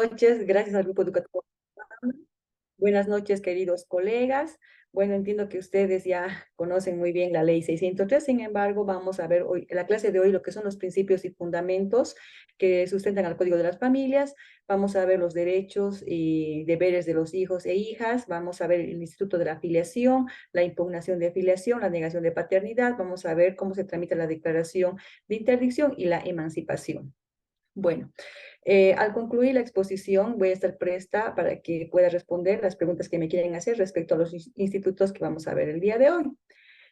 noches, gracias al Grupo Educativo. Buenas noches, queridos colegas. Bueno, entiendo que ustedes ya conocen muy bien la ley 603. Sin embargo, vamos a ver hoy, en la clase de hoy, lo que son los principios y fundamentos que sustentan al Código de las Familias. Vamos a ver los derechos y deberes de los hijos e hijas. Vamos a ver el instituto de la afiliación, la impugnación de afiliación, la negación de paternidad. Vamos a ver cómo se tramita la declaración de interdicción y la emancipación. Bueno, al concluir la exposición voy a estar presta para que pueda responder las preguntas que me quieren hacer respecto a los institutos que vamos a ver el día de hoy.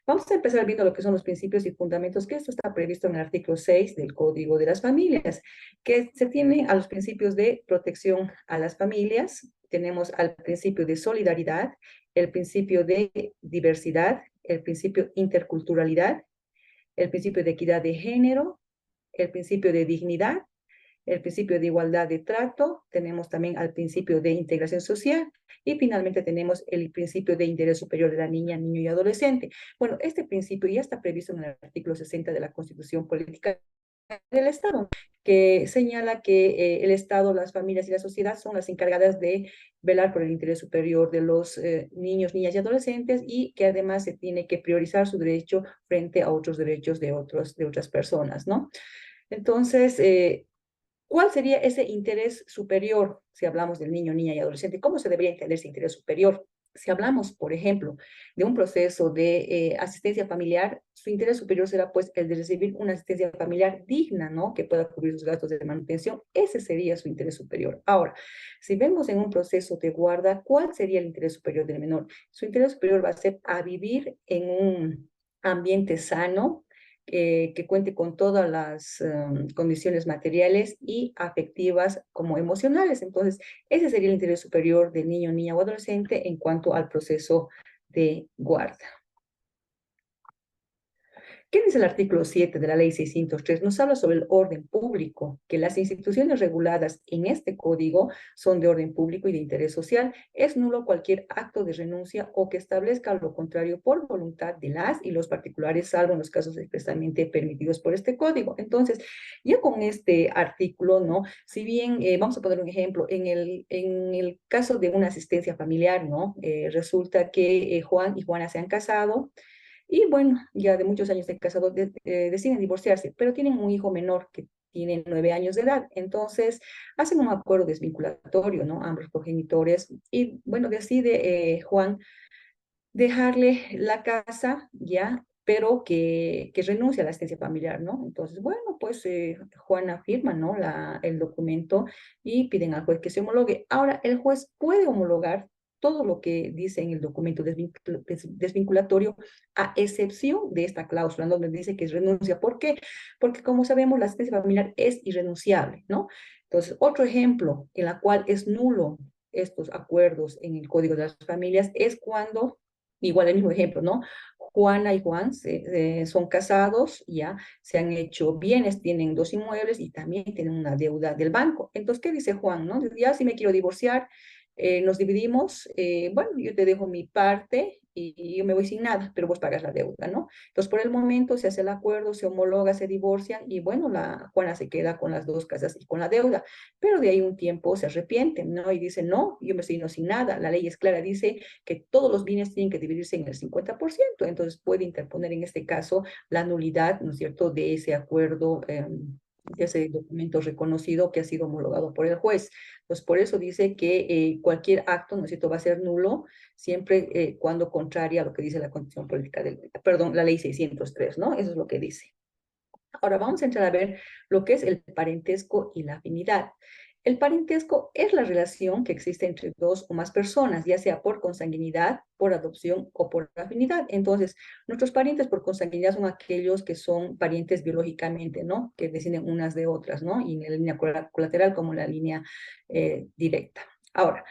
Vamos a empezar viendo lo que son los principios y fundamentos, que esto está previsto en el artículo 6 del Código de las Familias, que se tiene a los principios de protección a las familias, tenemos al principio de solidaridad, el principio de diversidad, el principio interculturalidad, el principio de equidad de género, el principio de dignidad, el principio de igualdad de trato, tenemos también al principio de integración social y finalmente tenemos el principio de interés superior de la niña, niño y adolescente. Bueno, este principio ya está previsto en el artículo 60 de la Constitución Política del Estado, que señala que el Estado, las familias y la sociedad son las encargadas de velar por el interés superior de los niños, niñas y adolescentes, y que además se tiene que priorizar su derecho frente a otros derechos de otras personas, ¿no? Entonces, ¿cuál sería ese interés superior si hablamos del niño, niña y adolescente? ¿Cómo se debería entender ese interés superior? Si hablamos, por ejemplo, de un proceso de asistencia familiar, su interés superior será pues el de recibir una asistencia familiar digna, ¿no? Que pueda cubrir sus gastos de manutención. Ese sería su interés superior. Ahora, si vemos en un proceso de guarda, ¿cuál sería el interés superior del menor? Su interés superior va a ser a vivir en un ambiente sano, que cuente con todas las condiciones materiales y afectivas como emocionales. Entonces, ese sería el interés superior del niño, niña o adolescente en cuanto al proceso de guarda. ¿Qué dice el artículo 7 de la ley 603? Nos habla sobre el orden público, que las instituciones reguladas en este código son de orden público y de interés social. Es nulo cualquier acto de renuncia o que establezca lo contrario por voluntad de las y los particulares, salvo en los casos expresamente permitidos por este código. Entonces, ya con este artículo, ¿no? Si bien, vamos a poner un ejemplo, en el caso de una asistencia familiar, ¿no? Resulta que Juan y Juana se han casado, y bueno, ya de muchos años de casados deciden divorciarse, pero tienen un hijo menor que tiene 9 años de edad. Entonces, hacen un acuerdo desvinculatorio, ¿no? Ambos progenitores. Y bueno, decide Juan dejarle la casa, ya, pero que renuncie a la asistencia familiar, ¿no? Entonces, bueno, pues Juana firma, ¿no? El documento y piden al juez que se homologue. Ahora, el juez puede homologar todo lo que dice en el documento desvinculatorio, a excepción de esta cláusula, ¿no? Donde dice que es renuncia. ¿Por qué? Porque como sabemos, la asistencia familiar es irrenunciable, ¿no? Entonces, otro ejemplo en la cual es nulo estos acuerdos en el Código de las Familias es cuando, igual el mismo ejemplo, ¿no? Juana y Juan son casados, ya se han hecho bienes, tienen dos inmuebles y también tienen una deuda del banco. Entonces, ¿qué dice Juan, no? Ya si me quiero divorciar, nos dividimos, bueno, yo te dejo mi parte y yo me voy sin nada, pero vos pagas la deuda, ¿no? Entonces, por el momento se hace el acuerdo, se homologa, se divorcian y bueno, la Juana se queda con las dos casas y con la deuda, pero de ahí un tiempo se arrepienten, ¿no? Y dicen, no, yo me estoy yendo sin nada, la ley es clara, dice que todos los bienes tienen que dividirse en el 50%, entonces puede interponer en este caso la nulidad, ¿no es cierto?, de ese acuerdo, de ese documento reconocido que ha sido homologado por el juez. Pues por eso dice que cualquier acto, ¿no es cierto?, va a ser nulo siempre cuando contraria a lo que dice la Constitución Política perdón, la ley 603, ¿no? Eso es lo que dice. Ahora vamos a entrar a ver lo que es el parentesco y la afinidad. El parentesco es la relación que existe entre dos o más personas, ya sea por consanguinidad, por adopción o por afinidad. Entonces, nuestros parientes por consanguinidad son aquellos que son parientes biológicamente, ¿no? Que descienden unas de otras, ¿no? Y en la línea colateral como en la línea directa. Ahora,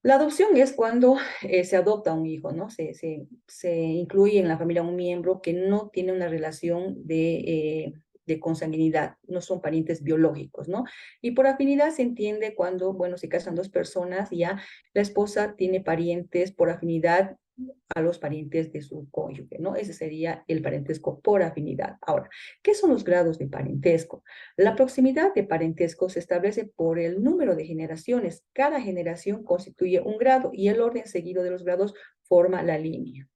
la adopción es cuando se adopta un hijo, ¿no? Se incluye en la familia un miembro que no tiene una relación de consanguinidad, no son parientes biológicos, ¿no? Y por afinidad se entiende cuando, bueno, se casan dos personas y ya la esposa tiene parientes por afinidad a los parientes de su cónyuge, ¿no? Ese sería el parentesco por afinidad. Ahora, ¿qué son los grados de parentesco? La proximidad de parentesco se establece por el número de generaciones. Cada generación constituye un grado y el orden seguido de los grados forma la línea.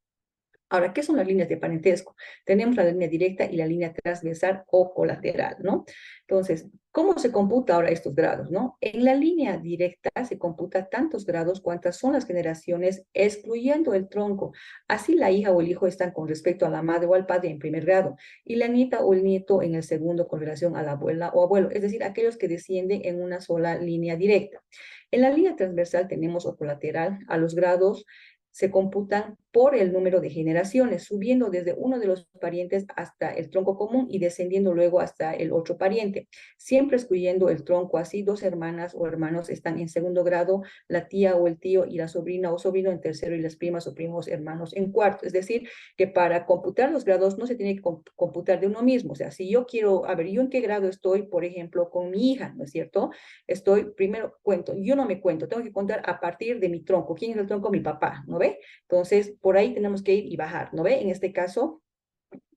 Ahora, ¿qué son las líneas de parentesco? Tenemos la línea directa y la línea transversal o colateral, ¿no? Entonces, ¿cómo se computa ahora estos grados, no? En la línea directa se computa tantos grados cuantas son las generaciones, excluyendo el tronco. Así la hija o el hijo están con respecto a la madre o al padre en primer grado, y la nieta o el nieto en el segundo con relación a la abuela o abuelo, es decir, aquellos que descienden en una sola línea directa. En la línea transversal tenemos o colateral a los grados se computan por el número de generaciones, subiendo desde uno de los parientes hasta el tronco común y descendiendo luego hasta el otro pariente, siempre excluyendo el tronco. Así, dos hermanas o hermanos están en segundo grado, la tía o el tío y la sobrina o sobrino en tercero y las primas o primos hermanos en cuarto. Es decir, que para computar los grados no se tiene que computar de uno mismo. O sea, si yo quiero, a ver, ¿yo en qué grado estoy, por ejemplo, con mi hija, ¿no es cierto? Estoy, primero cuento, yo no me cuento, tengo que contar a partir de mi tronco. ¿Quién es el tronco? Mi papá, ¿no ve? Entonces, por ahí tenemos que ir y bajar, ¿no ve? En este caso,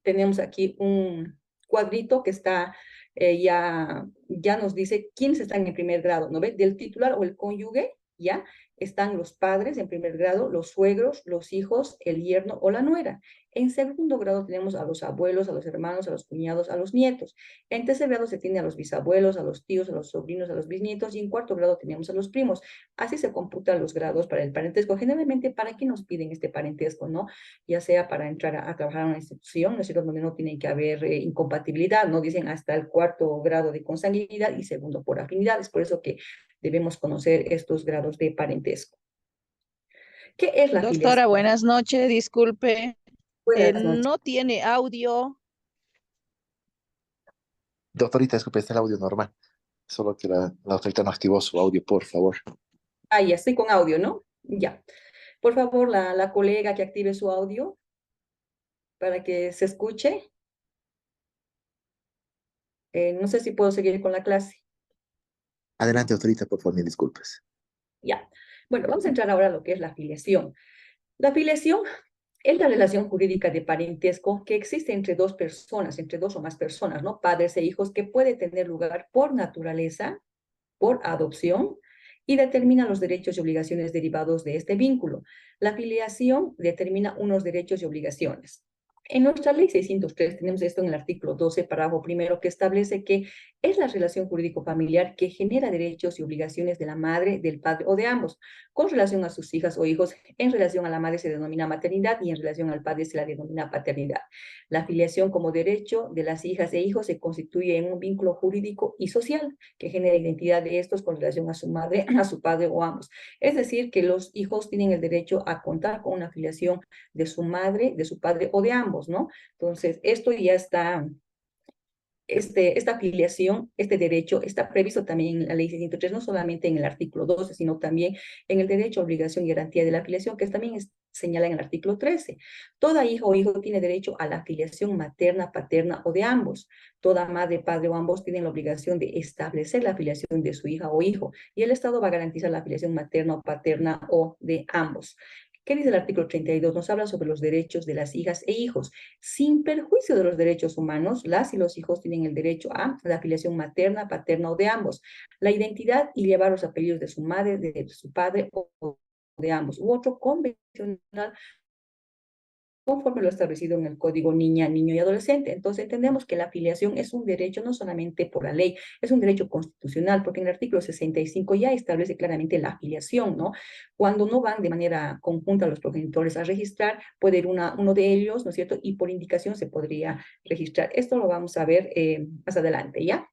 tenemos aquí un cuadrito que está, ya nos dice quiénes están en primer grado, ¿no ve? Del titular o el cónyuge, ya están los padres en primer grado, los suegros, los hijos, el yerno o la nuera. En segundo grado tenemos a los abuelos, a los hermanos, a los cuñados, a los nietos. En tercer grado se tiene a los bisabuelos, a los tíos, a los sobrinos, a los bisnietos, y en cuarto grado tenemos a los primos. Así se computan los grados para el parentesco. Generalmente, ¿para qué nos piden este parentesco, no? Ya sea para entrar a trabajar en una institución, ¿no es cierto?, donde no tiene que haber incompatibilidad, no dicen hasta el cuarto grado de consanguinidad y segundo por afinidad. Es por eso que debemos conocer estos grados de parentesco. ¿Qué es la Doctora, afiliación? buenas noches. Disculpe, Buenas noches. no tiene audio. Doctorita, disculpe, está el audio normal. Solo que la doctorita no activó su audio, por favor. Ah, ya estoy con audio, ¿no? Ya. Por favor, la colega que active su audio para que se escuche. No sé si puedo seguir con la clase. Adelante, doctorita, por favor, mil disculpas. Ya. Bueno, vamos a entrar ahora a lo que es la afiliación. La afiliación es la relación jurídica de parentesco que existe entre dos personas, entre dos o más personas, ¿no? Padres e hijos, que puede tener lugar por naturaleza, por adopción, y determina los derechos y obligaciones derivados de este vínculo. La filiación determina unos derechos y obligaciones. En nuestra ley 603 tenemos esto en el artículo 12, párrafo primero, que establece que es la relación jurídico-familiar que genera derechos y obligaciones de la madre, del padre o de ambos, con relación a sus hijas o hijos. En relación a la madre se denomina maternidad y en relación al padre se la denomina paternidad. La filiación como derecho de las hijas e hijos se constituye en un vínculo jurídico y social que genera identidad de estos con relación a su madre, a su padre o ambos. Es decir, que los hijos tienen el derecho a contar con una filiación de su madre, de su padre o de ambos, ¿no? Entonces, esto ya está, esta afiliación, este derecho está previsto también en la ley 603, no solamente en el artículo 12, sino también en el derecho, obligación y garantía de la afiliación, que también señala en el artículo 13. Toda hija o hijo tiene derecho a la afiliación materna, paterna o de ambos. Toda madre, padre o ambos tienen la obligación de establecer la afiliación de su hija o hijo, y el Estado va a garantizar la afiliación materna o paterna o de ambos. ¿Qué dice el artículo 32? Nos habla sobre los derechos de las hijas e hijos. Sin perjuicio de los derechos humanos, las y los hijos tienen el derecho a la afiliación materna, paterna o de ambos, la identidad y llevar los apellidos de su madre, de su padre o de ambos, u otro convencional conforme lo establecido en el Código Niña, Niño y Adolescente. Entonces entendemos que la afiliación es un derecho no solamente por la ley, es un derecho constitucional, porque en el artículo 65 ya establece claramente la afiliación, ¿no? Cuando no van de manera conjunta los progenitores a registrar, puede ir uno de ellos, ¿no es cierto? Y por indicación se podría registrar. Esto lo vamos a ver más adelante, ¿ya?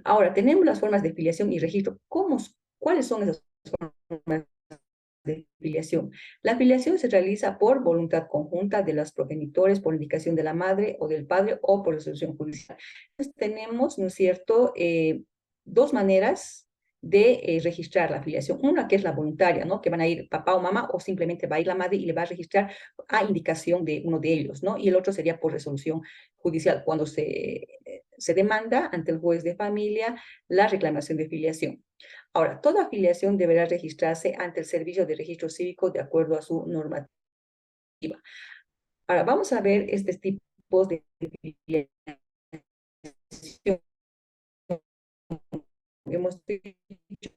Ahora, tenemos las formas de afiliación y registro. ¿Cuáles son esas formas de filiación? La filiación se realiza por voluntad conjunta de los progenitores, por indicación de la madre o del padre o por resolución judicial. Entonces, tenemos, ¿no es cierto?, dos maneras de registrar la afiliación. Una que es la voluntaria, ¿no? Que van a ir papá o mamá, o simplemente va a ir la madre y le va a registrar a indicación de uno de ellos, ¿no? Y el otro sería por resolución judicial, cuando se demanda ante el juez de familia la reclamación de filiación. Ahora, toda afiliación deberá registrarse ante el Servicio de Registro Cívico de acuerdo a su normativa Ahora, vamos a ver estos tipos de filiación. Hemos dicho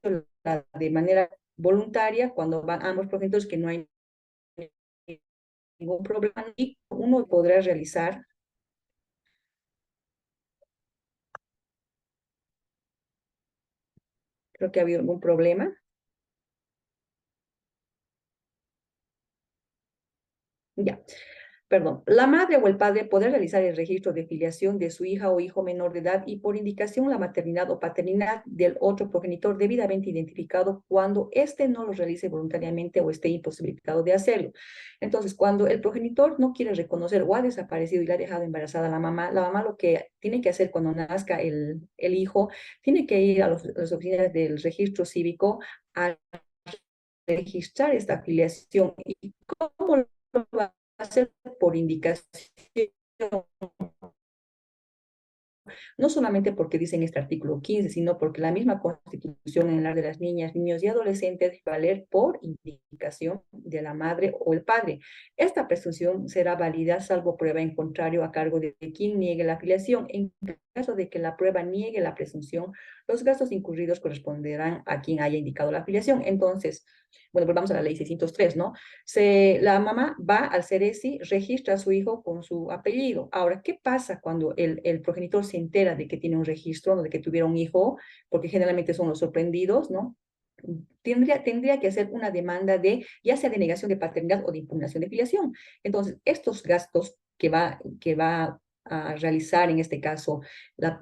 de manera voluntaria, cuando van ambos progenitores, que no hay ningún problema y uno podrá realizar. Creo que ha habido algún problema. Ya. Perdón, la madre o el padre podrá realizar el registro de filiación de su hija o hijo menor de edad y por indicación la maternidad o paternidad del otro progenitor debidamente identificado cuando éste no lo realice voluntariamente o esté imposibilitado de hacerlo. Entonces, cuando el progenitor no quiere reconocer o ha desaparecido y le ha dejado embarazada a la mamá lo que tiene que hacer cuando nazca el hijo, tiene que ir a las oficinas del registro cívico a registrar esta filiación. ¿Y cómo lo va a hacer? Por indicación, no solamente porque dice en este artículo 15, sino porque la misma Constitución en la de las niñas, niños y adolescentes va a valer por indicación de la madre o el padre. Esta presunción será válida salvo prueba en contrario a cargo de quien niegue la filiación. En caso de que la prueba niegue la presunción, los gastos incurridos corresponderán a quien haya indicado la afiliación. Entonces, bueno, volvamos a la ley 603, ¿no? La mamá va al CERESI, registra a su hijo con su apellido. Ahora, ¿qué pasa cuando el progenitor se entera de que tiene un registro, ¿no? De que tuviera un hijo? Porque generalmente son los sorprendidos, ¿no? Tendría que hacer una demanda de, ya sea de negación de paternidad o de impugnación de filiación. Entonces, estos gastos que va a realizar en este caso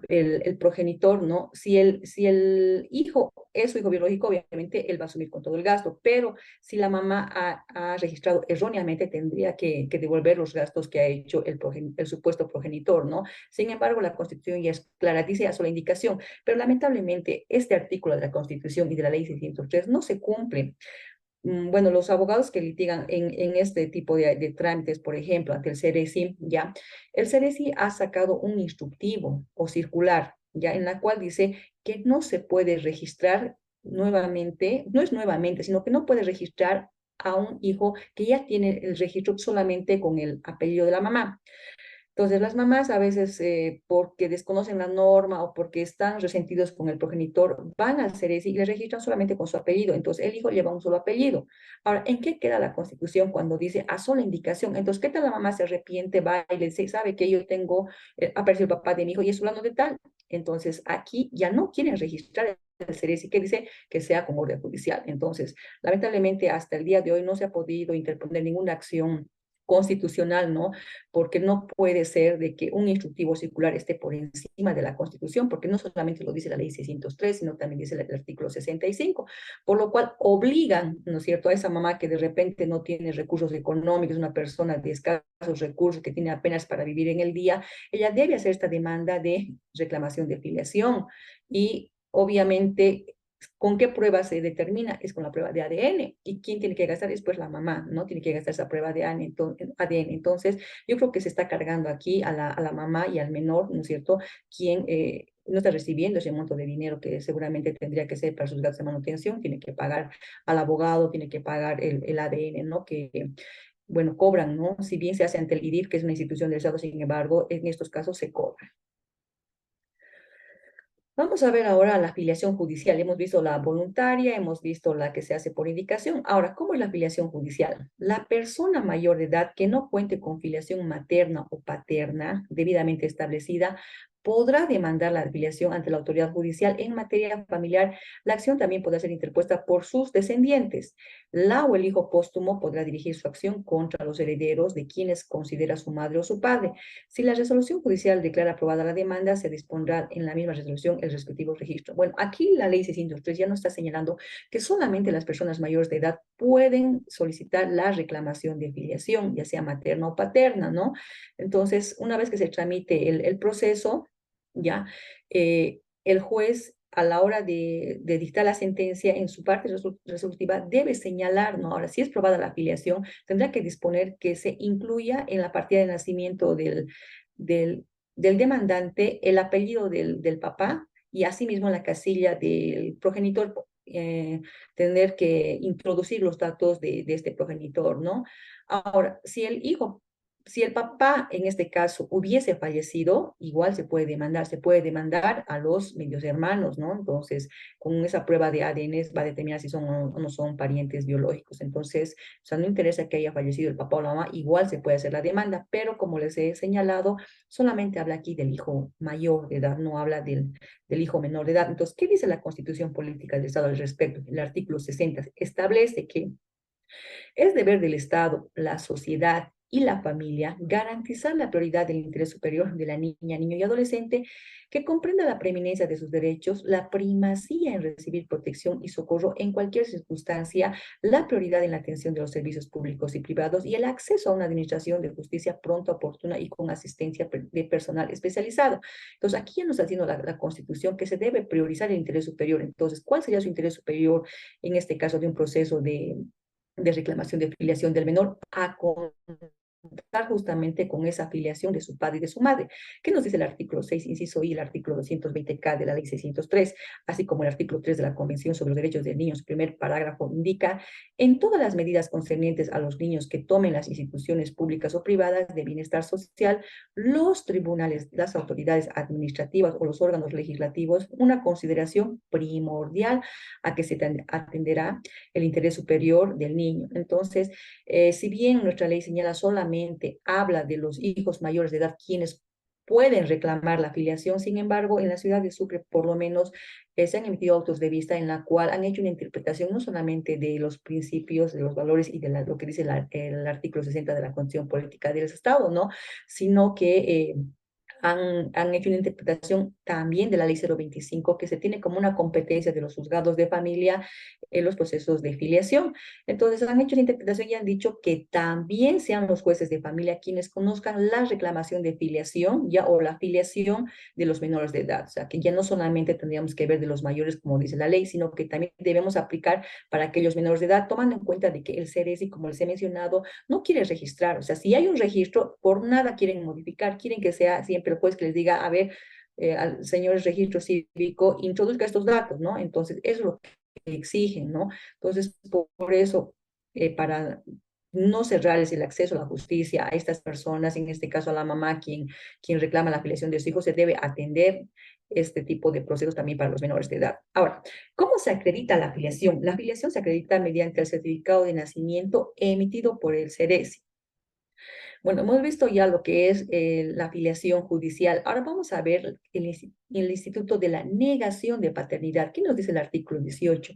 el progenitor, ¿no? Si el hijo es su hijo biológico, obviamente él va a asumir con todo el gasto, pero si la mamá ha registrado erróneamente, tendría que devolver los gastos que ha hecho el supuesto progenitor, ¿no? Sin embargo, la Constitución ya es clara, dice a sola indicación, pero lamentablemente este artículo de la Constitución y de la Ley 603 no se cumple. Bueno, los abogados que litigan en este tipo de trámites, por ejemplo, ante el CERESI, ya, el CERESI ha sacado un instructivo o circular, ya, en la cual dice que no se puede registrar nuevamente, no es nuevamente, sino que no puede registrar a un hijo que ya tiene el registro solamente con el apellido de la mamá. Entonces, las mamás a veces, porque desconocen la norma o porque están resentidos con el progenitor, van al CERESI y le registran solamente con su apellido. Entonces, el hijo lleva un solo apellido. Ahora, ¿en qué queda la Constitución cuando dice a sola indicación? Entonces, ¿qué tal la mamá se arrepiente, va y le dice, sabe que yo tengo, apareció el papá de mi hijo y es fulano de tal? Entonces, aquí ya no quieren registrar el CERESI, que dice que sea con orden judicial. Entonces, lamentablemente, hasta el día de hoy no se ha podido interponer ninguna acción constitucional, ¿no? Porque no puede ser de que un instructivo circular esté por encima de la Constitución, porque no solamente lo dice la ley 603, sino también dice el artículo 65, por lo cual obligan, ¿no es cierto?, a esa mamá que de repente no tiene recursos económicos, una persona de escasos recursos que tiene apenas para vivir en el día, ella debe hacer esta demanda de reclamación de filiación y obviamente ¿con qué prueba se determina? Es con la prueba de ADN. ¿Y quién tiene que gastar? Es pues la mamá, ¿no? Tiene que gastar esa prueba de ADN. Entonces, yo creo que se está cargando aquí a la mamá y al menor, ¿no es cierto? Quien no está recibiendo ese monto de dinero que seguramente tendría que ser para sus gastos de manutención, tiene que pagar al abogado, tiene que pagar el ADN, ¿no? Que, bueno, cobran, ¿no? Si bien se hace ante el IDIF, que es una institución del Estado, sin embargo, en estos casos se cobra. Vamos a ver ahora la afiliación judicial. Hemos visto la voluntaria, hemos visto la que se hace por indicación. Ahora, ¿cómo es la afiliación judicial? La persona mayor de edad que no cuente con filiación materna o paterna debidamente establecida podrá demandar la afiliación ante la autoridad judicial en materia familiar. La acción también podrá ser interpuesta por sus descendientes. La o el hijo póstumo podrá dirigir su acción contra los herederos de quienes considera su madre o su padre. Si la resolución judicial declara aprobada la demanda, se dispondrá en la misma resolución el respectivo registro. Bueno, aquí la ley 603 ya nos está señalando que solamente las personas mayores de edad pueden solicitar la reclamación de filiación, ya sea materna o paterna, ¿no? Entonces, una vez que se tramite el proceso, ya, el juez a la hora de dictar la sentencia, en su parte resolutiva, debe señalar, ¿no? Ahora, si es probada la afiliación, tendrá que disponer que se incluya en la partida de nacimiento del, del demandante el apellido del papá y asimismo en la casilla del progenitor tener que introducir los datos de este progenitor, ¿no? Ahora, si el papá en este caso hubiese fallecido, igual se puede demandar a los medios hermanos, ¿no? Entonces, con esa prueba de ADN va a determinar si son o no son parientes biológicos. Entonces, o sea, no interesa que haya fallecido el papá o la mamá, igual se puede hacer la demanda, pero como les he señalado, solamente habla aquí del hijo mayor de edad, no habla del hijo menor de edad. Entonces, ¿qué dice la Constitución Política del Estado al respecto? El artículo 60 establece que es deber del Estado, la sociedad y la familia garantizar la prioridad del interés superior de la niña, niño y adolescente que comprenda la preeminencia de sus derechos, la primacía en recibir protección y socorro en cualquier circunstancia, la prioridad en la atención de los servicios públicos y privados y el acceso a una administración de justicia pronta, oportuna y con asistencia de personal especializado. Entonces, aquí ya nos está diciendo la Constitución que se debe priorizar el interés superior. Entonces, ¿cuál sería su interés superior en este caso de un proceso de reclamación de filiación del menor a contar justamente con esa afiliación de su padre y de su madre? ¿Qué nos dice el artículo 6, inciso I, el artículo 220K de la ley 603, así como el artículo 3 de la Convención sobre los Derechos del Niño? Su primer parágrafo indica: en todas las medidas concernientes a los niños que tomen las instituciones públicas o privadas de bienestar social, los tribunales, las autoridades administrativas o los órganos legislativos, una consideración primordial a que se atenderá el interés superior del niño. Entonces, si bien nuestra ley señala solamente, habla de los hijos mayores de edad quienes pueden reclamar la afiliación, sin embargo, en la ciudad de Sucre, por lo menos, se han emitido autos de vista en la cual han hecho una interpretación no solamente de los principios, de los valores y de lo que dice el artículo 60 de la Constitución Política del Estado, ¿no? Sino que han hecho una interpretación también de la ley 025 que se tiene como una competencia de los juzgados de familia en los procesos de filiación. Entonces han hecho la interpretación y han dicho que también sean los jueces de familia quienes conozcan la reclamación de filiación ya o la filiación de los menores de edad. O sea, que ya no solamente tendríamos que ver de los mayores como dice la ley, sino que también debemos aplicar para aquellos menores de edad, tomando en cuenta de que el CERESI, como les he mencionado, no quiere registrar. O sea, si hay un registro, por nada quieren modificar, quieren que sea siempre el juez que les diga, a ver, al señor registro cívico, introduzca estos datos, ¿no? Entonces, eso es lo que exigen, ¿no? Entonces, por eso, para no cerrarles el acceso a la justicia a estas personas, en este caso a la mamá, quien reclama la afiliación de su hijo, se debe atender este tipo de procesos también para los menores de edad. Ahora, ¿cómo se acredita la afiliación? La afiliación se acredita mediante el certificado de nacimiento emitido por el CERESI. Bueno, hemos visto ya lo que es la afiliación judicial. Ahora vamos a ver el Instituto de la Negación de Paternidad. ¿Qué nos dice el artículo 18?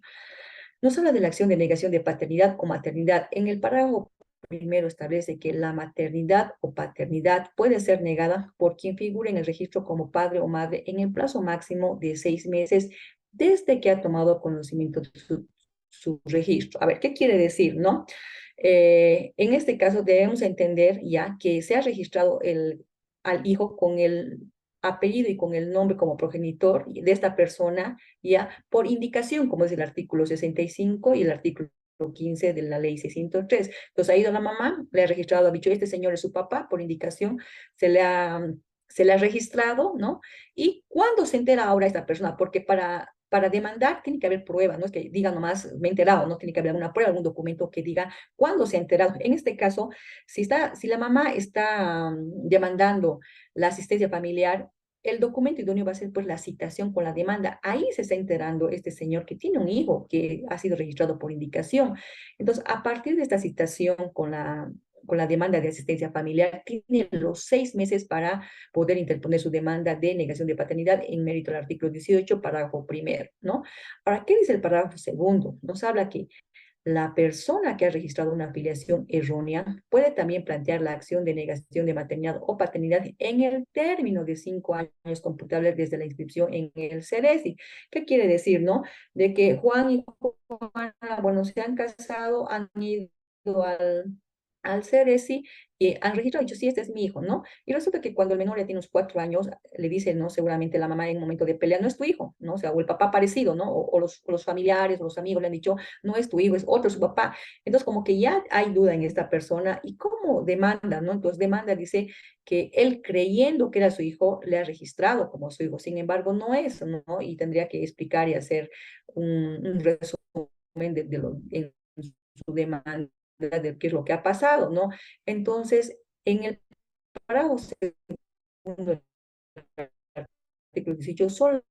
Nos habla de la acción de negación de paternidad o maternidad. En el párrafo primero establece que la maternidad o paternidad puede ser negada por quien figure en el registro como padre o madre en el plazo máximo de 6 meses desde que ha tomado conocimiento de su registro. A ver, ¿qué quiere decir, no? En este caso debemos entender ya que se ha registrado al hijo con el apellido y con el nombre como progenitor de esta persona ya por indicación, como es el artículo 65 y el artículo 15 de la ley 603. Entonces ha ido la mamá, le ha registrado, ha dicho, este señor es su papá, por indicación, se le ha registrado, ¿no? ¿Y cuándo se entera ahora esta persona? Porque para demandar tiene que haber pruebas, no es que diga nomás, me he enterado, no tiene que haber alguna prueba, algún documento que diga cuándo se ha enterado. En este caso, si la mamá está demandando la asistencia familiar, el documento idóneo va a ser pues la citación con la demanda. Ahí se está enterando este señor que tiene un hijo que ha sido registrado por indicación. Entonces, a partir de esta citación con la demanda de asistencia familiar, tiene los 6 meses para poder interponer su demanda de negación de paternidad en mérito al artículo 18, párrafo primero, ¿no? Ahora, ¿qué dice el párrafo segundo? Nos habla que la persona que ha registrado una afiliación errónea puede también plantear la acción de negación de maternidad o paternidad en el término de 5 años computables desde la inscripción en el CERESI. ¿Qué quiere decir, no? De que Juan y Juana, bueno, se han casado, han ido al CERESI, han registrado, dicho, sí, este es mi hijo, ¿no? Y resulta que cuando el menor ya tiene unos 4 años, le dice, ¿no? Seguramente la mamá en un momento de pelea, no es tu hijo, ¿no? O sea, o el papá parecido, ¿no? O los familiares o los amigos le han dicho, no es tu hijo, es otro, su papá. Entonces, como que ya hay duda en esta persona. ¿Y cómo demanda, no? Entonces, demanda dice que él, creyendo que era su hijo, le ha registrado como su hijo. Sin embargo, no es, ¿no? Y tendría que explicar y hacer un resumen en su demanda de qué es lo que ha pasado, ¿no? Entonces, en el párrafo segundo del artículo 18, solamente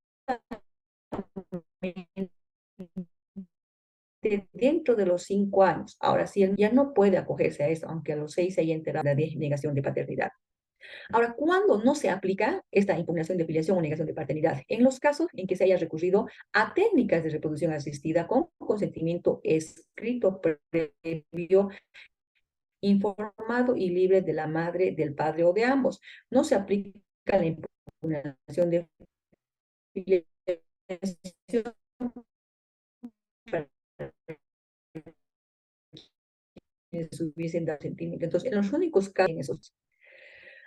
dentro de los 5 años. Ahora, si él ya no puede acogerse a esto, aunque a los 6 se haya enterado de negación de paternidad. Ahora, ¿cuándo no se aplica esta impugnación de filiación o negación de paternidad? En los casos en que se haya recurrido a técnicas de reproducción asistida con consentimiento escrito previo, informado y libre de la madre, del padre o de ambos. No se aplica la impugnación de filiación para quienes hubiesen dado sentimiento. Entonces, en los únicos casos, en esos.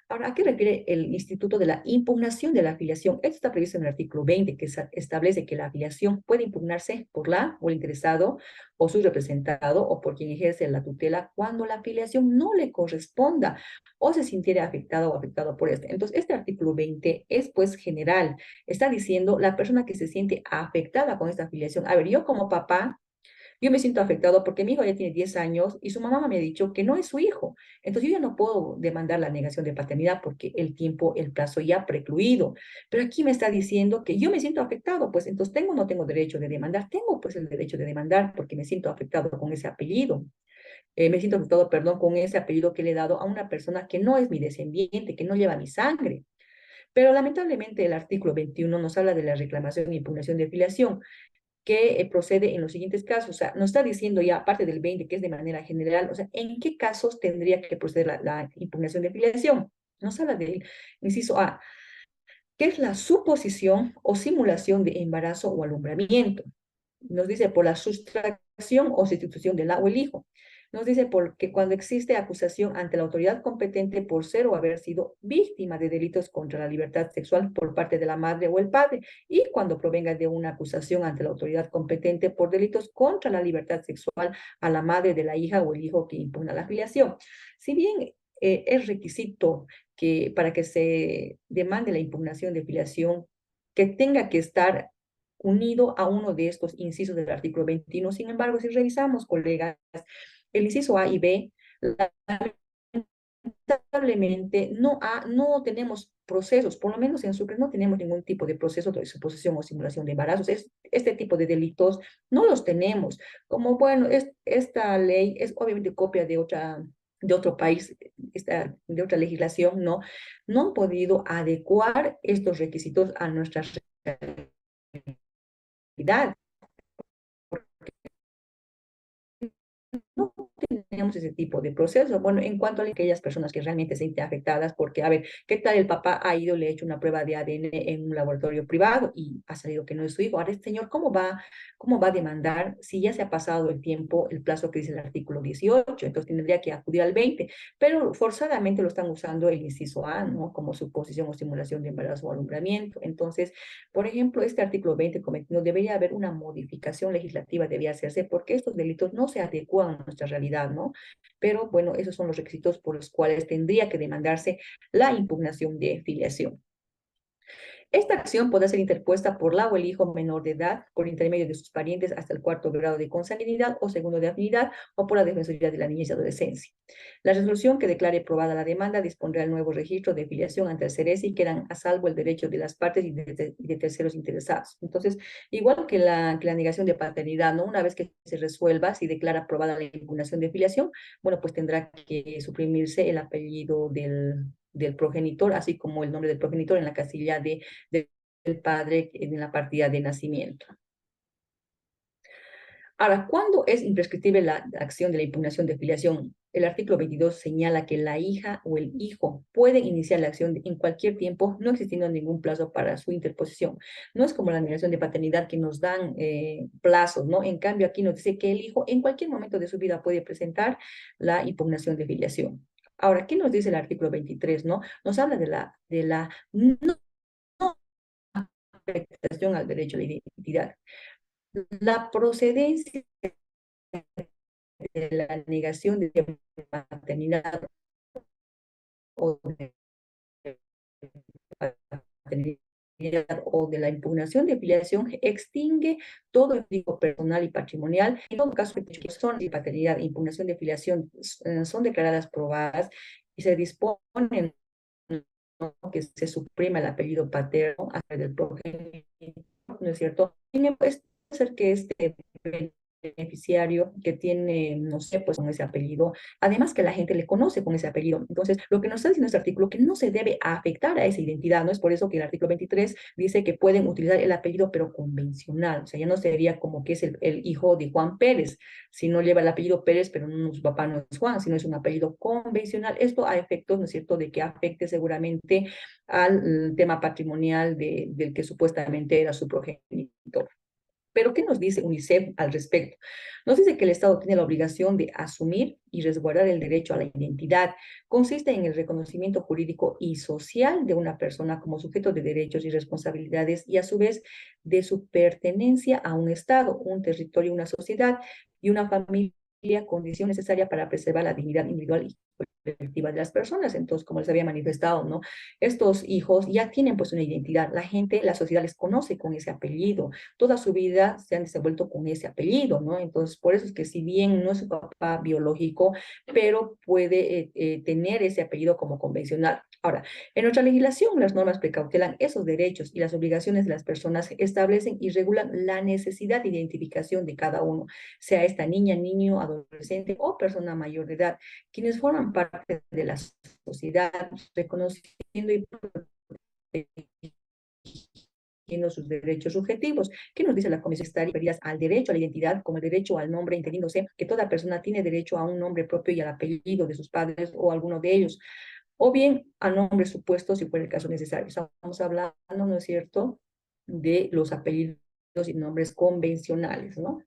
Ahora, ¿a qué refiere el Instituto de la Impugnación de la Afiliación? Esto está previsto en el artículo 20, que establece que la afiliación puede impugnarse por la o el interesado o su representado o por quien ejerce la tutela cuando la afiliación no le corresponda o se sintiera afectado o afectado por este. Entonces, este artículo 20 es pues general. Está diciendo la persona que se siente afectada con esta afiliación. A ver, yo como papá, yo me siento afectado porque mi hijo ya tiene 10 años y su mamá me ha dicho que no es su hijo. Entonces yo ya no puedo demandar la negación de paternidad porque el tiempo, el plazo ya ha precluido. Pero aquí me está diciendo que yo me siento afectado, pues entonces tengo o no tengo derecho de demandar. Tengo pues el derecho de demandar porque me siento afectado con ese apellido. Me siento afectado, perdón, con ese apellido que le he dado a una persona que no es mi descendiente, que no lleva mi sangre. Pero lamentablemente el artículo 21 nos habla de la reclamación e impugnación de filiación que procede en los siguientes casos. O sea, nos está diciendo ya, aparte del 20, que es de manera general, o sea, ¿en qué casos tendría que proceder la impugnación de filiación? Nos habla del inciso A, que es la suposición o simulación de embarazo o alumbramiento. Nos dice por la sustracción o sustitución del o el hijo. Nos dice porque cuando existe acusación ante la autoridad competente por ser o haber sido víctima de delitos contra la libertad sexual por parte de la madre o el padre, y cuando provenga de una acusación ante la autoridad competente por delitos contra la libertad sexual a la madre de la hija o el hijo que impugna la filiación. Si bien es requisito que para que se demande la impugnación de filiación, que tenga que estar unido a uno de estos incisos del artículo 21. Sin embargo, si revisamos, colegas, el inciso A y B, lamentablemente no tenemos procesos, por lo menos en Sucre no tenemos ningún tipo de proceso de suposición o simulación de embarazos. Este tipo de delitos no los tenemos. Como bueno, esta ley es obviamente copia de otro país, de otra legislación, no han podido adecuar estos requisitos a nuestra realidad. No tenemos ese tipo de proceso. Bueno, en cuanto a aquellas personas que realmente se sienten afectadas, porque, a ver, ¿qué tal el papá ha ido, le ha hecho una prueba de ADN en un laboratorio privado y ha salido que no es su hijo? Ahora, este señor, ¿cómo va a demandar si ya se ha pasado el tiempo, el plazo que dice el artículo 18? Entonces tendría que acudir al 20, pero forzadamente lo están usando el inciso A, ¿no? Como suposición o simulación de embarazo o alumbramiento. Entonces, por ejemplo, este artículo 20 no debería haber una modificación legislativa, debía hacerse porque estos delitos no se adecuan a nuestra realidad, ¿no? Pero bueno, esos son los requisitos por los cuales tendría que demandarse la impugnación de filiación. Esta acción puede ser interpuesta por la o el hijo menor de edad, por intermedio de sus parientes hasta el 4.º grado de consanguinidad o segundo de afinidad, o por la Defensoría de la Niñez y Adolescencia. La resolución que declare aprobada la demanda dispondrá el nuevo registro de filiación ante el CERESI y quedan a salvo el derecho de las partes y de terceros interesados. Entonces, igual que la negación de paternidad, ¿no? Una vez que se resuelva, si declara aprobada la impugnación de filiación, bueno, pues tendrá que suprimirse el apellido del progenitor, así como el nombre del progenitor en la casilla del padre en la partida de nacimiento. Ahora, ¿cuándo es imprescriptible la acción de la impugnación de filiación? el artículo 22 señala que la hija o el hijo pueden iniciar la acción en cualquier tiempo, no existiendo ningún plazo para su interposición. No es como la negación de paternidad que nos dan plazos, ¿no? En cambio, aquí nos dice que el hijo en cualquier momento de su vida puede presentar la impugnación de filiación. Ahora, ¿qué nos dice el artículo 23, no? Nos habla de la no afectación al derecho a la identidad. La procedencia de la negación de paternidad o de paternidad o de la impugnación de filiación extingue todo el riesgo personal y patrimonial. En todo caso, que son de paternidad e impugnación de filiación son declaradas probadas y se disponen, ¿no?, que se suprima el apellido paterno del progenitor, ¿no es cierto? Puede ser que este beneficiario que tiene, no sé, pues con ese apellido, además que la gente le conoce con ese apellido. Entonces, lo que nos está diciendo este artículo, que no se debe afectar a esa identidad, ¿no? Es por eso que el artículo 23 dice que pueden utilizar el apellido, pero convencional, o sea, ya no sería como que es el hijo de Juan Pérez, si no lleva el apellido Pérez, pero no, su papá no es Juan, sino es un apellido convencional. Esto a efectos, ¿no es cierto?, de que afecte seguramente al tema patrimonial del que supuestamente era su progenitor. Pero, ¿qué nos dice UNICEF al respecto? Nos dice que el Estado tiene la obligación de asumir y resguardar el derecho a la identidad. Consiste en el reconocimiento jurídico y social de una persona como sujeto de derechos y responsabilidades y, a su vez, de su pertenencia a un Estado, un territorio, una sociedad y una familia, condición necesaria para preservar la dignidad individual y colectiva de las personas. Entonces, como les había manifestado, ¿no?, estos hijos ya tienen pues una identidad. La gente, la sociedad les conoce con ese apellido. Toda su vida se han desenvuelto con ese apellido, ¿no? Entonces, por eso es que si bien no es su papá biológico, pero puede tener ese apellido como convencional. Ahora, en nuestra legislación, las normas precautelan esos derechos y las obligaciones de las personas, establecen y regulan la necesidad de identificación de cada uno, sea esta niña, niño, adolescente o persona mayor de edad, quienes forman parte de la sociedad, reconociendo y protegiendo sus derechos subjetivos. ¿Qué nos dice la Comisión? Estar referidas al derecho a la identidad como el derecho al nombre, entendiéndose que toda persona tiene derecho a un nombre propio y al apellido de sus padres o alguno de ellos, o bien a nombres supuestos si fuera el caso necesario. Estamos hablando, ¿no es cierto?, de los apellidos y nombres convencionales, ¿no?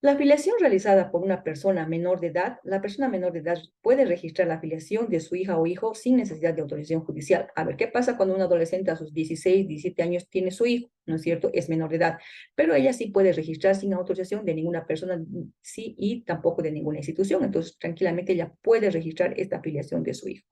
La afiliación realizada por una persona menor de edad, la persona menor de edad puede registrar la afiliación de su hija o hijo sin necesidad de autorización judicial. A ver, ¿qué pasa cuando un adolescente a sus 16, 17 años tiene su hijo? ¿No es cierto? Es menor de edad, pero ella sí puede registrar sin autorización de ninguna persona, sí, y tampoco de ninguna institución. Entonces, tranquilamente ella puede registrar esta afiliación de su hijo.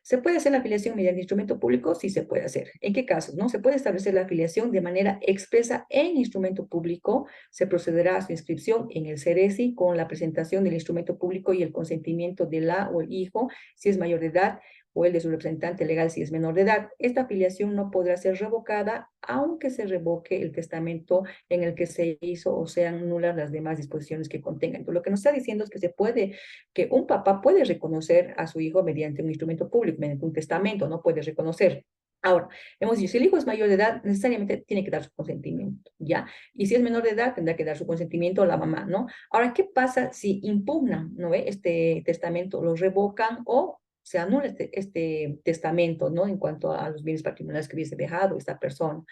¿Se puede hacer la afiliación mediante instrumento público? Sí se puede hacer. ¿En qué casos? ¿No? Se puede establecer la afiliación de manera expresa en instrumento público. Se procederá a su inscripción en el CERESI con la presentación del instrumento público y el consentimiento de la o el hijo, si es mayor de edad, o el de su representante legal si es menor de edad. Esta afiliación no podrá ser revocada aunque se revoque el testamento en el que se hizo o sean nulas las demás disposiciones que contengan. Entonces, lo que nos está diciendo es que se puede, que un papá puede reconocer a su hijo mediante un instrumento público, mediante un testamento, no puede reconocer. Ahora, hemos dicho, si el hijo es mayor de edad, necesariamente tiene que dar su consentimiento, ¿ya? Y si es menor de edad, tendrá que dar su consentimiento a la mamá, ¿no? Ahora, ¿qué pasa si impugnan, ¿no ve?, este testamento, lo revocan o se anula este testamento, ¿no?, en cuanto a los bienes patrimoniales que hubiese dejado esta persona?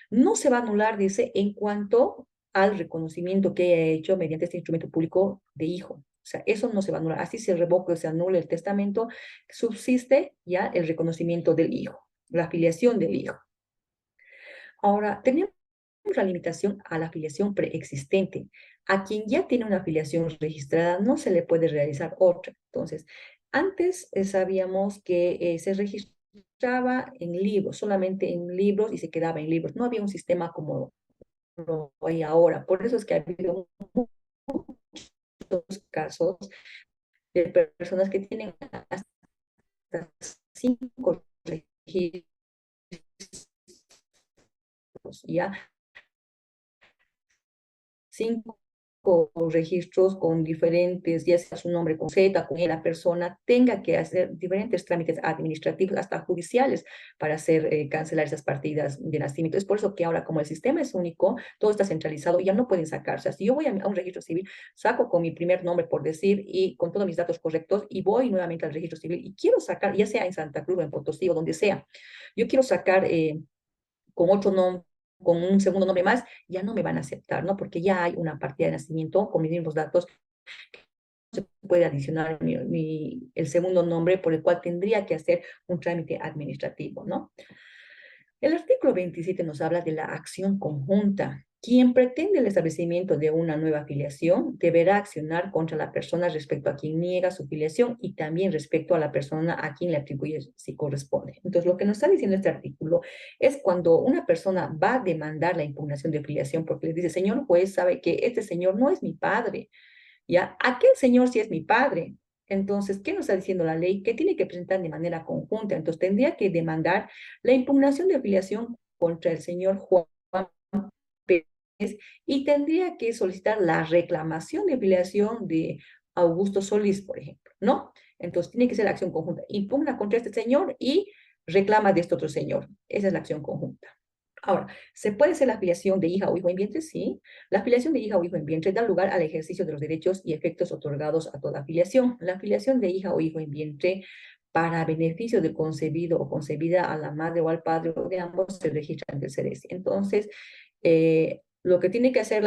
No se va a anular, dice, en cuanto al reconocimiento que haya hecho mediante este instrumento público de hijo. O sea, eso no se va a anular. Así se revoca o se anula el testamento, subsiste ya el reconocimiento del hijo, la afiliación del hijo. Ahora, tenemos la limitación a la afiliación preexistente. A quien ya tiene una afiliación registrada no se le puede realizar otra. Entonces, antes sabíamos que se registraba en libros, solamente en libros, y se quedaba en libros. No había un sistema como lo hay ahora. Por eso es que ha habido muchos casos de personas que tienen hasta 5 registros, ya 5 registros con diferentes, ya sea su nombre con Z, con E, la persona tenga que hacer diferentes trámites administrativos, hasta judiciales, para hacer cancelar esas partidas de nacimiento. Es por eso que ahora, como el sistema es único, todo está centralizado, ya no pueden sacarse. O sea, si yo voy a un registro civil, saco con mi primer nombre, por decir, y con todos mis datos correctos, y voy nuevamente al registro civil y quiero sacar, ya sea en Santa Cruz o en Potosí o donde sea, yo quiero sacar con otro nombre, con un segundo nombre más, ya no me van a aceptar, ¿no? Porque ya hay una partida de nacimiento con mis mismos datos, se puede adicionar el segundo nombre por el cual tendría que hacer un trámite administrativo, ¿no? El artículo 27 nos habla de la acción conjunta. Quien pretende el establecimiento de una nueva filiación deberá accionar contra la persona respecto a quien niega su filiación y también respecto a la persona a quien le atribuye si corresponde. Entonces, lo que nos está diciendo este artículo es cuando una persona va a demandar la impugnación de filiación porque le dice, señor juez, sabe que este señor no es mi padre, ¿ya? Aquel señor sí es mi padre. Entonces, ¿qué nos está diciendo la ley? Que tiene que presentar de manera conjunta. Entonces, tendría que demandar la impugnación de filiación contra el señor Juan Pérez y tendría que solicitar la reclamación de filiación de Augusto Solís, por ejemplo, ¿no? Entonces, tiene que ser acción conjunta. Impugna contra este señor y reclama de este otro señor. Esa es la acción conjunta. Ahora, ¿se puede hacer la afiliación de hija o hijo en vientre? Sí. La afiliación de hija o hijo en vientre da lugar al ejercicio de los derechos y efectos otorgados a toda afiliación. La afiliación de hija o hijo en vientre para beneficio del concebido o concebida a la madre o al padre o de ambos se registra ante el CERESI. Entonces, lo que tiene que hacer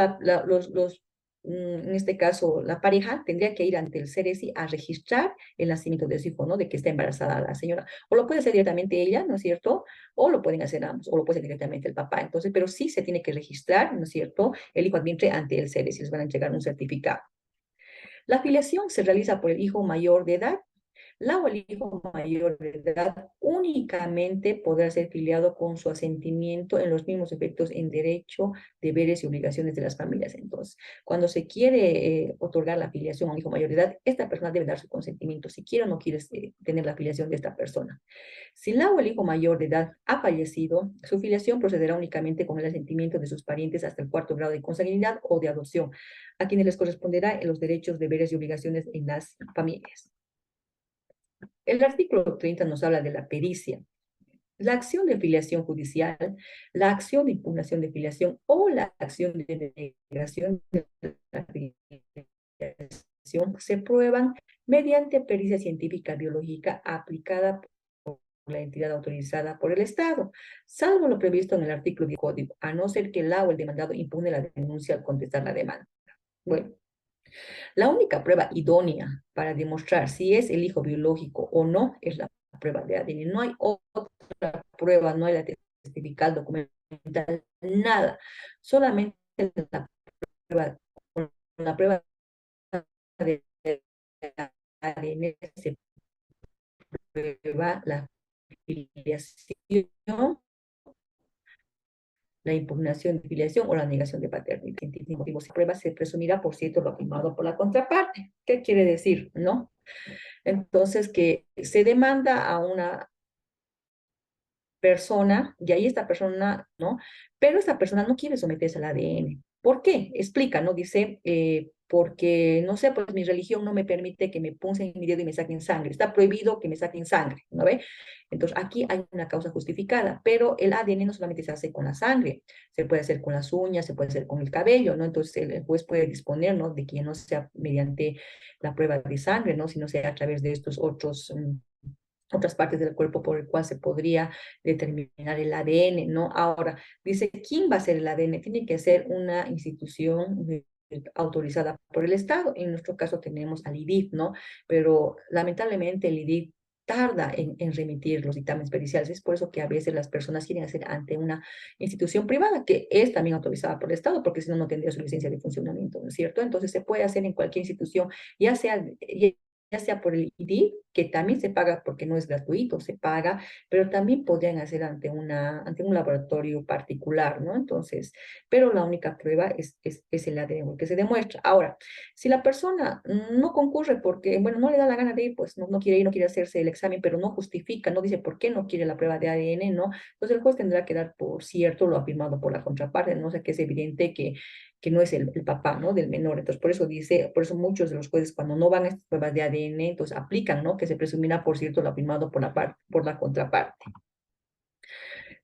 en este caso, la pareja tendría que ir ante el CERESI a registrar el nacimiento de su hijo, ¿no? De que está embarazada la señora. O lo puede hacer directamente ella, ¿no es cierto? O lo pueden hacer ambos, o lo puede hacer directamente el papá. Entonces, pero sí se tiene que registrar, ¿no es cierto? El hijo adviente ante el CERESI, les van a entregar un certificado. La afiliación se realiza por el hijo mayor de edad. La o el hijo mayor de edad únicamente podrá ser filiado con su asentimiento en los mismos efectos en derecho, deberes y obligaciones de las familias. Entonces, cuando se quiere otorgar la filiación a un hijo mayor de edad, esta persona debe dar su consentimiento, si quiere o no quiere tener la filiación de esta persona. Si la o el hijo mayor de edad ha fallecido, su filiación procederá únicamente con el asentimiento de sus parientes hasta el 4º grado de consanguinidad o de adopción, a quienes les corresponderá en los derechos, deberes y obligaciones en las familias. El artículo 30 nos habla de la pericia. La acción de filiación judicial, la acción de impugnación de filiación o la acción de denegación de la filiación se prueban mediante pericia científica biológica aplicada por la entidad autorizada por el Estado, salvo lo previsto en el artículo del Código, a no ser que la o el demandado impugne la denuncia al contestar la demanda. Bueno, la única prueba idónea para demostrar si es el hijo biológico o no es la prueba de ADN. No hay otra prueba, no hay la testifical, documental, nada. Solamente la prueba de ADN se prueba la filiación, la impugnación de filiación o la negación de paternidad. En motivos y pruebas se presumirá, por cierto, lo afirmado por la contraparte. ¿Qué quiere decir? ¿No? Entonces, que se demanda a una persona, y ahí esta persona, ¿no? Pero esta persona no quiere someterse al ADN. ¿Por qué? Explica, ¿no? Dice, porque, no sé, pues mi religión no me permite que me punsen mi dedo y me saquen sangre. Está prohibido que me saquen sangre, ¿no ve? Entonces, aquí hay una causa justificada, pero el ADN no solamente se hace con la sangre, se puede hacer con las uñas, se puede hacer con el cabello, ¿no? Entonces, el juez puede disponer, ¿no? De que no sea mediante la prueba de sangre, ¿no? Sino sea a través de estos otras partes del cuerpo por el cual se podría determinar el ADN, ¿no? Ahora, dice, ¿quién va a hacer el ADN? Tiene que ser una institución autorizada por el Estado. En nuestro caso tenemos al IDIF, ¿no? Pero lamentablemente el IDIF tarda en remitir los dictámenes periciales. Es por eso que a veces las personas quieren hacer ante una institución privada que es también autorizada por el Estado, porque si no, no tendría su licencia de funcionamiento, ¿no es cierto? Entonces se puede hacer en cualquier institución, ya sea por el IDIF, que también se paga porque no es gratuito, se paga, pero también podrían hacer ante un laboratorio particular, ¿no? Entonces, pero la única prueba es el ADN que se demuestra. Ahora, si la persona no concurre porque, bueno, no le da la gana de ir, pues no quiere ir, no quiere hacerse el examen, pero no justifica, no dice por qué no quiere la prueba de ADN, ¿no? Entonces el juez tendrá que dar por cierto lo afirmado por la contraparte, no sé, que es evidente que que no es el papá, ¿no? Del menor. Entonces, por eso dice, por eso muchos de los jueces cuando no van a estas pruebas de ADN, entonces aplican, ¿no? Que se presumirá, por cierto, lo afirmado por la contraparte.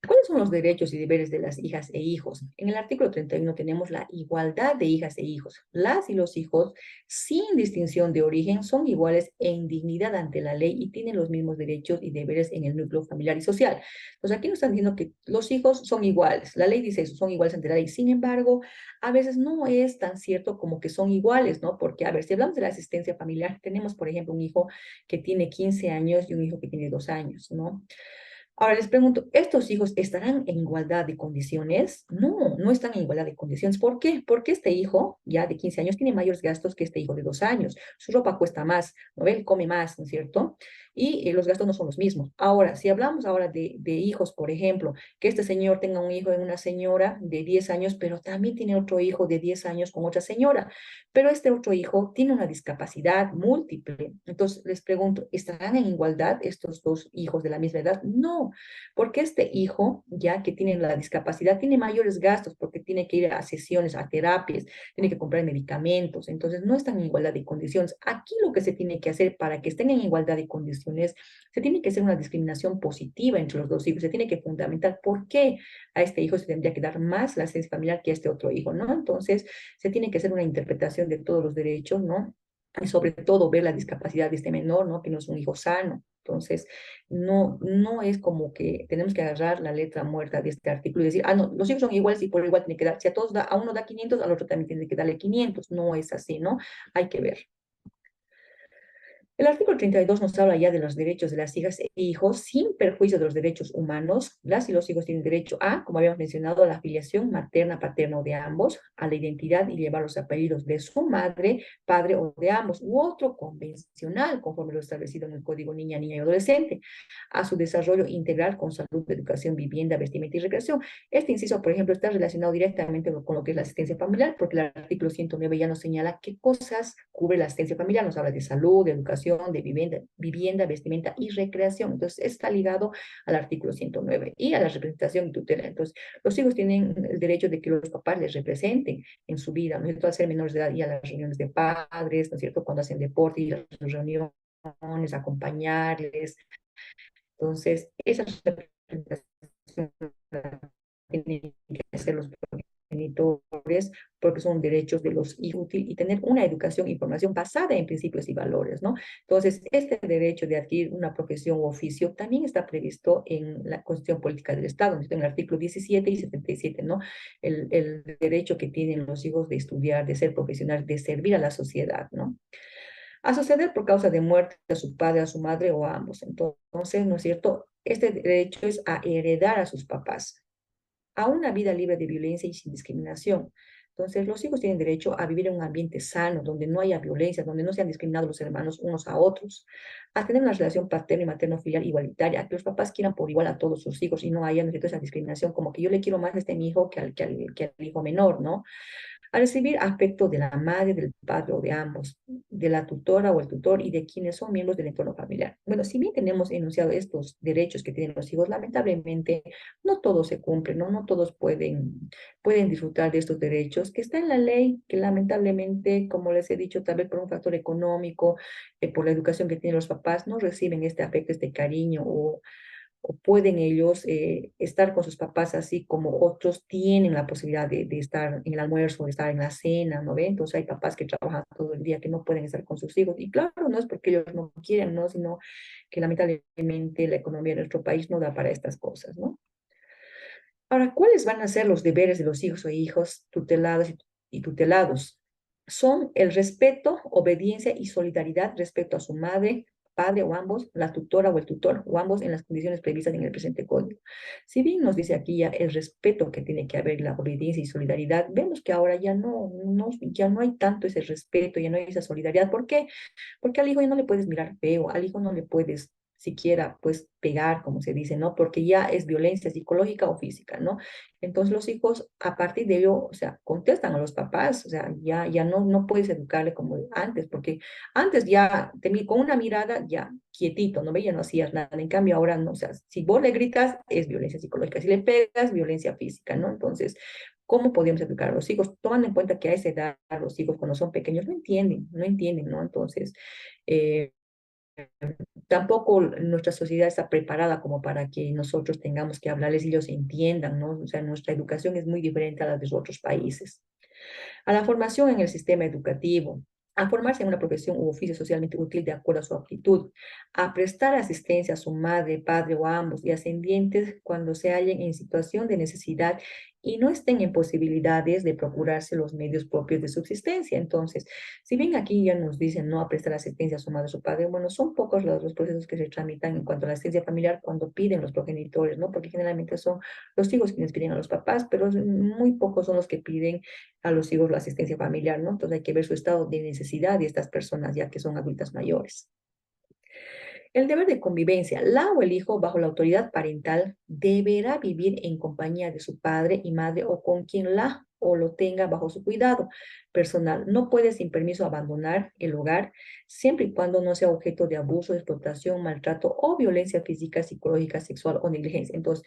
¿Cuáles son los derechos y deberes de las hijas e hijos? En el artículo 31 tenemos la igualdad de hijas e hijos. Las y los hijos, sin distinción de origen, son iguales en dignidad ante la ley y tienen los mismos derechos y deberes en el núcleo familiar y social. Entonces aquí nos están diciendo que los hijos son iguales. La ley dice eso, son iguales ante la ley. Sin embargo, a veces no es tan cierto como que son iguales, ¿no? Porque, a ver, si hablamos de la asistencia familiar, tenemos, por ejemplo, un hijo que tiene 15 años y un hijo que tiene 2 años, ¿no? Ahora les pregunto, ¿estos hijos estarán en igualdad de condiciones? No, no están en igualdad de condiciones. ¿Por qué? Porque este hijo, ya de 15 años, tiene mayores gastos que este hijo de 2 años. Su ropa cuesta más, ¿no ve? Él come más, ¿no es cierto? Y los gastos no son los mismos. Ahora, si hablamos ahora de hijos, por ejemplo, que este señor tenga un hijo de una señora de 10 años, pero también tiene otro hijo de 10 años con otra señora, pero este otro hijo tiene una discapacidad múltiple. Entonces, les pregunto, ¿estarán en igualdad estos dos hijos de la misma edad? No, porque este hijo, ya que tiene la discapacidad, tiene mayores gastos porque tiene que ir a sesiones, a terapias, tiene que comprar medicamentos, entonces no están en igualdad de condiciones. Aquí lo que se tiene que hacer para que estén en igualdad de condiciones, se tiene que hacer una discriminación positiva entre los dos hijos, se tiene que fundamentar por qué a este hijo se tendría que dar más la asistencia familiar que a este otro hijo, ¿no? Entonces, se tiene que hacer una interpretación de todos los derechos, ¿no? Y sobre todo ver la discapacidad de este menor, ¿no? Que no es un hijo sano. Entonces, no es como que tenemos que agarrar la letra muerta de este artículo y decir, ah, no, los hijos son iguales y por igual tiene que dar, si a todos da, a uno da 500, al otro también tiene que darle 500. No es así, ¿no? Hay que ver. El artículo 32 nos habla ya de los derechos de las hijas e hijos sin perjuicio de los derechos humanos. Las y los hijos tienen derecho a, como habíamos mencionado, a la afiliación materna, paterna o de ambos, a la identidad y llevar los apellidos de su madre, padre o de ambos, u otro convencional, conforme lo establecido en el Código Niña, Niña y Adolescente, a su desarrollo integral con salud, educación, vivienda, vestimenta y recreación. Este inciso, por ejemplo, está relacionado directamente con lo que es la asistencia familiar, porque el artículo 109 ya nos señala qué cosas cubre la asistencia familiar, nos habla de salud, de educación, de vivienda, vestimenta y recreación. Entonces, está ligado al artículo 109 y a la representación y tutela. Entonces, los hijos tienen el derecho de que los papás les representen en su vida, ¿no es cierto? Al ser menores de edad y a las reuniones de padres, ¿no es cierto? Cuando hacen deporte y las reuniones, acompañarles. Entonces, esa representación tienen que hacer los progenitores porque son derechos de los hijos y tener una educación e información basada en principios y valores, ¿no? Entonces, este derecho de adquirir una profesión u oficio también está previsto en la Constitución Política del Estado, en el artículo 17 y 77, ¿no? El derecho que tienen los hijos de estudiar, de ser profesional, de servir a la sociedad, ¿no? A suceder por causa de muerte a su padre, a su madre o a ambos. Entonces, ¿no es cierto? Este derecho es a heredar a sus papás, a una vida libre de violencia y sin discriminación. Entonces, los hijos tienen derecho a vivir en un ambiente sano, donde no haya violencia, donde no sean discriminados los hermanos unos a otros, a tener una relación paterno y materno-filial igualitaria, a que los papás quieran por igual a todos sus hijos y no haya, ¿no es cierto?, esa discriminación, como que yo le quiero más a este mi hijo que al hijo menor, ¿no? A recibir afecto de la madre, del padre o de ambos, de la tutora o el tutor y de quienes son miembros del entorno familiar. Bueno, si bien tenemos enunciado estos derechos que tienen los hijos, lamentablemente no todos se cumplen, ¿no? No todos pueden disfrutar de estos derechos que está en la ley, que lamentablemente, como les he dicho, tal vez por un factor económico, por la educación que tienen los papás, no reciben este afecto, este cariño o pueden ellos estar con sus papás así como otros tienen la posibilidad de estar en el almuerzo, de estar en la cena, ¿no ve? Entonces hay papás que trabajan todo el día que no pueden estar con sus hijos. Y claro, no es porque ellos no quieren, ¿no? Sino que lamentablemente la economía de nuestro país no da para estas cosas, ¿no? Ahora, ¿cuáles van a ser los deberes de los hijos o hijos tutelados y tutelados? Son el respeto, obediencia y solidaridad respecto a su madre, padre o ambos, la tutora o el tutor o ambos en las condiciones previstas en el presente código. Si bien nos dice aquí ya el respeto que tiene que haber, la obediencia y solidaridad, vemos que ahora ya no hay tanto ese respeto, ya no hay esa solidaridad. ¿Por qué? Porque al hijo ya no le puedes mirar feo, al hijo no le puedes siquiera pues pegar, como se dice, ¿no? Porque ya es violencia psicológica o física, ¿no? Entonces los hijos a partir de ello, o sea, contestan a los papás, o sea, ya no puedes educarle como antes, porque antes ya con una mirada ya quietito, no veía, no hacías nada, en cambio ahora no, o sea, si vos le gritas es violencia psicológica, si le pegas, violencia física, ¿no? Entonces, ¿Cómo podemos educar a los hijos? Tomando en cuenta que a esa edad los hijos cuando son pequeños no entienden, ¿no? Entonces, eh, tampoco nuestra sociedad está preparada como para que nosotros tengamos que hablarles y ellos entiendan, ¿no? O sea, nuestra educación es muy diferente a la de otros países. A la formación en el sistema educativo, a formarse en una profesión u oficio socialmente útil de acuerdo a su aptitud, a prestar asistencia a su madre, padre o a ambos y ascendientes cuando se hallen en situación de necesidad y no estén en posibilidades de procurarse los medios propios de subsistencia. Entonces, si bien aquí ya nos dicen no a prestar asistencia a su madre o su padre, bueno, son pocos los procesos que se tramitan en cuanto a la asistencia familiar cuando piden los progenitores, ¿no? Porque generalmente son los hijos quienes piden a los papás, pero muy pocos son los que piden a los hijos la asistencia familiar, ¿no? Entonces hay que ver su estado de necesidad de estas personas ya que son adultas mayores. El deber de convivencia. La o el hijo, bajo la autoridad parental, deberá vivir en compañía de su padre y madre o con quien la o lo tenga bajo su cuidado personal. No puede sin permiso abandonar el hogar siempre y cuando no sea objeto de abuso, explotación, maltrato o violencia física, psicológica, sexual o negligencia. Entonces,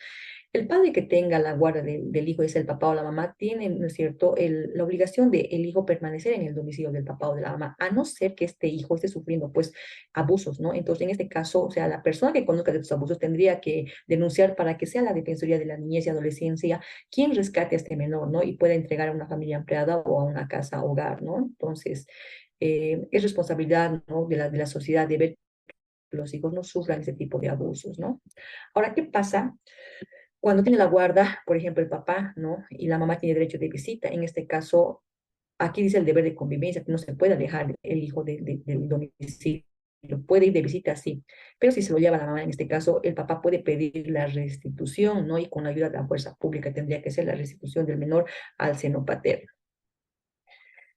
el padre que tenga la guardia del hijo, es el papá o la mamá, tiene, ¿no es cierto?, la obligación de el hijo permanecer en el domicilio del papá o de la mamá, a no ser que este hijo esté sufriendo, pues, abusos, ¿no? Entonces, en este caso, o sea, la persona que conozca de estos abusos tendría que denunciar para que sea la Defensoría de la Niñez y Adolescencia quien rescate a este menor, ¿no? Y pueda entregar a una familia empleada o a una casa hogar, ¿no? Entonces, es responsabilidad, ¿no?, de la sociedad de ver que los hijos no sufran ese tipo de abusos, ¿no? Ahora, ¿qué pasa cuando tiene la guarda, por ejemplo, el papá, ¿no? Y la mamá tiene derecho de visita? En este caso, aquí dice el deber de convivencia, que no se puede alejar el hijo del domicilio. Puede ir de visita, sí, pero si se lo lleva la mamá, en este caso, el papá puede pedir la restitución, ¿no? Y con la ayuda de la fuerza pública tendría que ser la restitución del menor al seno paterno.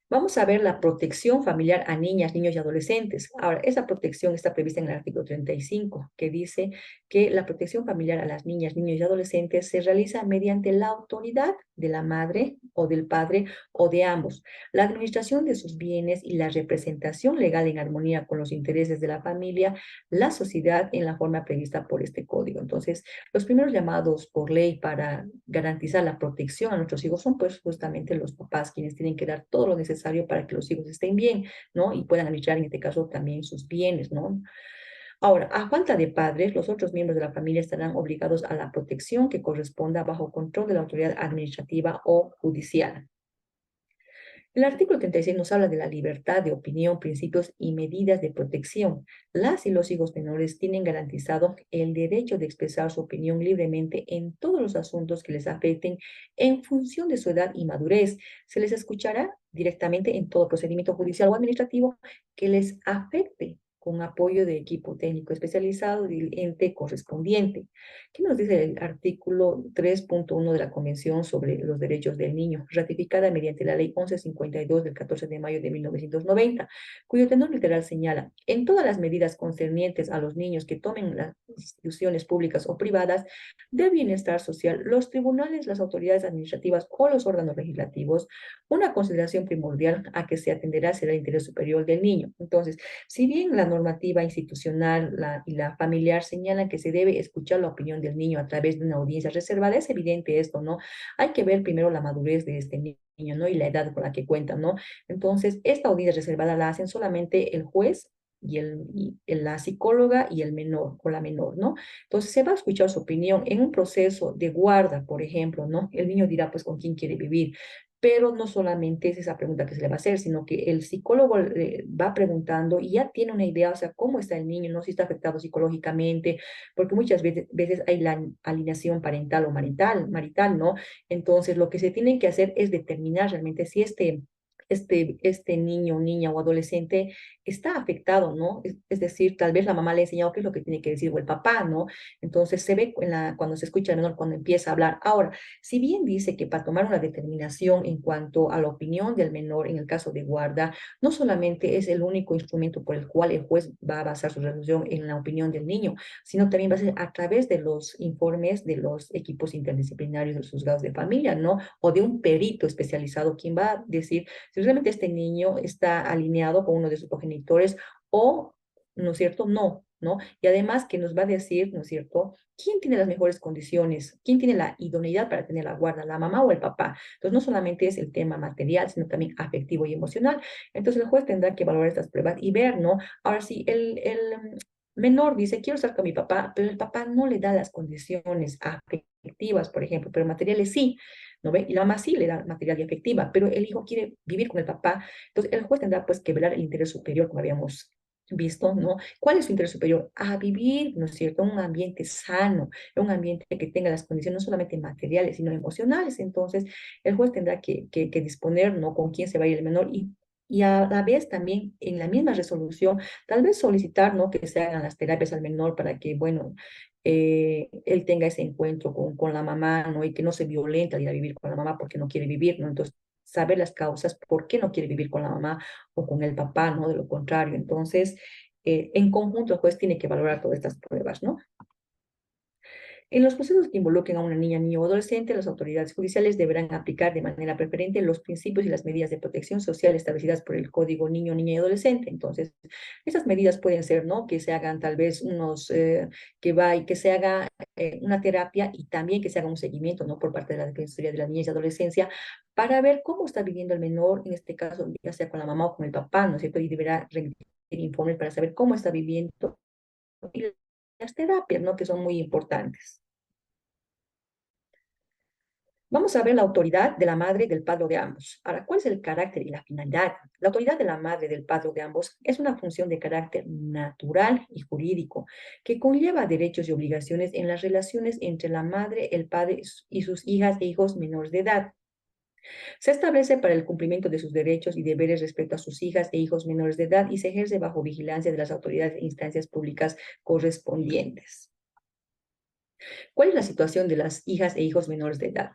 Vamos a ver la protección familiar a niñas, niños y adolescentes. Ahora, esa protección está prevista en el artículo 35, que dice que la protección familiar a las niñas, niños y adolescentes se realiza mediante la autoridad de la madre o del padre o de ambos, la administración de sus bienes y la representación legal en armonía con los intereses de la familia, la sociedad en la forma prevista por este código. Entonces, los primeros llamados por ley para garantizar la protección a nuestros hijos son pues justamente los papás, quienes tienen que dar todo lo necesario para que los hijos estén bien, ¿no? Y puedan administrar en este caso también sus bienes, ¿no? Ahora, a falta de padres, los otros miembros de la familia estarán obligados a la protección que corresponda bajo control de la autoridad administrativa o judicial. El artículo 36 nos habla de la libertad de opinión, principios y medidas de protección. Las y los hijos menores tienen garantizado el derecho de expresar su opinión libremente en todos los asuntos que les afecten en función de su edad y madurez. Se les escuchará directamente en todo procedimiento judicial o administrativo que les afecte, con apoyo de equipo técnico especializado del ente correspondiente. ¿Qué nos dice el artículo 3.1 de la Convención sobre los Derechos del Niño, ratificada mediante la Ley 1152 del 14 de mayo de 1990, cuyo tenor literal señala: en todas las medidas concernientes a los niños que tomen las instituciones públicas o privadas del bienestar social, los tribunales, las autoridades administrativas o los órganos legislativos, una consideración primordial a que se atenderá será el interés superior del niño. Entonces, si bien la normativa institucional y la familiar señalan que se debe escuchar la opinión del niño a través de una audiencia reservada, es evidente esto, ¿no? Hay que ver primero la madurez de este niño, ¿no? Y la edad con la que cuenta, ¿no? Entonces, esta audiencia reservada la hacen solamente el juez y la psicóloga y el menor o la menor, ¿no? Entonces se va a escuchar su opinión en un proceso de guarda, por ejemplo, ¿no? El niño dirá, pues, con quién quiere vivir, pero no solamente es esa pregunta que se le va a hacer, sino que el psicólogo va preguntando y ya tiene una idea, o sea, cómo está el niño, no si está afectado psicológicamente, porque muchas veces hay la alineación parental o marital, ¿no? Entonces, lo que se tiene que hacer es determinar realmente si este niño, niña o adolescente está afectado, ¿no? Es decir, tal vez la mamá le ha enseñado qué es lo que tiene que decir o el papá, ¿no? Entonces se ve cuando se escucha al menor, cuando empieza a hablar. Ahora, si bien dice que para tomar una determinación en cuanto a la opinión del menor en el caso de guarda, no solamente es el único instrumento por el cual el juez va a basar su resolución en la opinión del niño, sino también va a ser a través de los informes de los equipos interdisciplinarios de los juzgados de familia, ¿no? O de un perito especializado quien va a decir si realmente este niño está alineado con uno de sus progenitores o, ¿no es cierto? No, ¿no? Y además que nos va a decir, ¿no es cierto?, quién tiene las mejores condiciones, quién tiene la idoneidad para tener la guarda, la mamá o el papá. Entonces, no solamente es el tema material, sino también afectivo y emocional. Entonces, el juez tendrá que valorar estas pruebas y ver, ¿no? Ahora sí, el menor dice, quiero estar con mi papá, pero el papá no le da las condiciones afectivas, por ejemplo, pero materiales sí, ¿no ve? Y la mamá sí le da material y afectiva, pero el hijo quiere vivir con el papá. Entonces, el juez tendrá pues que velar el interés superior, como habíamos visto, ¿no? ¿Cuál es su interés superior? A vivir, ¿no es cierto?, en un ambiente sano, en un ambiente que tenga las condiciones no solamente materiales, sino emocionales. Entonces, el juez tendrá que disponer, ¿no?, con quién se va a ir el menor y a la vez también en la misma resolución, tal vez solicitar, ¿no?, que se hagan las terapias al menor para que, bueno, él tenga ese encuentro con la mamá, ¿no? Y que no se violente al ir a vivir con la mamá porque no quiere vivir, ¿no? Entonces, saber las causas, por qué no quiere vivir con la mamá o con el papá, ¿no? De lo contrario. Entonces, en conjunto, el juez tiene que valorar todas estas pruebas, ¿no? En los procesos que involucren a una niña, niño o adolescente, las autoridades judiciales deberán aplicar de manera preferente los principios y las medidas de protección social establecidas por el Código Niño, Niña y Adolescente. Entonces, esas medidas pueden ser, ¿no?, que se hagan tal vez que se haga una terapia y también que se haga un seguimiento, ¿no?, por parte de la Defensoría de la Niñez y Adolescencia para ver cómo está viviendo el menor, en este caso, ya sea con la mamá o con el papá, ¿no es cierto? Y deberá remitir informes para saber cómo está viviendo y las terapias, ¿no?, que son muy importantes. Vamos a ver la autoridad de la madre y del padre de ambos. Ahora, ¿cuál es el carácter y la finalidad? La autoridad de la madre y del padre de ambos es una función de carácter natural y jurídico que conlleva derechos y obligaciones en las relaciones entre la madre, el padre y sus hijas e hijos menores de edad. Se establece para el cumplimiento de sus derechos y deberes respecto a sus hijas e hijos menores de edad y se ejerce bajo vigilancia de las autoridades e instancias públicas correspondientes. ¿Cuál es la situación de las hijas e hijos menores de edad?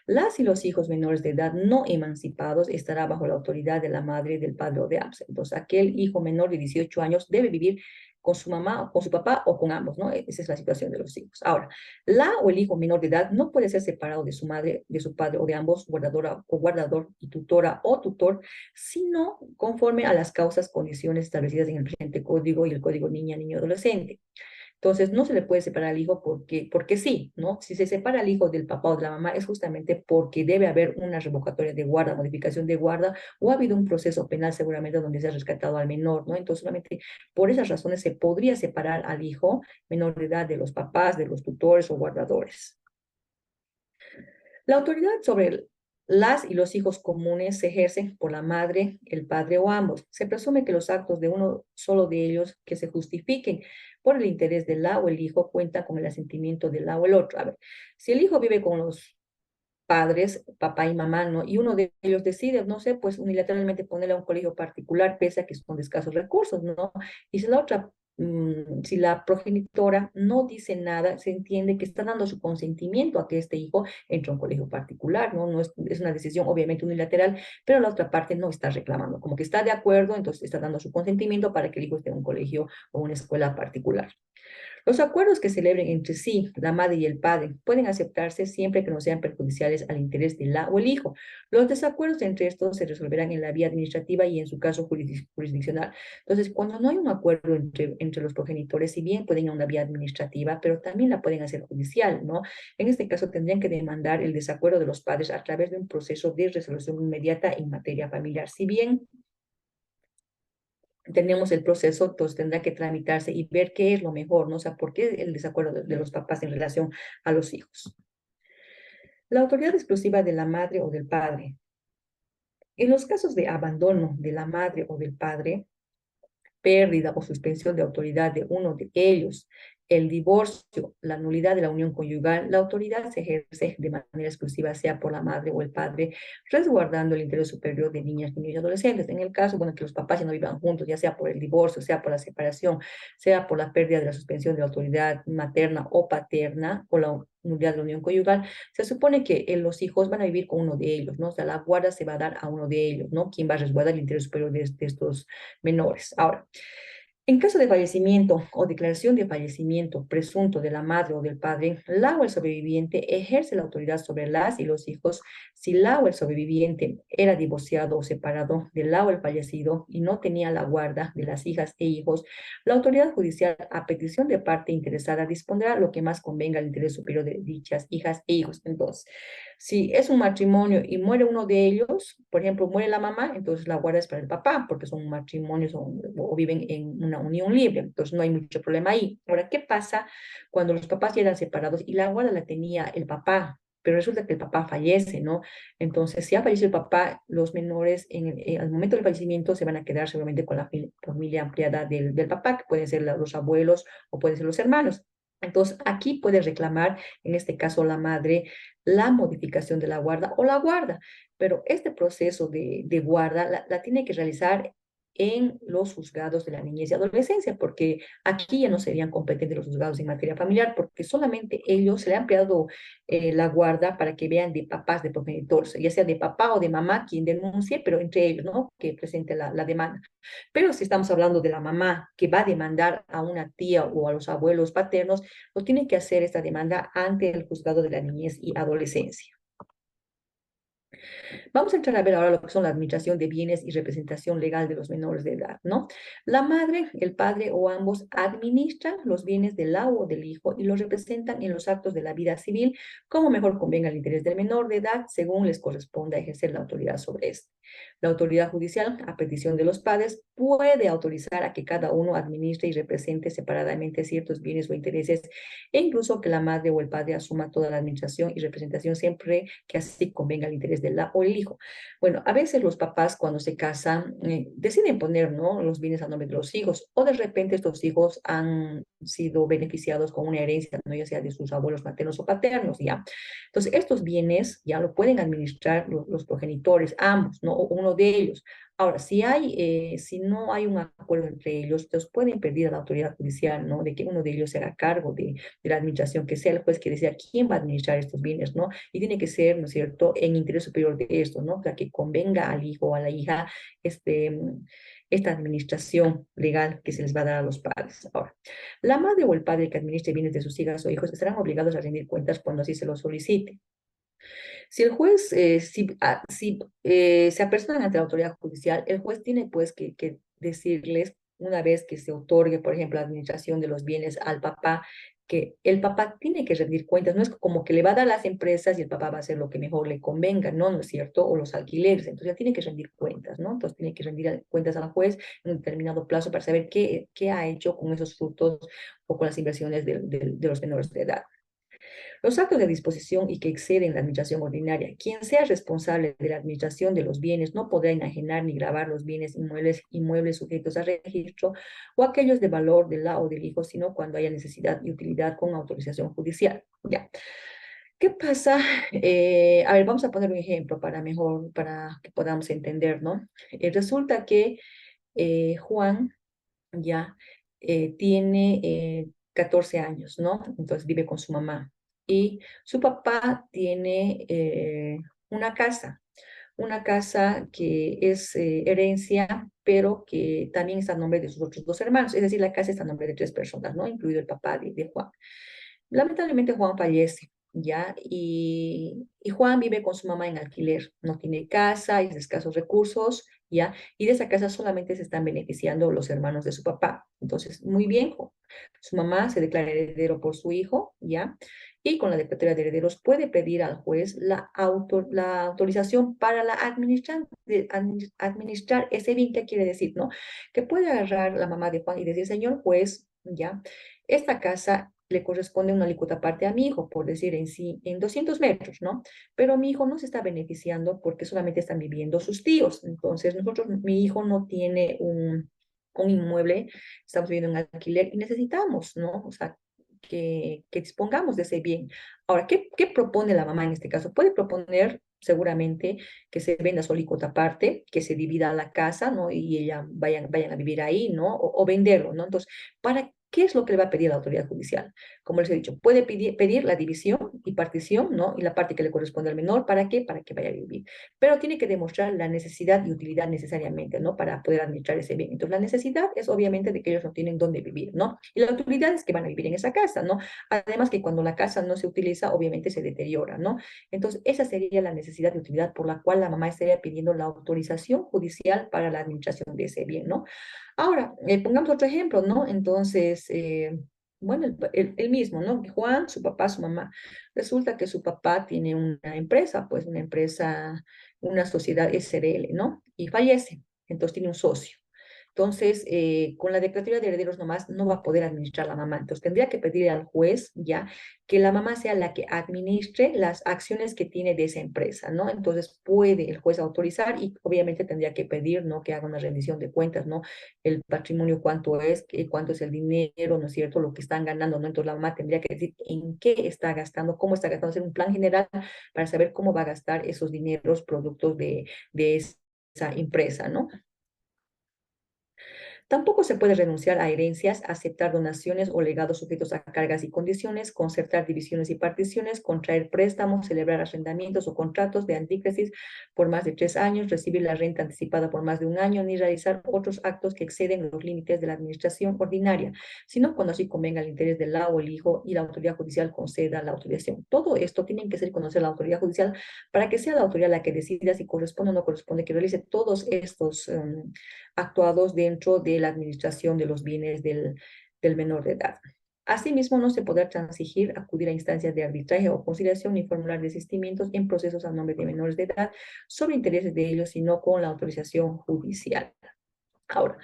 Las y los hijos menores de edad no emancipados estará bajo la autoridad de la madre, del padre o de ambos. Entonces, aquel hijo menor de 18 años debe vivir con su mamá, con su papá o con ambos, ¿no? Esa es la situación de los hijos. Ahora, la o el hijo menor de edad no puede ser separado de su madre, de su padre o de ambos, guardadora o guardador y tutora o tutor, sino conforme a las causas, condiciones establecidas en el presente código y el código niña, niño, adolescente. Entonces, no se le puede separar al hijo porque sí, ¿no? Si se separa al hijo del papá o de la mamá es justamente porque debe haber una revocatoria de guarda, modificación de guarda, o ha habido un proceso penal seguramente donde se ha rescatado al menor, ¿no? Entonces, solamente por esas razones se podría separar al hijo menor de edad de los papás, de los tutores o guardadores. La autoridad sobre las y los hijos comunes se ejerce por la madre, el padre o ambos. Se presume que los actos de uno solo de ellos que se justifiquen por el interés del la o el hijo cuentan con el asentimiento del la o el otro. A ver, si el hijo vive con los padres, papá y mamá, ¿no? Y uno de ellos decide, no sé, pues unilateralmente ponerle a un colegio particular, pese a que son de escasos recursos, ¿no? Y si la otra, si la progenitora no dice nada, se entiende que está dando su consentimiento a que este hijo entre a un colegio particular, ¿no? No es una decisión obviamente unilateral, pero la otra parte no está reclamando, como que está de acuerdo, entonces está dando su consentimiento para que el hijo esté en un colegio o una escuela particular. Los acuerdos que celebren entre sí, la madre y el padre, pueden aceptarse siempre que no sean perjudiciales al interés de la o el hijo. Los desacuerdos entre estos se resolverán en la vía administrativa y en su caso jurisdiccional. Entonces, cuando no hay un acuerdo entre los progenitores, si bien pueden ir a una vía administrativa, pero también la pueden hacer judicial, ¿no? En este caso, tendrían que demandar el desacuerdo de los padres a través de un proceso de resolución inmediata en materia familiar. Si bien tenemos el proceso, entonces tendrá que tramitarse y ver qué es lo mejor, ¿no? O sea, por qué el desacuerdo de los papás en relación a los hijos. La autoridad exclusiva de la madre o del padre. En los casos de abandono de la madre o del padre, pérdida o suspensión de autoridad de uno de ellos, el divorcio, la nulidad de la unión conyugal, la autoridad se ejerce de manera exclusiva, sea por la madre o el padre, resguardando el interés superior de niñas, niños y adolescentes. En el caso, bueno, que los papás ya no vivan juntos, ya sea por el divorcio, sea por la separación, sea por la pérdida de la suspensión de la autoridad materna o paterna, o la nulidad de la unión conyugal, se supone que los hijos van a vivir con uno de ellos, ¿no? O sea, la guarda se va a dar a uno de ellos, ¿no? ¿Quién va a resguardar el interés superior de estos menores? Ahora, En caso de fallecimiento o declaración de fallecimiento presunto de la madre o del padre, la o el sobreviviente ejerce la autoridad sobre las y los hijos si la o el sobreviviente era divorciado o separado del la o el fallecido y no tenía la guarda de las hijas e hijos. La autoridad judicial, a petición de parte interesada, dispondrá lo que más convenga al interés superior de dichas hijas e hijos. Entonces, si es un matrimonio y muere uno de ellos, por ejemplo, muere la mamá, entonces la guarda es para el papá, porque son matrimonios o viven en una unión libre, entonces no hay mucho problema ahí. Ahora, ¿qué pasa cuando los papás ya eran separados y la guarda la tenía el papá? Pero resulta que el papá fallece, ¿no? Entonces, si ha fallecido el papá, los menores al momento del fallecimiento se van a quedar seguramente con la familia ampliada del papá, que pueden ser los abuelos o pueden ser los hermanos. Entonces, aquí puede reclamar, en este caso la madre, la modificación de la guarda o la guarda, pero este proceso de guarda la tiene que realizar en los juzgados de la niñez y adolescencia, porque aquí ya no serían competentes los juzgados en materia familiar, porque solamente ellos se le ha ampliado la guarda para que vean de papás, de progenitores, ya sea de papá o de mamá quien denuncie, pero entre ellos, ¿no? Que presente la demanda. Pero si estamos hablando de la mamá que va a demandar a una tía o a los abuelos paternos, pues tiene que hacer esta demanda ante el juzgado de la niñez y adolescencia. Vamos a entrar a ver ahora lo que son la administración de bienes y representación legal de los menores de edad, ¿no? La madre, el padre o ambos administran los bienes del la o del hijo y los representan en los actos de la vida civil como mejor convenga al interés del menor de edad según les corresponda ejercer la autoridad sobre este. La autoridad judicial, a petición de los padres, puede autorizar a que cada uno administre y represente separadamente ciertos bienes o intereses e incluso que la madre o el padre asuma toda la administración y representación siempre que así convenga al interés de la o el hijo. Bueno, a veces los papás cuando se casan deciden poner, ¿no?, los bienes a nombre de los hijos o de repente estos hijos han sido beneficiados con una herencia, ¿no?, ya sea de sus abuelos maternos o paternos, ¿ya? Entonces, estos bienes ya lo pueden administrar los progenitores, ambos, ¿no?, o uno de ellos. Ahora, si no hay un acuerdo entre ellos, entonces pueden pedir a la autoridad judicial, ¿no?, de que uno de ellos se haga cargo de la administración, que sea el juez que decida quién va a administrar estos bienes, ¿no? Y tiene que ser, ¿no es cierto?, en interés superior de esto, ¿no? Para que convenga al hijo o a la hija esta administración legal que se les va a dar a los padres. Ahora, la madre o el padre que administre bienes de sus hijas o hijos estarán obligados a rendir cuentas cuando así se lo solicite. Si el juez, se apersonan ante la autoridad judicial, el juez tiene pues que decirles, una vez que se otorgue, por ejemplo, la administración de los bienes al papá, que el papá tiene que rendir cuentas, no es como que le va a dar las empresas y el papá va a hacer lo que mejor le convenga, ¿no? ¿No es cierto? O los alquileres, entonces ya tiene que rendir cuentas, ¿no? Entonces tiene que rendir cuentas al juez en un determinado plazo para saber qué ha hecho con esos frutos o con las inversiones de los menores de edad. Los actos de disposición y que exceden la administración ordinaria. Quien sea responsable de la administración de los bienes no podrá enajenar ni gravar los bienes inmuebles sujetos a registro o aquellos de valor del la o del hijo, sino cuando haya necesidad y utilidad con autorización judicial. Ya. ¿Qué pasa? A ver, vamos a poner un ejemplo para que podamos entender, ¿no? Resulta que Juan ya tiene 14 años, ¿no? Entonces vive con su mamá. Y su papá tiene una casa que es herencia, pero que también está a nombre de sus otros dos hermanos. Es decir, la casa está a nombre de tres personas, ¿no? Incluido el papá de Juan. Lamentablemente Juan fallece, ¿ya? Y Juan vive con su mamá en alquiler, no tiene casa, y de escasos recursos, ¿ya? Y de esa casa solamente se están beneficiando los hermanos de su papá. Entonces, muy bien, su mamá se declara heredero por su hijo, ¿ya? Y con la declaratoria de herederos puede pedir al juez la autorización para administrar ese bien. ¿Qué quiere decir, no? Que puede agarrar la mamá de Juan y decir, señor juez, ¿ya? Esta casa le corresponde una alícuota aparte a mi hijo, por decir en 200 metros, ¿no? Pero mi hijo no se está beneficiando porque solamente están viviendo sus tíos. Entonces, mi hijo no tiene un inmueble, estamos viviendo en alquiler y necesitamos, ¿no? O sea, que dispongamos de ese bien. Ahora, ¿qué propone la mamá en este caso? Puede proponer seguramente que se venda su alícuota aparte, que se divida la casa, ¿no? Y ella vayan a vivir ahí, ¿no? O venderlo, ¿no? Entonces, ¿Qué es lo que le va a pedir la autoridad judicial? Como les he dicho, puede pedir la división y partición, ¿no? Y la parte que le corresponde al menor, ¿para qué? Para que vaya a vivir. Pero tiene que demostrar la necesidad y utilidad necesariamente, ¿no? Para poder administrar ese bien. Entonces, la necesidad es obviamente de que ellos no tienen dónde vivir, ¿no? Y la utilidad es que van a vivir en esa casa, ¿no? Además que cuando la casa no se utiliza, obviamente se deteriora, ¿no? Entonces, esa sería la necesidad y utilidad por la cual la mamá estaría pidiendo la autorización judicial para la administración de ese bien, ¿no? Ahora, pongamos otro ejemplo, ¿no? Entonces, bueno, el mismo, ¿no? Juan, su papá, su mamá. Resulta que su papá tiene una empresa, pues una empresa, una sociedad SRL, ¿no? Y fallece, entonces tiene un socio. Entonces, con la declaratoria de herederos nomás no va a poder administrar la mamá. Entonces, tendría que pedirle al juez ya que la mamá sea la que administre las acciones que tiene de esa empresa, ¿no? Entonces, puede el juez autorizar y obviamente tendría que pedir, ¿no? Que haga una rendición de cuentas, ¿no? El patrimonio, cuánto es el dinero, ¿no es cierto? Lo que están ganando, ¿no? Entonces, la mamá tendría que decir en qué está gastando, cómo está gastando, hacer un plan general para saber cómo va a gastar esos dineros productos de esa empresa, ¿no? Tampoco se puede renunciar a herencias, aceptar donaciones o legados sujetos a cargas y condiciones, concertar divisiones y particiones, contraer préstamos, celebrar arrendamientos o contratos de antícresis por más de 3 años, recibir la renta anticipada por más de un año, ni realizar otros actos que exceden los límites de la administración ordinaria, sino cuando así convenga el interés del la o el hijo y la autoridad judicial conceda la autorización. Todo esto tiene que ser conocer la autoridad judicial para que sea la autoridad la que decida si corresponde o no corresponde, que realice todos estos actuados dentro de la administración de los bienes del menor de edad. Asimismo, no se podrá transigir, acudir a instancias de arbitraje o conciliación ni formular desistimientos en procesos a nombre de menores de edad sobre intereses de ellos, sino con la autorización judicial. Ahora,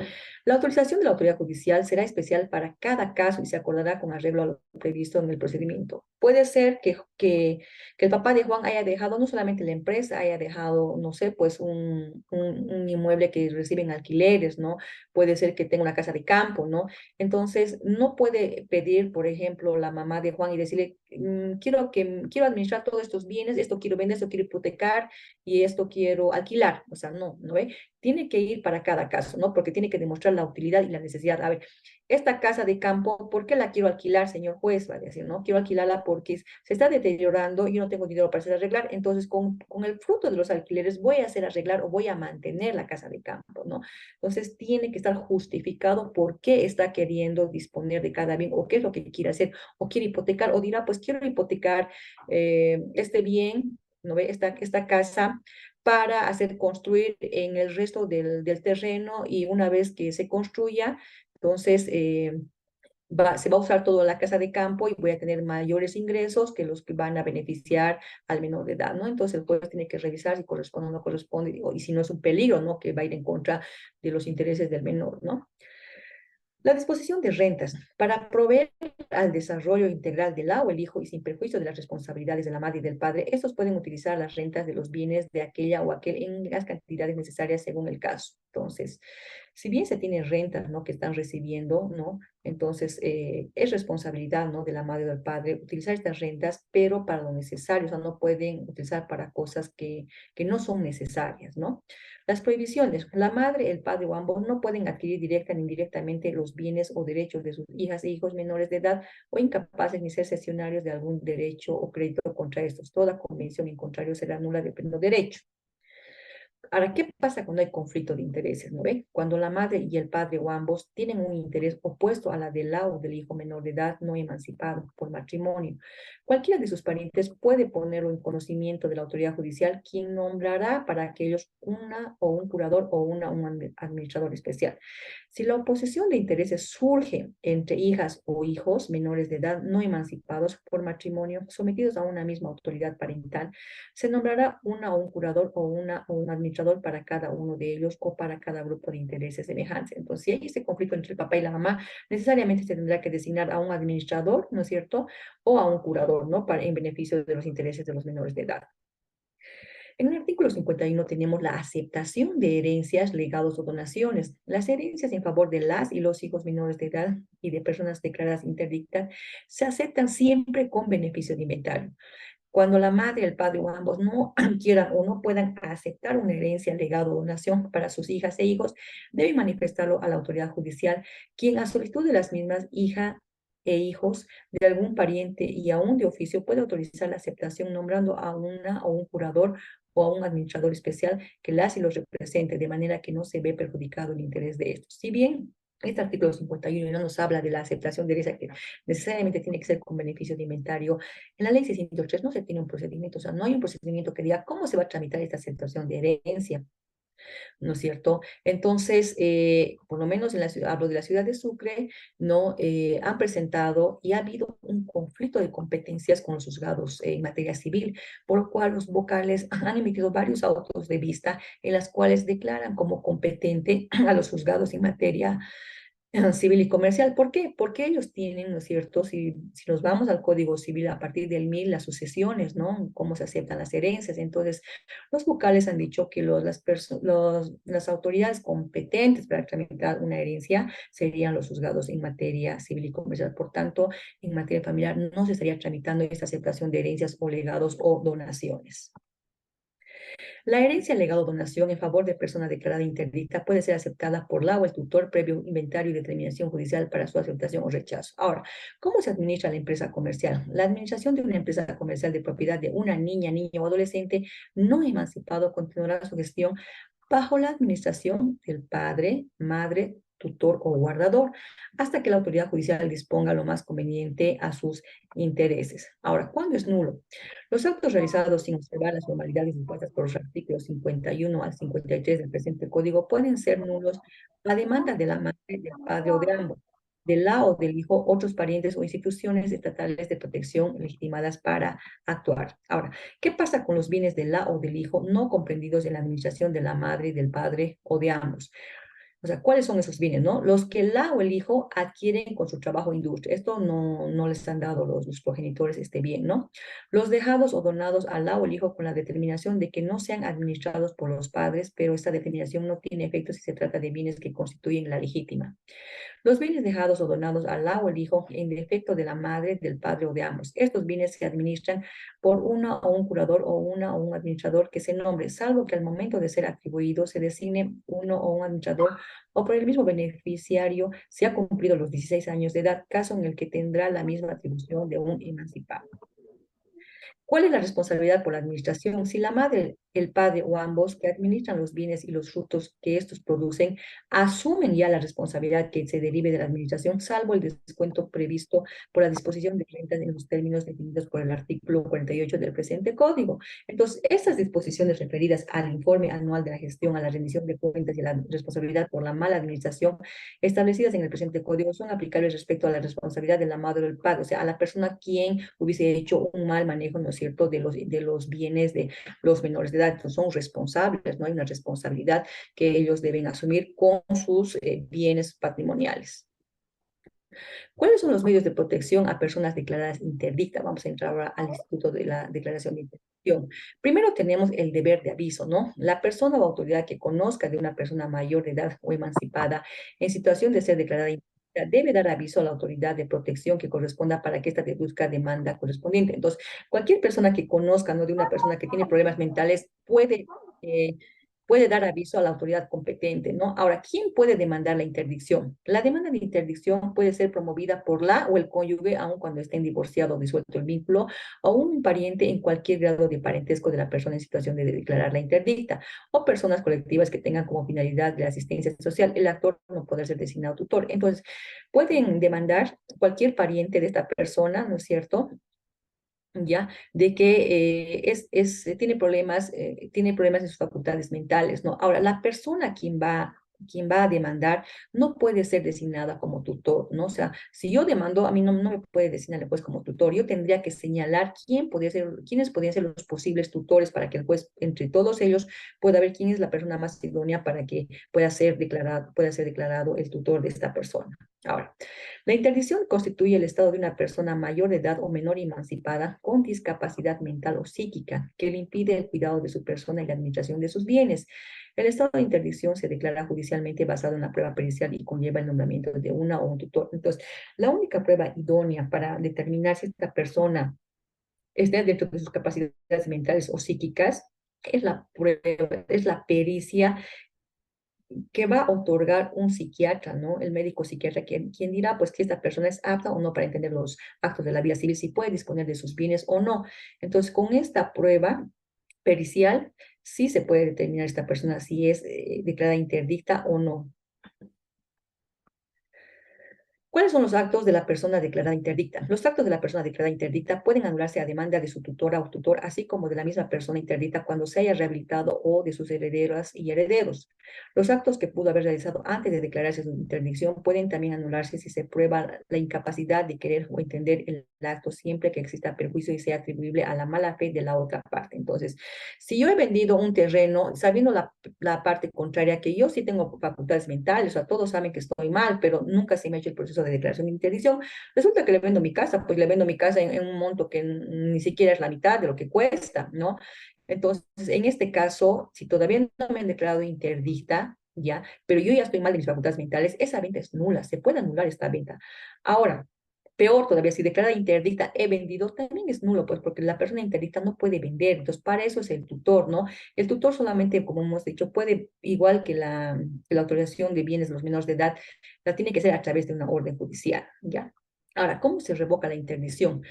la autorización de la autoridad judicial será especial para cada caso y se acordará con arreglo a lo previsto en el procedimiento. Puede ser que el papá de Juan haya dejado no solamente la empresa, haya dejado, no sé, pues un inmueble que reciben alquileres, ¿no? Puede ser que tenga una casa de campo, ¿no? Entonces, no puede pedir, por ejemplo, la mamá de Juan y decirle, quiero administrar todos estos bienes, esto quiero vender, esto quiero hipotecar y esto quiero alquilar. O sea, no, ¿no ve? Tiene que ir para cada caso, ¿no? Porque tiene que demostrar la utilidad y la necesidad. A ver, esta casa de campo, ¿por qué la quiero alquilar, señor juez? Va a decir, ¿no? Quiero alquilarla porque se está deteriorando y yo no tengo dinero para hacer arreglar, entonces con el fruto de los alquileres voy a hacer arreglar o voy a mantener la casa de campo, ¿no? Entonces tiene que estar justificado por qué está queriendo disponer de cada bien o qué es lo que quiere hacer, o quiere hipotecar, o dirá, pues quiero hipotecar este bien, ¿no ve? Esta casa para hacer construir en el resto del terreno y una vez que se construya, entonces se va a usar toda la casa de campo y voy a tener mayores ingresos que los que van a beneficiar al menor de edad, ¿no? Entonces el juez tiene que revisar si corresponde o no corresponde y si no es un peligro, ¿no? Que va a ir en contra de los intereses del menor, ¿no? La disposición de rentas para proveer al desarrollo integral del la o el hijo y sin perjuicio de las responsabilidades de la madre y del padre, estos pueden utilizar las rentas de los bienes de aquella o aquel en las cantidades necesarias según el caso. Entonces, si bien se tienen rentas, ¿no? Que están recibiendo, ¿no? Entonces, es responsabilidad, ¿no? De la madre o del padre utilizar estas rentas, pero para lo necesario, o sea, no pueden utilizar para cosas que no son necesarias, ¿no? Las prohibiciones. La madre, el padre o ambos no pueden adquirir directa ni indirectamente los bienes o derechos de sus hijas e hijos menores de edad o incapaces ni ser cesionarios de algún derecho o crédito contra estos. Toda convención en contrario será nula de pleno derecho. Ahora, ¿qué pasa cuando hay conflicto de intereses? ¿No ve? Cuando la madre y el padre o ambos tienen un interés opuesto a la del o del hijo menor de edad no emancipado por matrimonio. Cualquiera de sus parientes puede ponerlo en conocimiento de la autoridad judicial, quien nombrará para aquellos una o un curador o un administrador especial. Si la oposición de intereses surge entre hijas o hijos menores de edad no emancipados por matrimonio, sometidos a una misma autoridad parental, se nombrará una o un curador o un administrador para cada uno de ellos o para cada grupo de intereses semejantes. Entonces, si hay ese conflicto entre el papá y la mamá, necesariamente se tendrá que designar a un administrador, ¿no es cierto? O a un curador, ¿no? En beneficio de los intereses de los menores de edad. En el artículo 51 tenemos la aceptación de herencias, legados o donaciones. Las herencias en favor de las y los hijos menores de edad y de personas declaradas interdictas se aceptan siempre con beneficio de inventario. Cuando la madre, el padre o ambos no quieran o no puedan aceptar una herencia, legado o donación para sus hijas e hijos, deben manifestarlo a la autoridad judicial, quien a solicitud de las mismas hija e hijos de algún pariente y aún de oficio puede autorizar la aceptación nombrando a una o un curador o a un administrador especial que las y los represente, de manera que no se ve perjudicado el interés de estos. Si bien este artículo 51 no nos habla de la aceptación de herencia que necesariamente tiene que ser con beneficio de inventario, en la ley 603 no se tiene un procedimiento, o sea, no hay un procedimiento que diga cómo se va a tramitar esta aceptación de herencia, ¿no es cierto? Entonces, por lo menos en la ciudad, hablo de la ciudad de Sucre, ¿no? Han presentado y ha habido un conflicto de competencias con los juzgados en materia civil, por lo cual los vocales han emitido varios autos de vista en las cuales declaran como competente a los juzgados en materia civil y comercial. ¿Por qué? Porque ellos tienen, ¿no es cierto? Si nos vamos al Código Civil a partir del 1000, las sucesiones, ¿no? Cómo se aceptan las herencias. Entonces, los vocales han dicho que las autoridades competentes para tramitar una herencia serían los juzgados en materia civil y comercial. Por tanto, en materia familiar no se estaría tramitando esta aceptación de herencias o legados o donaciones. La herencia, legado o donación en favor de persona declarada interdicta puede ser aceptada por la o el tutor previo inventario y determinación judicial para su aceptación o rechazo. Ahora, ¿cómo se administra la empresa comercial? La administración de una empresa comercial de propiedad de una niña, niño o adolescente no emancipado continuará su gestión bajo la administración del padre, madre, tutor o guardador, hasta que la autoridad judicial disponga lo más conveniente a sus intereses. Ahora, ¿cuándo es nulo? Los actos realizados sin observar las formalidades impuestas por los artículos 51 al 53 del presente código pueden ser nulos a demanda de la madre, del padre o de ambos, del la o del hijo, otros parientes o instituciones estatales de protección legitimadas para actuar. Ahora, ¿qué pasa con los bienes del la o del hijo no comprendidos en la administración de la madre, del padre o de ambos? O sea, ¿cuáles son esos bienes, no? Los que la o el hijo adquieren con su trabajo o industria. Esto no les han dado los progenitores este bien, ¿no? Los dejados o donados al la o el hijo con la determinación de que no sean administrados por los padres, pero esta determinación no tiene efecto si se trata de bienes que constituyen la legítima. Los bienes dejados o donados al la o el hijo en defecto de la madre, del padre o de ambos. Estos bienes se administran por una o un curador o una o un administrador que se nombre, salvo que al momento de ser atribuido se designe uno o un administrador o por el mismo beneficiario se ha cumplido los 16 años de edad, caso en el que tendrá la misma atribución de un emancipado. ¿Cuál es la responsabilidad por la administración? Si la madre, el padre o ambos que administran los bienes y los frutos que estos producen asumen ya la responsabilidad que se derive de la administración, salvo el descuento previsto por la disposición de rentas en los términos definidos por el artículo 48 del presente código. Entonces, estas disposiciones referidas al informe anual de la gestión, a la rendición de cuentas y a la responsabilidad por la mala administración establecidas en el presente código son aplicables respecto a la responsabilidad de la madre o del padre, o sea, a la persona quien hubiese hecho un mal manejo, ¿no es cierto?, de los bienes de los menores de edad. Entonces, son responsables, ¿no? Hay una responsabilidad que ellos deben asumir con sus bienes patrimoniales. ¿Cuáles son los medios de protección a personas declaradas interdictas? Vamos a entrar ahora al instituto de la declaración de interdicción. Primero tenemos el deber de aviso, ¿no? La persona o autoridad que conozca de una persona mayor de edad o emancipada en situación de ser declarada interdicta debe dar aviso a la autoridad de protección que corresponda para que ésta deduzca demanda correspondiente. Entonces, cualquier persona que conozca, ¿no?, de una persona que tiene problemas mentales puede dar aviso a la autoridad competente, ¿no? Ahora, ¿quién puede demandar la interdicción? La demanda de interdicción puede ser promovida por la o el cónyuge, aun cuando estén divorciado o disuelto el vínculo, o un pariente en cualquier grado de parentesco de la persona en situación de declararla interdicta, o personas colectivas que tengan como finalidad la asistencia social, el actor no puede ser designado tutor. Entonces, pueden demandar cualquier pariente de esta persona, ¿no es cierto?, ya, de que tiene problemas en sus facultades mentales, ¿no? Ahora, la persona quien va a demandar no puede ser designada como tutor, ¿no? O sea, si yo demando, a mí no me puede designar el juez como tutor, yo tendría que señalar quiénes podrían ser los posibles tutores para que el juez, entre todos ellos, pueda ver quién es la persona más idónea para que pueda ser declarado el tutor de esta persona. Ahora, la interdicción constituye el estado de una persona mayor de edad o menor emancipada con discapacidad mental o psíquica que le impide el cuidado de su persona y la administración de sus bienes. El estado de interdicción se declara judicialmente basado en la prueba pericial y conlleva el nombramiento de una o un tutor. Entonces, la única prueba idónea para determinar si esta persona esté dentro de sus capacidades mentales o psíquicas, es la prueba, es la pericia que va a otorgar un psiquiatra, ¿no? El médico psiquiatra, quien dirá, pues, que esta persona es apta o no para entender los actos de la vida civil, si puede disponer de sus bienes o no. Entonces, con esta prueba pericial, sí se puede determinar esta persona si es declarada interdicta o no. ¿Cuáles son los actos de la persona declarada interdicta? Los actos de la persona declarada interdicta pueden anularse a demanda de su tutora o tutor, así como de la misma persona interdicta cuando se haya rehabilitado o de sus herederas y herederos. Los actos que pudo haber realizado antes de declararse su interdicción pueden también anularse si se prueba la incapacidad de querer o entender el acto siempre que exista perjuicio y sea atribuible a la mala fe de la otra parte. Entonces, si yo he vendido un terreno sabiendo la parte contraria, que yo sí tengo facultades mentales, o sea, todos saben que estoy mal, pero nunca se me ha hecho el proceso de declaración de interdicción, resulta que le vendo mi casa, pues le vendo mi casa en un monto que ni siquiera es la mitad de lo que cuesta, ¿no? Entonces, en este caso, si todavía no me han declarado interdicta, ya, pero yo ya estoy mal de mis facultades mentales, esa venta es nula, se puede anular esta venta. Ahora, peor todavía, si declara interdicta, he vendido, también es nulo, pues porque la persona interdicta no puede vender. Entonces, para eso es el tutor, ¿no? El tutor solamente, como hemos dicho, puede, igual que la autorización de bienes de los menores de edad, la tiene que ser a través de una orden judicial, ¿ya? Ahora, ¿cómo se revoca la interdicción?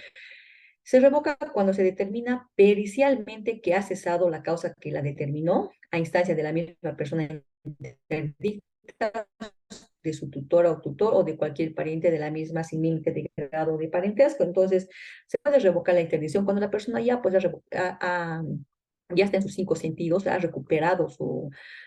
Se revoca cuando se determina pericialmente que ha cesado la causa que la determinó a instancia de la misma persona interdicta, de su tutora o tutor o de cualquier pariente de la misma sin límite de grado de parentesco. Entonces, se puede revocar la interdicción cuando la persona ya, pues, ya está en sus cinco sentidos, ha recuperado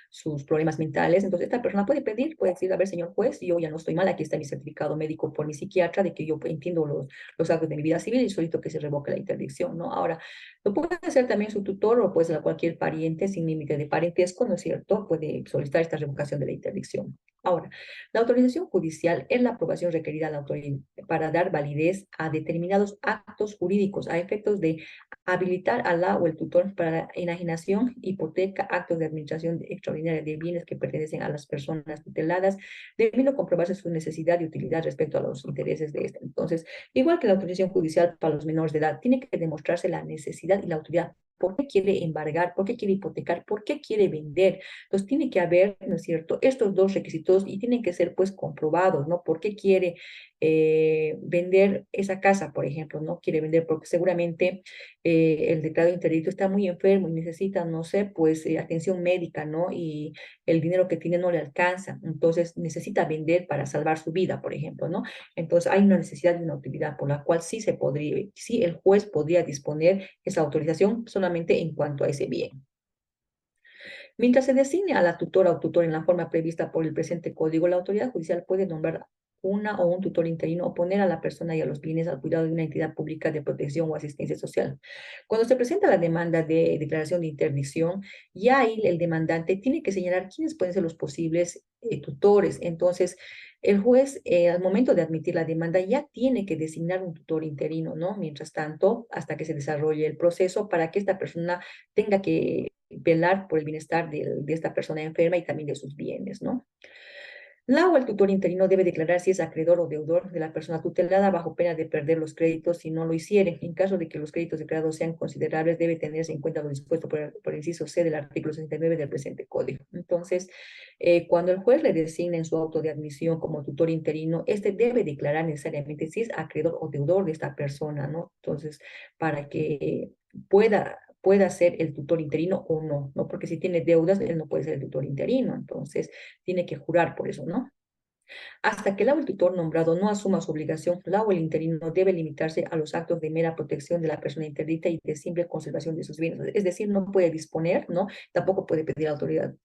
sus problemas mentales. Entonces, esta persona puede pedir, puede decir, a ver, señor juez, yo ya no estoy mal, aquí está mi certificado médico por mi psiquiatra de que yo entiendo los actos de mi vida civil y solicito que se revoque la interdicción, ¿no? Ahora, lo puede hacer también su tutor o pues cualquier pariente sin límite de parentesco, ¿no es cierto? Puede solicitar esta revocación de la interdicción. Ahora, la autorización judicial es la aprobación requerida a la autoridad para dar validez a determinados actos jurídicos a efectos de habilitar a la o el tutor para la enajenación, hipoteca, actos de administración extraordinaria de bienes que pertenecen a las personas tuteladas, debiendo comprobarse su necesidad y utilidad respecto a los intereses de esta. Entonces, igual que la autorización judicial para los menores de edad, tiene que demostrarse la necesidad y la utilidad. ¿Por qué quiere embargar? ¿Por qué quiere hipotecar? ¿Por qué quiere vender? Entonces tiene que haber, ¿no es cierto?, estos dos requisitos y tienen que ser pues comprobados, ¿no? ¿Por qué quiere vender esa casa, por ejemplo? ¿No? Quiere vender porque seguramente el declarado interdicto está muy enfermo y necesita, no sé, pues atención médica, ¿no? Y el dinero que tiene no le alcanza. Entonces necesita vender para salvar su vida, por ejemplo, ¿no? Entonces hay una necesidad de una utilidad por la cual sí el juez podría disponer esa autorización solamente en cuanto a ese bien. Mientras se designe a la tutora o tutor en la forma prevista por el presente código, la autoridad judicial puede nombrar una o un tutor interino o poner a la persona y a los bienes al cuidado de una entidad pública de protección o asistencia social. Cuando se presenta la demanda de declaración de interdicción, ya ahí el demandante tiene que señalar quiénes pueden ser los posibles tutores. Entonces, el juez, al momento de admitir la demanda, ya tiene que designar un tutor interino, ¿no? Mientras tanto, hasta que se desarrolle el proceso para que esta persona tenga que velar por el bienestar de esta persona enferma y también de sus bienes, ¿no? La o el tutor interino debe declarar si es acreedor o deudor de la persona tutelada bajo pena de perder los créditos si no lo hiciere. En caso de que los créditos declarados sean considerables, debe tenerse en cuenta lo dispuesto por el inciso C del artículo 69 del presente código. Entonces, cuando el juez le designa en su auto de admisión como tutor interino, este debe declarar necesariamente si es acreedor o deudor de esta persona, ¿no? Entonces, para que pueda ser el tutor interino o no, ¿no? Porque si tiene deudas, él no puede ser el tutor interino, entonces tiene que jurar por eso, ¿no? Hasta que el tutor nombrado no asuma su obligación, la o el interino debe limitarse a los actos de mera protección de la persona interdicta y de simple conservación de sus bienes. Es decir, no puede disponer, ¿no? Tampoco puede pedir a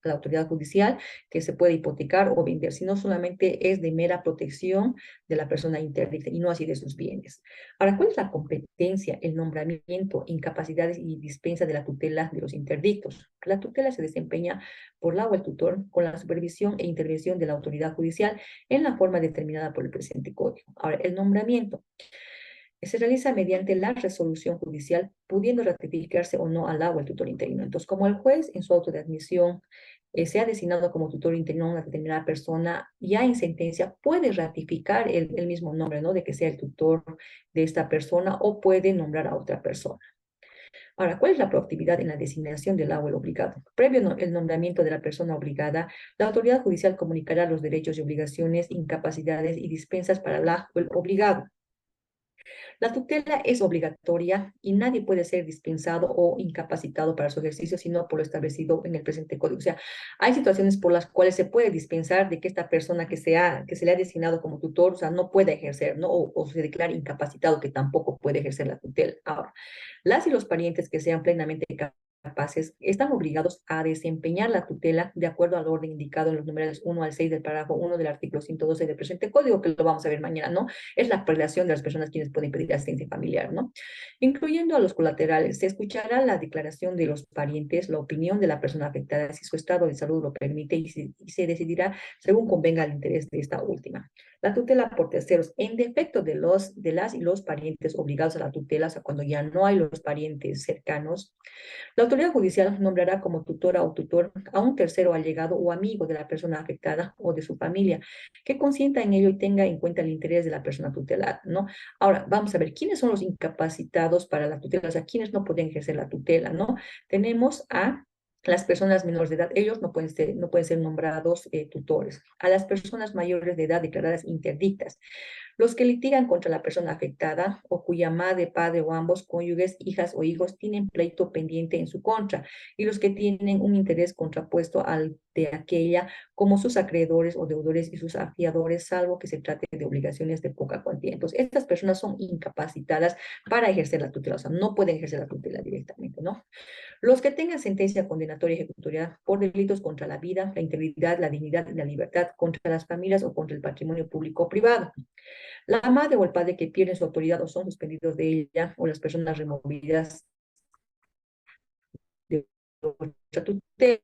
la autoridad judicial que se pueda hipotecar o vender, sino solamente es de mera protección de la persona interdicta y no así de sus bienes. Ahora, ¿cuál es la competencia, el nombramiento, incapacidades y dispensa de la tutela de los interdictos? La tutela se desempeña por la o el tutor con la supervisión e intervención de la autoridad judicial en la forma determinada por el presente código. Ahora, el nombramiento se realiza mediante la resolución judicial, pudiendo ratificarse o no al o el tutor interino. Entonces, como el juez en su auto de admisión sea designado como tutor interino a una determinada persona, ya en sentencia puede ratificar el mismo nombre, ¿no? De que sea el tutor de esta persona o puede nombrar a otra persona. Ahora, ¿cuál es la proactividad en la designación del abuelo obligado? Previo el nombramiento de la persona obligada, la autoridad judicial comunicará los derechos y obligaciones, incapacidades y dispensas para el abuelo obligado. La tutela es obligatoria y nadie puede ser dispensado o incapacitado para su ejercicio sino por lo establecido en el presente código. O sea, hay situaciones por las cuales se puede dispensar de que esta persona que se le ha designado como tutor, o sea, no pueda ejercer, ¿no? O se declara incapacitado que tampoco puede ejercer la tutela. Ahora, las y los parientes que sean plenamente capaces están obligados a desempeñar la tutela de acuerdo al orden indicado en los numerales 1 al 6 del párrafo 1 del artículo 112 del presente código, que lo vamos a ver mañana, ¿no? Es la relación de las personas quienes pueden pedir asistencia familiar, ¿no? Incluyendo a los colaterales, se escuchará la declaración de los parientes, la opinión de la persona afectada si su estado de salud lo permite y se decidirá según convenga el interés de esta última. La tutela por terceros, en defecto de las y los parientes obligados a la tutela, o sea, cuando ya no hay los parientes cercanos, la autoridad judicial nombrará como tutora o tutor a un tercero allegado o amigo de la persona afectada o de su familia, que consienta en ello y tenga en cuenta el interés de la persona tutelada, ¿no? Ahora, vamos a ver, ¿quiénes son los incapacitados para la tutela? O sea, ¿quiénes no pueden ejercer la tutela, no? Tenemos a las personas menores de edad, ellos no pueden ser nombrados tutores. A las personas mayores de edad declaradas interdictas, los que litigan contra la persona afectada o cuya madre, padre o ambos cónyuges, hijas o hijos tienen pleito pendiente en su contra, y los que tienen un interés contrapuesto al de aquella, como sus acreedores o deudores y sus afiadores, salvo que se trate de obligaciones de poca cuantía. Entonces, estas personas son incapacitadas para ejercer la tutela, o sea, no pueden ejercer la tutela directamente, ¿no? Los que tengan sentencia condenatoria ejecutoria por delitos contra la vida, la integridad, la dignidad y la libertad, contra las familias o contra el patrimonio público o privado. La madre o el padre que pierden su autoridad o son suspendidos de ella, o las personas removidas de otra tutela.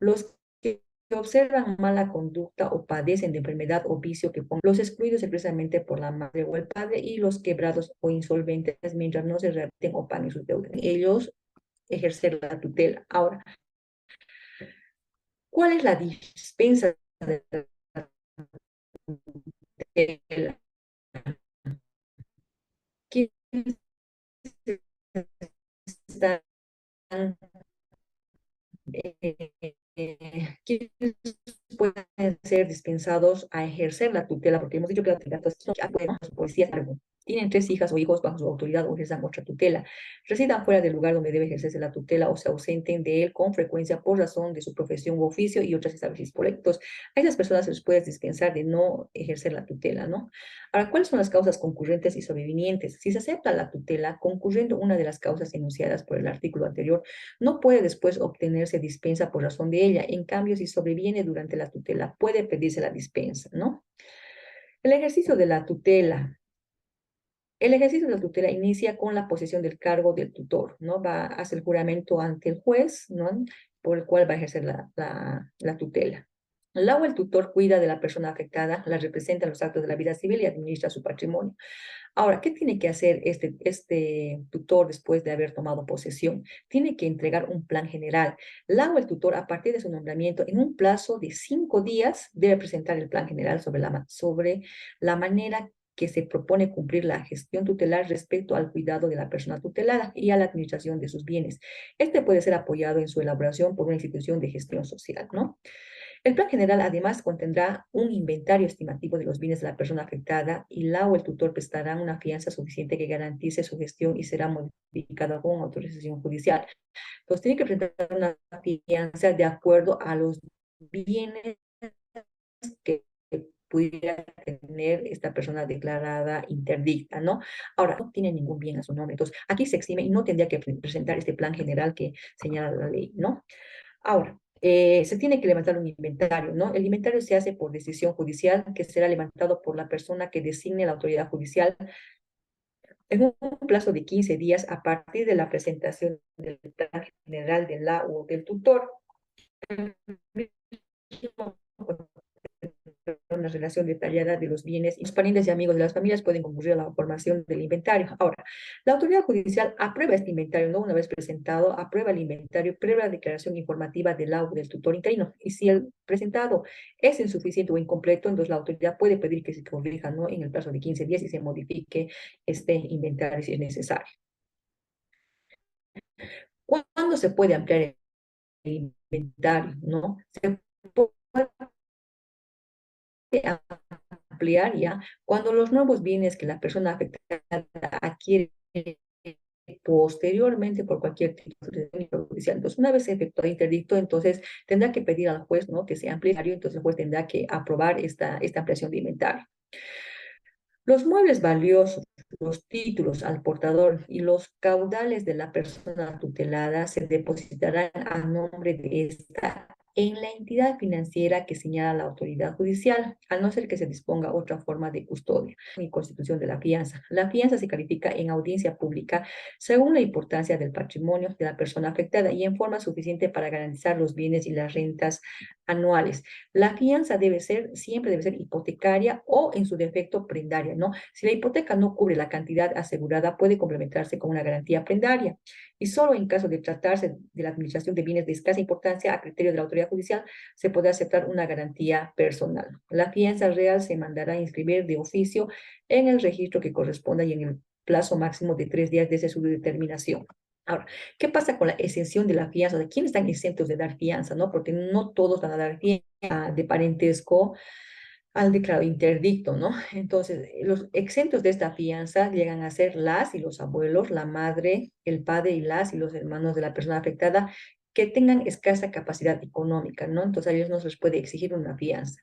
Los que observan mala conducta o padecen de enfermedad o vicio que pongan los excluidos expresamente por la madre o el padre, y los quebrados o insolventes mientras no se rehabiliten o paguen sus deudas. Ellos ejercer la tutela. Ahora, ¿cuál es la dispensa de la tutela? ¿Quiénes están quienes pueden ser dispensados a ejercer la tutela, porque hemos dicho que la tutela los policías tienen 3 hijas o hijos bajo su autoridad o ejerzan otra tutela, residan fuera del lugar donde debe ejercerse la tutela o se ausenten de él con frecuencia por razón de su profesión u oficio y otras establecidas por ley. Entonces, a esas personas se les puede dispensar de no ejercer la tutela, ¿no? Ahora, ¿cuáles son las causas concurrentes y sobrevinientes? Si se acepta la tutela, concurriendo una de las causas enunciadas por el artículo anterior, no puede después obtenerse dispensa por razón de ella. En cambio, si sobreviene durante la tutela, puede pedirse la dispensa, ¿no? El ejercicio de la tutela. El ejercicio de la tutela inicia con la posesión del cargo del tutor, ¿no? Va a hacer el juramento ante el juez, ¿no? Por el cual va a ejercer la tutela. El agua, el tutor cuida de la persona afectada, la representa en los actos de la vida civil y administra su patrimonio. Ahora, ¿qué tiene que hacer este tutor después de haber tomado posesión? Tiene que entregar un plan general. El agua, el tutor, a partir de su nombramiento, en un plazo de 5 días, debe presentar el plan general sobre la manera que se propone cumplir la gestión tutelar respecto al cuidado de la persona tutelada y a la administración de sus bienes. Este puede ser apoyado en su elaboración por una institución de gestión social, ¿no? El plan general además contendrá un inventario estimativo de los bienes de la persona afectada, y la o el tutor prestarán una fianza suficiente que garantice su gestión y será modificada con autorización judicial. Entonces tiene que presentar una fianza de acuerdo a los bienes que pudiera tener esta persona declarada interdicta, ¿no? Ahora, no tiene ningún bien a su nombre, entonces aquí se exime y no tendría que presentar este plan general que señala la ley, ¿no? Ahora, se tiene que levantar un inventario, ¿no? El inventario se hace por decisión judicial, que será levantado por la persona que designe la autoridad judicial en un plazo de 15 días a partir de la presentación del plan general de la o del tutor. Una relación detallada de los bienes y los parientes y amigos de las familias pueden concurrir a la formación del inventario. Ahora, la autoridad judicial aprueba este inventario, ¿no? Una vez presentado, aprueba el inventario, previa la declaración informativa del laudo del tutor interino. Y si el presentado es insuficiente o incompleto, entonces la autoridad puede pedir que se corrija, ¿no? En el plazo de 15 días y se modifique este inventario si es necesario. ¿Cuándo se puede ampliar el inventario, no? Se puede ampliar ya cuando los nuevos bienes que la persona afectada adquiere posteriormente por cualquier tipo de judicial. Entonces, una vez efectuado el interdicto, entonces tendrá que pedir al juez, ¿no? Que sea ampliario, entonces el juez tendrá que aprobar esta ampliación de inventario. Los muebles valiosos, los títulos al portador y los caudales de la persona tutelada se depositarán a nombre de esta en la entidad financiera que señala la autoridad judicial, a no ser que se disponga otra forma de custodia y constitución de la fianza. La fianza se califica en audiencia pública según la importancia del patrimonio de la persona afectada y en forma suficiente para garantizar los bienes y las rentas anuales. La fianza siempre debe ser hipotecaria o en su defecto prendaria, ¿no? Si la hipoteca no cubre la cantidad asegurada, puede complementarse con una garantía prendaria. Y solo en caso de tratarse de la administración de bienes de escasa importancia a criterio de la autoridad judicial, se puede aceptar una garantía personal. La fianza real se mandará a inscribir de oficio en el registro que corresponda y en el plazo máximo de 3 días desde su determinación. Ahora, ¿qué pasa con la exención de la fianza? ¿De quiénes están exentos de dar fianza, no? Porque no todos van a dar fianza de parentesco al declarado interdicto, ¿no? Entonces, los exentos de esta fianza llegan a ser las y los abuelos, la madre, el padre y las y los hermanos de la persona afectada que tengan escasa capacidad económica, ¿no? Entonces, a ellos no se les puede exigir una fianza.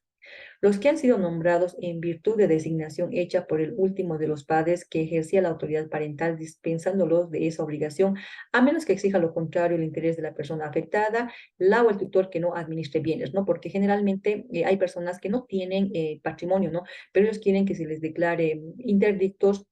Los que han sido nombrados en virtud de designación hecha por el último de los padres que ejercía la autoridad parental dispensándolos de esa obligación, a menos que exija lo contrario el interés de la persona afectada, la o el tutor que no administre bienes, ¿no? Porque generalmente hay personas que no tienen patrimonio, ¿no? Pero ellos quieren que se les declare interdictos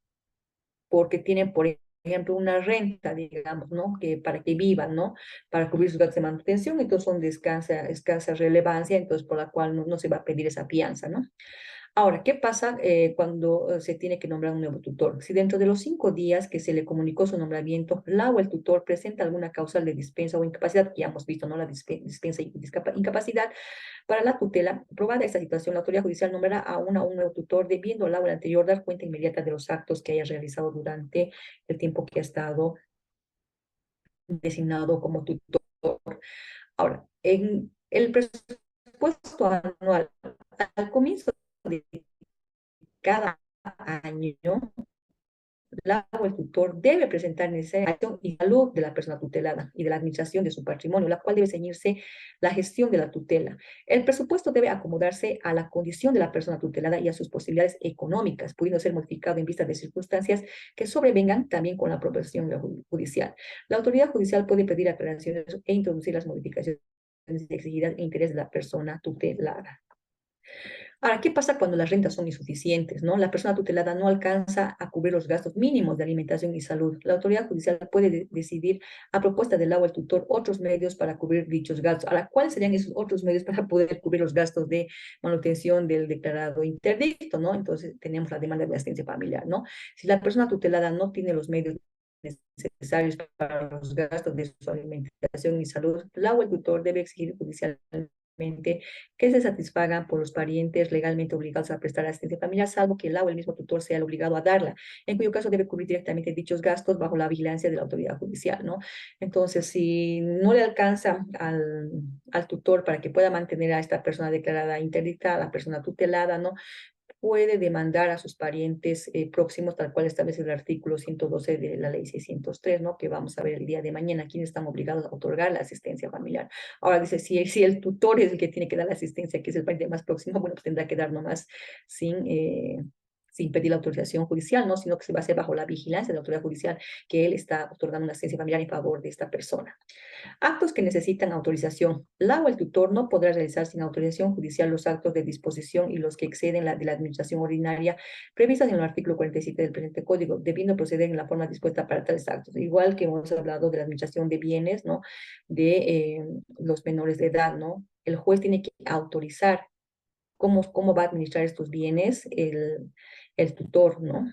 porque tienen, por ejemplo, una renta, digamos, ¿no? Que para que vivan, ¿no? Para cubrir sus gastos de manutención, entonces son de escasa relevancia, entonces por la cual no se va a pedir esa fianza, ¿no? Ahora, ¿qué pasa cuando se tiene que nombrar un nuevo tutor? Si dentro de los 5 días que se le comunicó su nombramiento, la o el tutor presenta alguna causal de dispensa o incapacidad, que ya hemos visto, ¿no? La dispensa y incapacidad, para la tutela, probada esta situación, la autoridad judicial nombrará a un nuevo tutor, debiendo la o el anterior dar cuenta inmediata de los actos que haya realizado durante el tiempo que ha estado designado como tutor. Ahora, en el presupuesto anual, al comienzo de cada año, o el tutor debe presentar necesaria y salud de la persona tutelada y de la administración de su patrimonio, la cual debe ceñirse la gestión de la tutela. El presupuesto debe acomodarse a la condición de la persona tutelada y a sus posibilidades económicas, pudiendo ser modificado en vista de circunstancias que sobrevengan también con la aprobación judicial. La autoridad judicial puede pedir aclaraciones e introducir las modificaciones exigidas en interés de la persona tutelada. Ahora, ¿qué pasa cuando las rentas son insuficientes, no? La persona tutelada no alcanza a cubrir los gastos mínimos de alimentación y salud. La autoridad judicial puede decidir, a propuesta del el tutor, otros medios para cubrir dichos gastos. Ahora, ¿cuáles serían esos otros medios para poder cubrir los gastos de manutención del declarado interdicto, no? Entonces, tenemos la demanda de asistencia familiar, ¿no? Si la persona tutelada no tiene los medios necesarios para los gastos de su alimentación y salud, la o el tutor debe exigir judicialmente que se satisfagan por los parientes legalmente obligados a prestar asistencia familiar, salvo que el o el mismo tutor sea el obligado a darla, en cuyo caso debe cubrir directamente dichos gastos bajo la vigilancia de la autoridad judicial, ¿no? Entonces, si no le alcanza al tutor para que pueda mantener a esta persona declarada interdicta, a la persona tutelada, ¿no? Puede demandar a sus parientes próximos, tal cual establece el artículo 112 de la ley 603, ¿no? Que vamos a ver el día de mañana, quiénes están obligados a otorgar la asistencia familiar. Ahora dice, si el tutor es el que tiene que dar la asistencia, que es el pariente más próximo, bueno, pues tendrá que dar nomás sin pedir la autorización judicial, ¿no? Sino que se va a hacer bajo la vigilancia de la autoridad judicial que él está otorgando una asistencia familiar en favor de esta persona. Actos que necesitan autorización. La o el tutor no podrá realizar sin autorización judicial los actos de disposición y los que exceden la de la administración ordinaria previstas en el artículo 47 del presente código, debiendo proceder en la forma dispuesta para tales actos. Igual que hemos hablado de la administración de bienes, ¿no? De los menores de edad, ¿no? El juez tiene que autorizar cómo va a administrar estos bienes el tutor, ¿no?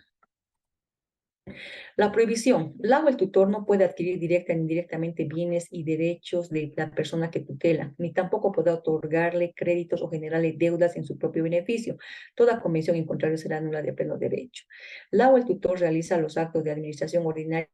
La prohibición. La o el tutor no puede adquirir directa ni indirectamente bienes y derechos de la persona que tutela, ni tampoco puede otorgarle créditos o generarle deudas en su propio beneficio. Toda convención en contrario será nula de pleno derecho. La o el tutor realiza los actos de administración ordinaria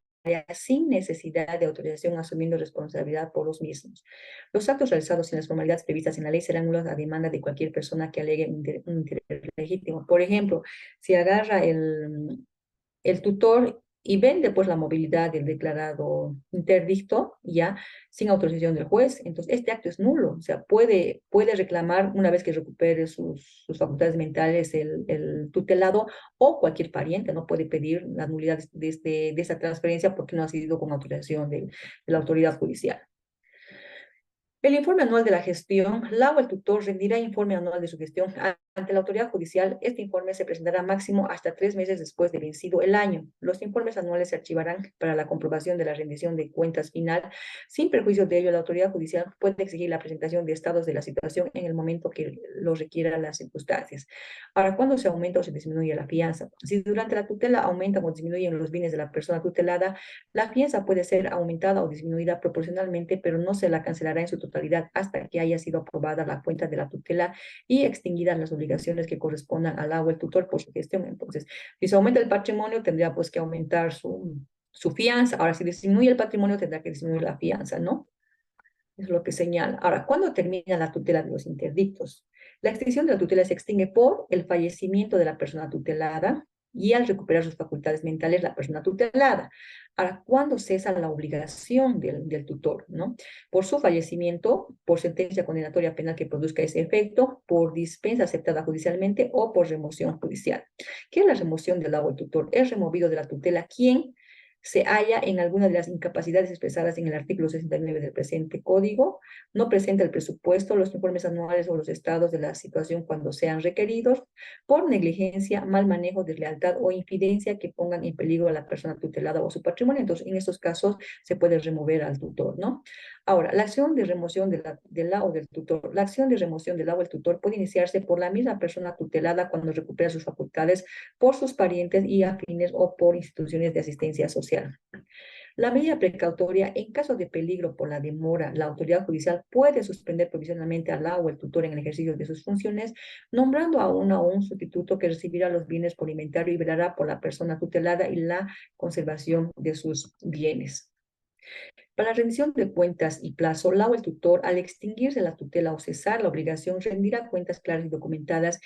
sin necesidad de autorización, asumiendo responsabilidad por los mismos. Los actos realizados sin las formalidades previstas en la ley serán nulos a demanda de cualquier persona que alegue un interés legítimo. Por ejemplo, si agarra el tutor y vende pues la movilidad del declarado interdicto ya sin autorización del juez, entonces este acto es nulo, o sea, puede reclamar una vez que recupere sus facultades mentales el tutelado o cualquier pariente, no puede pedir la nulidad de esa transferencia porque no ha sido con autorización de la autoridad judicial. El informe anual de la gestión, la o el tutor rendirá informe anual de su gestión ante la autoridad judicial. Este informe se presentará máximo hasta 3 meses después de vencido el año. Los informes anuales se archivarán para la comprobación de la rendición de cuentas final. Sin perjuicio de ello, la autoridad judicial puede exigir la presentación de estados de la situación en el momento que lo requieran las circunstancias. Ahora, ¿cuándo se aumenta o se disminuye la fianza? Si durante la tutela aumentan o disminuyen los bienes de la persona tutelada, la fianza puede ser aumentada o disminuida proporcionalmente, pero no se la cancelará en su totalidad hasta que haya sido aprobada la cuenta de la tutela y extinguidas las obligaciones que correspondan al o el tutor por su gestión. Entonces, si se aumenta el patrimonio, tendría pues que aumentar su fianza. Ahora, si disminuye el patrimonio, tendrá que disminuir la fianza, ¿no? Es lo que señala. Ahora, ¿cuándo termina la tutela de los interdictos? La extinción de la tutela se extingue por el fallecimiento de la persona tutelada y al recuperar sus facultades mentales la persona tutelada. Ahora, ¿cuándo cesa la obligación del tutor? ¿No? Por su fallecimiento, por sentencia condenatoria penal que produzca ese efecto, por dispensa aceptada judicialmente o por remoción judicial. ¿Qué es la remoción del agua del tutor? Es removido de la tutela quien se halla en alguna de las incapacidades expresadas en el artículo 69 del presente código, no presenta el presupuesto, los informes anuales o los estados de la situación cuando sean requeridos, por negligencia, mal manejo, deslealtad o infidencia que pongan en peligro a la persona tutelada o su patrimonio. Entonces, en estos casos se puede remover al tutor, ¿no? Ahora, la acción de remoción de la o del tutor. La acción de remoción del la o del tutor puede iniciarse por la misma persona tutelada cuando recupera sus facultades, por sus parientes y afines o por instituciones de asistencia social. La medida precautoria, en caso de peligro por la demora, la autoridad judicial puede suspender provisionalmente al la o el tutor en el ejercicio de sus funciones, nombrando a uno o un sustituto que recibirá los bienes por inventario y velará por la persona tutelada y la conservación de sus bienes. Para la rendición de cuentas y plazo, la o el tutor, al extinguirse la tutela o cesar la obligación, rendirá cuentas claras y documentadas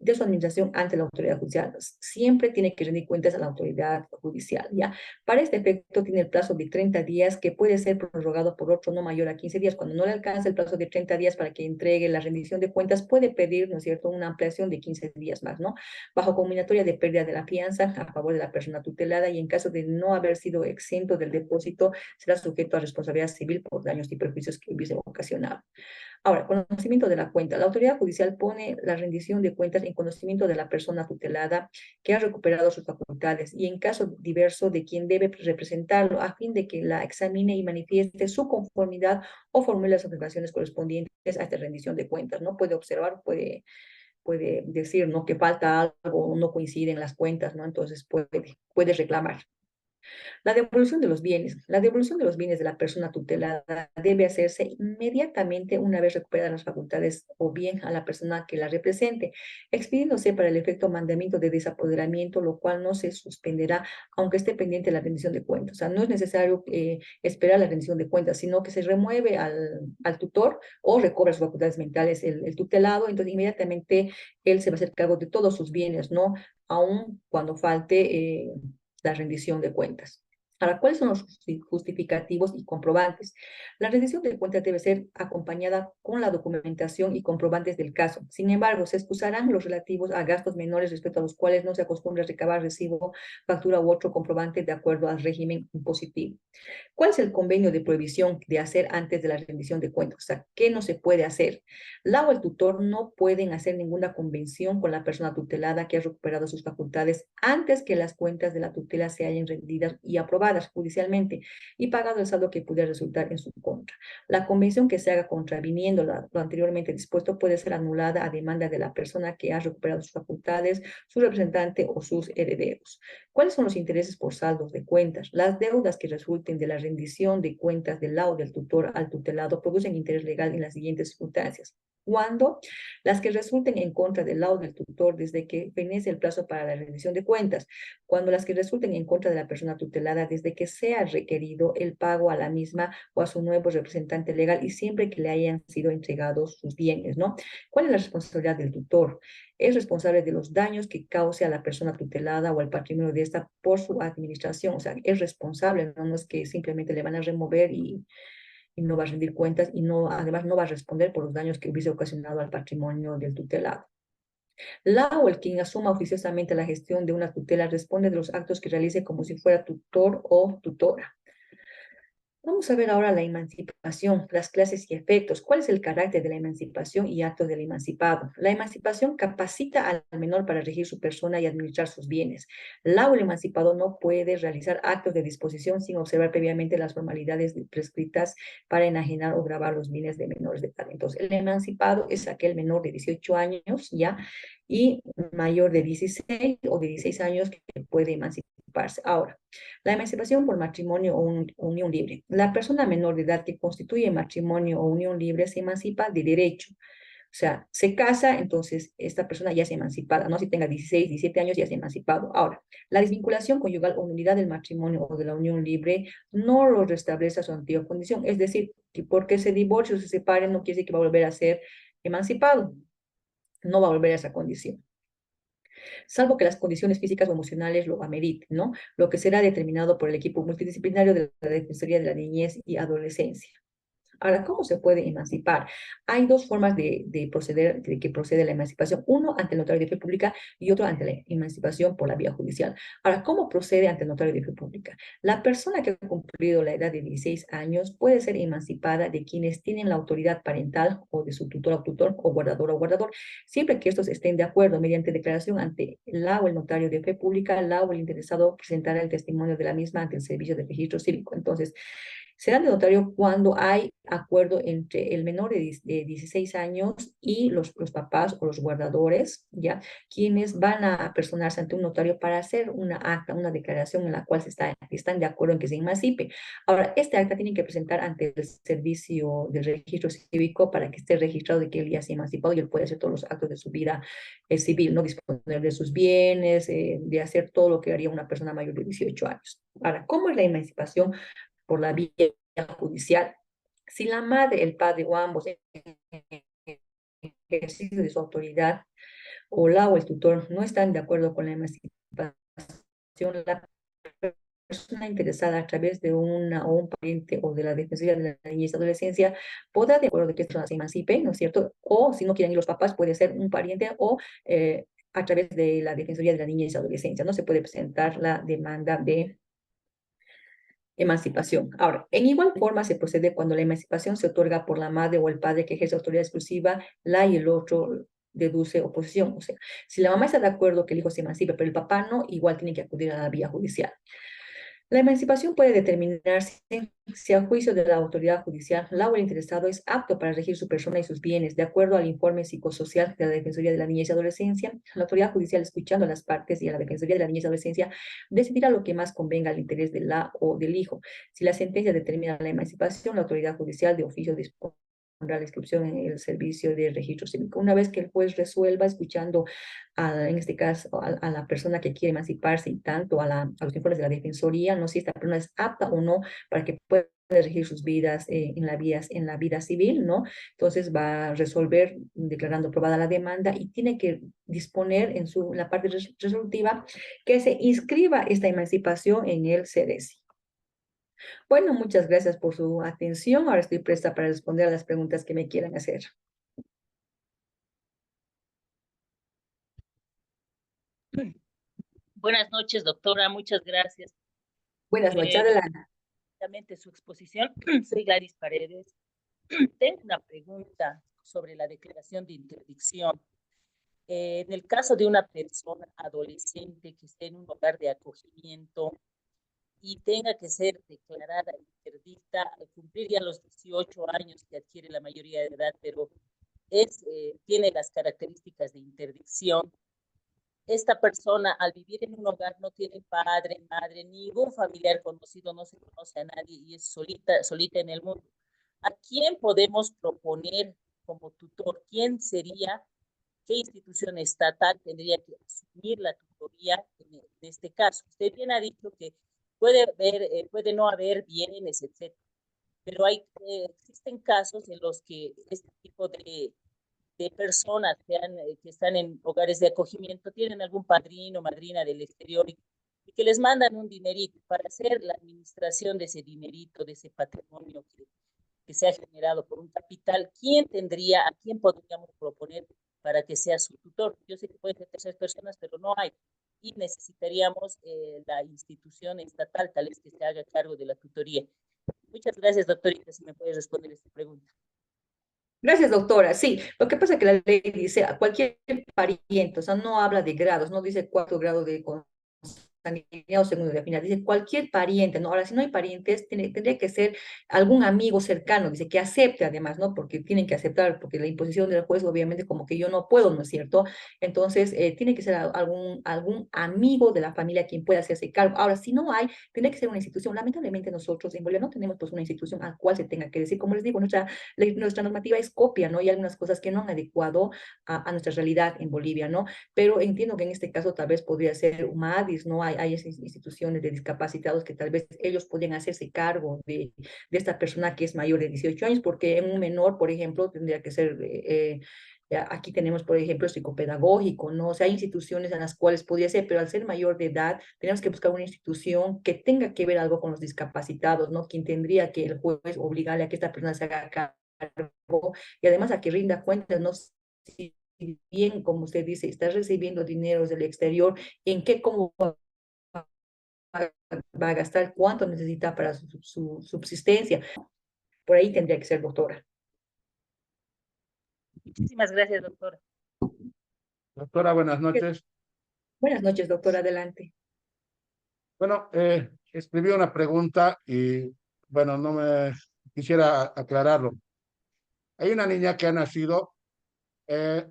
de su administración ante la autoridad judicial. Siempre tiene que rendir cuentas a la autoridad judicial, ¿ya? Para este efecto tiene el plazo de 30 días que puede ser prorrogado por otro no mayor a 15 días. Cuando no le alcanza el plazo de 30 días para que entregue la rendición de cuentas, puede pedir, ¿no es cierto?, una ampliación de 15 días más, ¿no? Bajo combinatoria de pérdida de la fianza a favor de la persona tutelada y en caso de no haber sido exento del depósito, será sujeto a responsabilidad civil por daños y perjuicios que hubiese ocasionado. Ahora, conocimiento de la cuenta. La autoridad judicial pone la rendición de cuentas en conocimiento de la persona tutelada que ha recuperado sus facultades y en caso diverso de quien debe representarlo a fin de que la examine y manifieste su conformidad o formule las observaciones correspondientes a esta rendición de cuentas, ¿no? Puede observar, puede decir, ¿no?, que falta algo, no coincide en las cuentas, ¿no? Entonces puede reclamar. La devolución de los bienes. La devolución de los bienes de la persona tutelada debe hacerse inmediatamente una vez recuperadas las facultades o bien a la persona que la represente, expidiéndose para el efecto mandamiento de desapoderamiento, lo cual no se suspenderá aunque esté pendiente la rendición de cuentas. O sea, no es necesario esperar la rendición de cuentas, sino que se remueve al tutor o recobra sus facultades mentales el tutelado, entonces inmediatamente él se va a hacer cargo de todos sus bienes, ¿no? Aun cuando falte la rendición de cuentas. Ahora, ¿cuáles son los justificativos y comprobantes? La rendición de cuentas debe ser acompañada con la documentación y comprobantes del caso. Sin embargo, se excusarán los relativos a gastos menores respecto a los cuales no se acostumbra a recabar recibo, factura u otro comprobante de acuerdo al régimen impositivo. ¿Cuál es el convenio de prohibición de hacer antes de la rendición de cuentas? O sea, ¿qué no se puede hacer? La o el tutor no pueden hacer ninguna convención con la persona tutelada que ha recuperado sus facultades antes que las cuentas de la tutela se hayan rendidas y aprobadas. aprobadas judicialmente y pagado el saldo que pudiera resultar en su contra. La convención que se haga contraviniendo lo anteriormente dispuesto puede ser anulada a demanda de la persona que ha recuperado sus facultades, su representante o sus herederos. ¿Cuáles son los intereses por saldos de cuentas? Las deudas que resulten de la rendición de cuentas del lado del tutor al tutelado producen interés legal en las siguientes circunstancias. Cuando las que resulten en contra del lado del tutor desde que fenece el plazo para la rendición de cuentas, cuando las que resulten en contra de la persona tutelada desde que sea requerido el pago a la misma o a su nuevo representante legal y siempre que le hayan sido entregados sus bienes, ¿no? ¿Cuál es la responsabilidad del tutor? Es responsable de los daños que cause a la persona tutelada o al patrimonio de esta por su administración, o sea, es responsable, no es que simplemente le van a remover y no va a rendir cuentas y no, además no va a responder por los daños que hubiese ocasionado al patrimonio del tutelado. La o el quien asuma oficiosamente la gestión de una tutela responde de los actos que realice como si fuera tutor o tutora. Vamos a ver ahora la emancipación, las clases y efectos. ¿Cuál es el carácter de la emancipación y actos del emancipado? La emancipación capacita al menor para regir su persona y administrar sus bienes. La o el emancipado no puede realizar actos de disposición sin observar previamente las formalidades prescritas para enajenar o gravar los bienes de menores de edad. Entonces, el emancipado es aquel menor de 18 años ya y mayor de 16 o de 16 años que puede emanciparse. Ahora, la emancipación por matrimonio o unión libre. La persona menor de edad que constituye matrimonio o unión libre se emancipa de derecho. O sea, se casa, entonces esta persona ya se emancipada, ¿no? Si tenga 16, 17 años, ya se ha emancipado. Ahora, la desvinculación conyugal o nulidad del matrimonio o de la unión libre no lo restablece a su antigua condición. Es decir, que porque se divorcie o se separe no quiere decir que va a volver a ser emancipado. No va a volver a esa condición, salvo que las condiciones físicas o emocionales lo ameriten, ¿no? Lo que será determinado por el equipo multidisciplinario de la Defensoría de la Niñez y Adolescencia. Ahora, ¿cómo se puede emancipar? Hay dos formas de proceder, de que procede la emancipación. Uno ante el notario de fe pública y otro ante la emancipación por la vía judicial. Ahora, ¿cómo procede ante el notario de fe pública? La persona que ha cumplido la edad de 16 años puede ser emancipada de quienes tienen la autoridad parental o de su tutor o tutor o guardador, siempre que estos estén de acuerdo mediante declaración ante la o el notario de fe pública, la o el interesado presentará el testimonio de la misma ante el servicio de registro cívico. Entonces, serán de notario cuando hay acuerdo entre el menor de 16 años y los papás o los guardadores, ¿ya? Quienes van a personarse ante un notario para hacer una acta, una declaración en la cual están de acuerdo en que se emancipe. Ahora, este acta tienen que presentar ante el servicio del registro cívico para que esté registrado de que él ya se ha emancipado y él puede hacer todos los actos de su vida civil, no disponer de sus bienes, de hacer todo lo que haría una persona mayor de 18 años. Ahora, ¿cómo es la emancipación por la vía judicial? Si la madre, el padre o ambos en ejercicio de su autoridad o la o el tutor no están de acuerdo con la emancipación, la persona interesada a través de una o un pariente o de la Defensoría de la Niñez y Adolescencia podrá de acuerdo de que esta persona se emancipe, ¿no es cierto? O si no quieren ir los papás, puede ser un pariente o a través de la Defensoría de la Niñez y Adolescencia. No se puede presentar la demanda de emancipación. Ahora, en igual forma se procede cuando la emancipación se otorga por la madre o el padre que ejerce autoridad exclusiva, la y el otro deduce oposición. O sea, si la mamá está de acuerdo que el hijo se emancipe, pero el papá no, igual tiene que acudir a la vía judicial. La emancipación puede determinarse si a juicio de la autoridad judicial la o el interesado es apto para regir su persona y sus bienes, de acuerdo al informe psicosocial de la Defensoría de la Niñez y Adolescencia. La autoridad judicial, escuchando a las partes y a la Defensoría de la Niñez y Adolescencia, decidirá lo que más convenga al interés de la o del hijo. Si la sentencia determina la emancipación, la autoridad judicial de oficio dispondrá la inscripción en el servicio de registro cívico. Una vez que el juez resuelva, escuchando en este caso a la persona que quiere emanciparse y tanto a los informes de la defensoría, no sé si esta persona es apta o no para que pueda regir sus vidas en la vida civil, ¿no? Entonces va a resolver declarando aprobada la demanda y tiene que disponer en la parte resolutiva que se inscriba esta emancipación en el CEDESI. Bueno, muchas gracias por su atención. Ahora estoy presta para responder a las preguntas que me quieran hacer. Buenas noches, doctora. Muchas gracias. Buenas noches, adelante. Su exposición. Soy Gladys Paredes. Tengo una pregunta sobre la declaración de interdicción. En el caso de una persona adolescente que esté en un hogar de acogimiento y tenga que ser declarada interdicta al cumplir ya los 18 años que adquiere la mayoría de edad, pero tiene las características de interdicción. Esta persona, al vivir en un hogar, no tiene padre, madre, ningún familiar conocido, no se conoce a nadie y es solita en el mundo. ¿A quién podemos proponer como tutor? ¿Quién sería? ¿Qué institución estatal tendría que asumir la tutoría en este caso? Usted bien ha dicho que puede no haber bienes, etcétera, pero existen casos en los que este tipo de personas que están en hogares de acogimiento tienen algún padrino o madrina del exterior y que les mandan un dinerito para hacer la administración de ese dinerito, de ese patrimonio que se ha generado por un capital. ¿A quién podríamos proponer para que sea su tutor? Yo sé que pueden ser terceras personas, pero no hay. Y necesitaríamos la institución estatal, tal vez que se haga cargo de la tutoría. Muchas gracias, doctorita, si me puede responder esta pregunta. Gracias, doctora. Sí, lo que pasa es que la ley dice a cualquier pariente, o sea, no habla de grados, no dice cuarto grado de consanguinidad o segundo de afinidad, dice cualquier pariente, ¿no? Ahora, si no hay parientes, tendría que ser algún amigo cercano, dice que acepte además, ¿no? Porque tienen que aceptar, porque la imposición del juez, obviamente, como que yo no puedo, ¿no es cierto? Entonces, tiene que ser algún amigo de la familia quien pueda hacerse cargo. Ahora, si no hay, tiene que ser una institución. Lamentablemente, nosotros en Bolivia no tenemos pues una institución a cual se tenga que decir. Como les digo, nuestra normativa es copia, ¿no? Y hay algunas cosas que no han adecuado a nuestra realidad en Bolivia, ¿no? Pero entiendo que en este caso tal vez podría ser UMADIS, ¿no? Hay esas instituciones de discapacitados que tal vez ellos podrían hacerse cargo de esta persona que es mayor de 18 años, porque en un menor, por ejemplo, tendría que ser... aquí tenemos, por ejemplo, psicopedagógico, ¿no? O sea, hay instituciones en las cuales podría ser, pero al ser mayor de edad, tenemos que buscar una institución que tenga que ver algo con los discapacitados, ¿no? Quien tendría que el juez obligarle a que esta persona se haga cargo y además a que rinda cuentas, ¿no? Si bien, como usted dice, está recibiendo dineros del exterior, ¿en qué, cómo va a gastar, cuánto necesita para su subsistencia? Por ahí tendría que ser, doctora. Muchísimas gracias, doctora. Doctora, buenas noches. Buenas noches, doctora, adelante. Bueno, escribí una pregunta y, bueno, no me quisiera aclararlo. Hay una niña que ha nacido eh,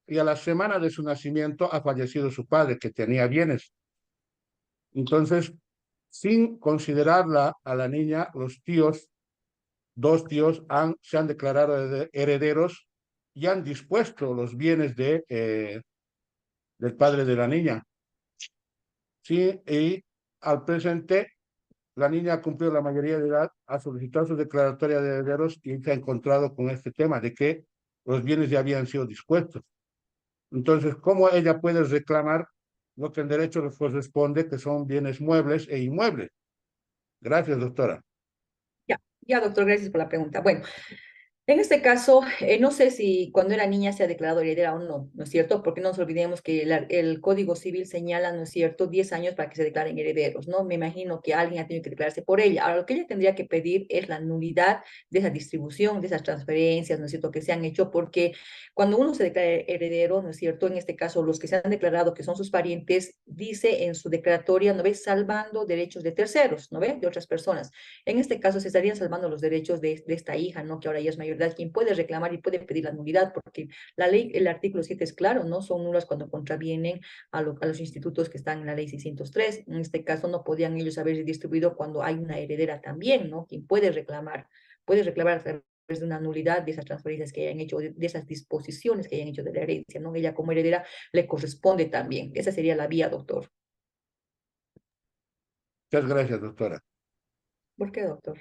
y a la semana de su nacimiento ha fallecido su padre, que tenía bienes. Entonces, sin considerarla a la niña, los tíos, dos tíos, se han declarado herederos y han dispuesto los bienes del padre de la niña. Sí, y al presente la niña ha cumplido la mayoría de edad, ha solicitado su declaratoria de herederos y se ha encontrado con este tema de que los bienes ya habían sido dispuestos. Entonces, ¿cómo ella puede reclamar lo que en derecho le corresponde, que son bienes muebles e inmuebles? Gracias, doctora. Ya, doctor, gracias por la pregunta. Bueno, en este caso, no sé si cuando era niña se ha declarado heredera o no, ¿no es cierto? Porque no nos olvidemos que el Código Civil señala, ¿no es cierto?, 10 años para que se declaren herederos, ¿no? Me imagino que alguien ha tenido que declararse por ella. Ahora, lo que ella tendría que pedir es la nulidad de esa distribución, de esas transferencias, ¿no es cierto?, que se han hecho, porque cuando uno se declara heredero, ¿no es cierto?, en este caso, los que se han declarado que son sus parientes, dice en su declaratoria, ¿no ves?, salvando derechos de terceros, ¿no ve?, de otras personas. En este caso, se estarían salvando los derechos de esta hija, ¿no?, que ahora ya es mayor de edad, quien puede reclamar y puede pedir la nulidad, porque la ley, el artículo 7 es claro, ¿no? Son nulas cuando contravienen a los institutos que están en la ley 603. En este caso, no podían ellos haber distribuido cuando hay una heredera también, ¿no? Quien puede reclamar a través de una nulidad de esas transferencias que hayan hecho, de esas disposiciones que hayan hecho de la herencia, ¿no? Ella como heredera le corresponde también. Esa sería la vía, doctor. Muchas gracias, doctora. ¿Por qué, doctor?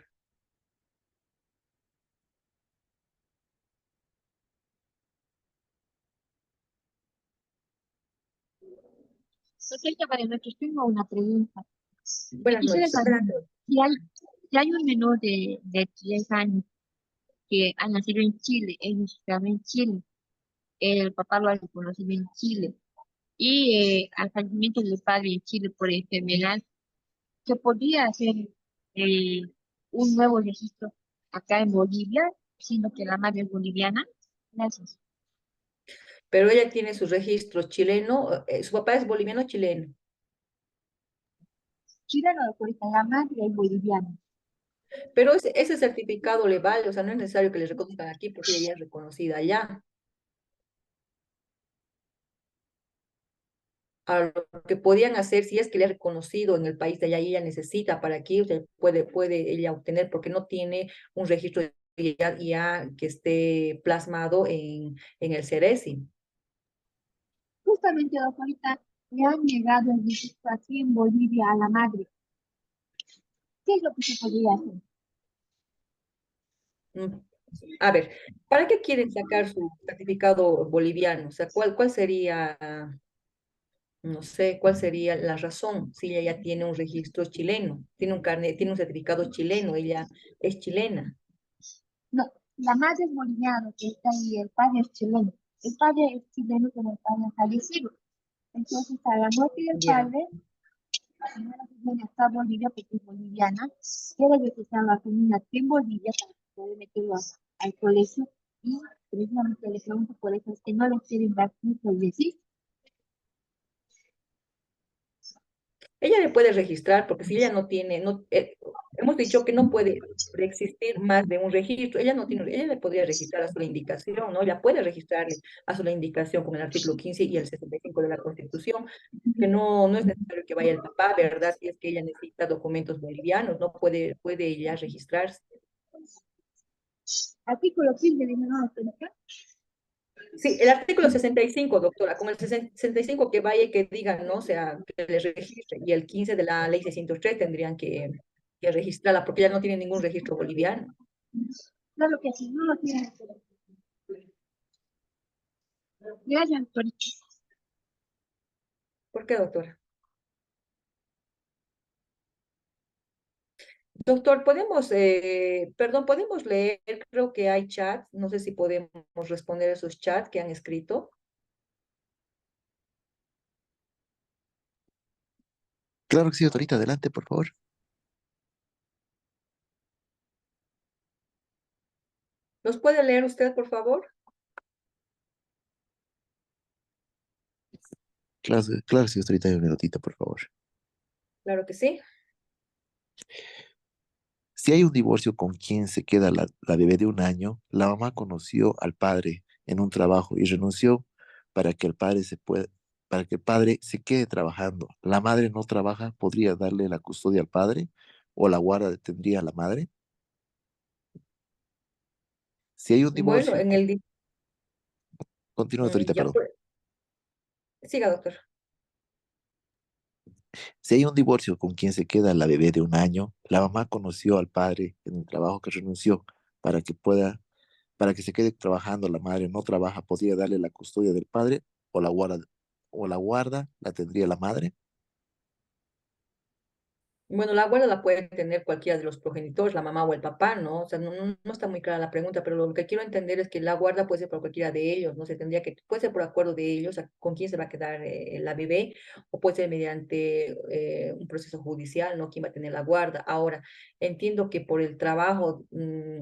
Doctora, buenas noches. Tengo una pregunta. Buenas Quisiera noches. saber si hay un menor de 10 años que ha nacido en Chile, él estaba en Chile, el papá lo ha reconocido en Chile, y al fallecimiento del padre en Chile por enfermedad, ¿se podría hacer eh, un nuevo registro acá en Bolivia, sino que la madre es boliviana? Gracias. Pero ella tiene su registro chileno, su papá es boliviano o chileno. chileno, doctorita, la madre es boliviana. Pero ese certificado le vale, o sea, no es necesario que le reconozcan aquí porque ella ya es reconocida allá. A lo que podían hacer si es que le ha reconocido en el país de allá y ella necesita para aquí, o sea, puede ella obtener porque no tiene un registro ya que esté plasmado en el CERESI. Justamente, doctorita, le han negado el registro aquí en Bolivia a la madre. ¿Qué es lo que se podría hacer? Mm. A ver, ¿para qué quieren sacar su certificado boliviano? O sea, ¿cuál sería, no sé, cuál sería la razón si ella ya tiene un registro chileno, tiene un carnet, tiene un certificado chileno, ella es chilena? No, la madre es boliviana, que está ahí, el padre es chileno. El padre es chileno, pero el padre ha fallecido. Entonces, a la muerte del Ya. padre, la señora que viene acá a Bolivia, porque es boliviana, quiere registrar a la familia aquí en Bolivia para poder meterlo al colegio. Y precisamente le pregunto por eso, es que no le quieren dar punto y decir, Ella le puede registrar porque si ella no tiene, hemos dicho que no puede existir más de un registro. Ella no tiene, ella le podría registrar a su indicación, ¿no? Ella puede registrarle a su indicación con el artículo 15 y el 65 de la Constitución, que no es necesario que vaya el papá, ¿verdad? Si es que ella necesita documentos bolivianos, no puede ella registrarse. artículo 15 dice, no, doctora, Sí, el artículo 65, doctora, con el 65 que vaya y que digan, ¿no? O sea, que le registre, y el 15 de la ley 603 tendrían que registrarla, porque ya no tiene ningún registro boliviano. claro que sí, no lo tiene. Gracias, doctorita. ¿Por qué, doctora? Doctor, podemos leer, creo que hay chat, no sé si podemos responder esos chats que han escrito. Claro que sí, doctorita, adelante, por favor. ¿Los puede leer usted, por favor? Claro, claro, sí, doctorita, un minutito, por favor. Claro que sí. Si hay un divorcio con quien se queda la bebé de 1 año, la mamá conoció al padre en un trabajo y renunció para que el padre para que el padre se quede trabajando. La madre no trabaja, ¿podría darle la custodia al padre o la guarda tendría a la madre? Si hay un Bueno, divorcio, continúa, doctorita, ya perdón. siga, doctor. Si hay un divorcio con quien se queda la bebé de 1 año, la mamá conoció al padre en el trabajo que renunció para que para que se quede trabajando. La madre no trabaja, podría darle la custodia del padre o la guarda la tendría la madre. Bueno, la abuela la puede tener cualquiera de los progenitores, la mamá o el papá, ¿no? O sea, no está muy clara la pregunta, pero lo que quiero entender es que la guarda puede ser por cualquiera de ellos, ¿no? Se tendría que, puede ser por acuerdo de ellos, con quién se va a quedar la bebé, o puede ser mediante un proceso judicial, ¿no? ¿Quién va a tener la guarda? Ahora, entiendo que por el trabajo,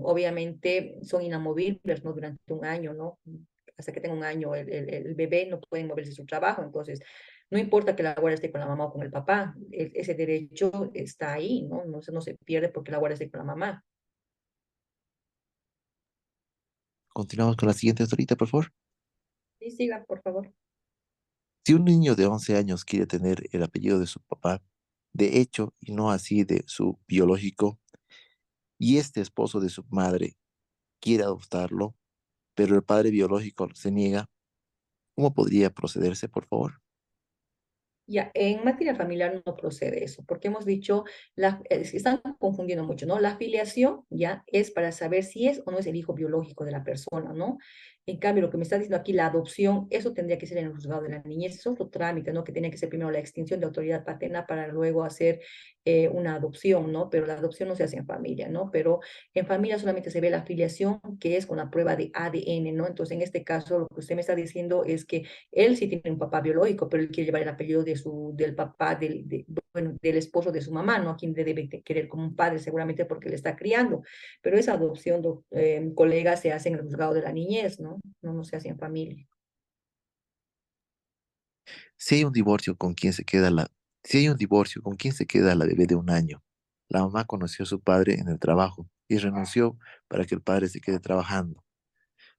obviamente son inamovibles, ¿no? Durante 1 año, ¿no? Hasta que tenga 1 año el bebé no puede moverse su trabajo, entonces no importa que la guardia esté con la mamá o con el papá, ese derecho está ahí, ¿no? No se pierde porque la guardia esté con la mamá. Continuamos con la siguiente, doctorita, por favor. Sí, siga, por favor. Si un niño de 11 años quiere tener el apellido de su papá, de hecho, y no así de su biológico, y este esposo de su madre quiere adoptarlo, pero el padre biológico se niega, ¿cómo podría procederse, por favor? Ya, en materia familiar no procede eso, porque hemos dicho, están confundiendo mucho, ¿no? La filiación ya es para saber si es o no es el hijo biológico de la persona, ¿no? En cambio, lo que me está diciendo aquí, la adopción, eso tendría que ser en el juzgado de la niñez, es otro trámite, ¿no? Que tiene que ser primero la extinción de autoridad paterna para luego hacer una adopción, ¿no? Pero la adopción no se hace en familia, ¿no? Pero en familia solamente se ve la filiación, que es con la prueba de ADN, ¿no? Entonces, en este caso, lo que usted me está diciendo es que él sí tiene un papá biológico, pero él quiere llevar el apellido del papá, bueno, del esposo de su mamá, ¿no? A quien le debe querer como un padre, seguramente porque le está criando. Pero esa adopción, colega, se hace en el juzgado de la niñez, ¿no? No se hace en familia. Si hay un divorcio con quien se queda Si hay un divorcio, ¿con quién se queda la bebé de 1 año? La mamá conoció a su padre en el trabajo y renunció para que el padre se quede trabajando.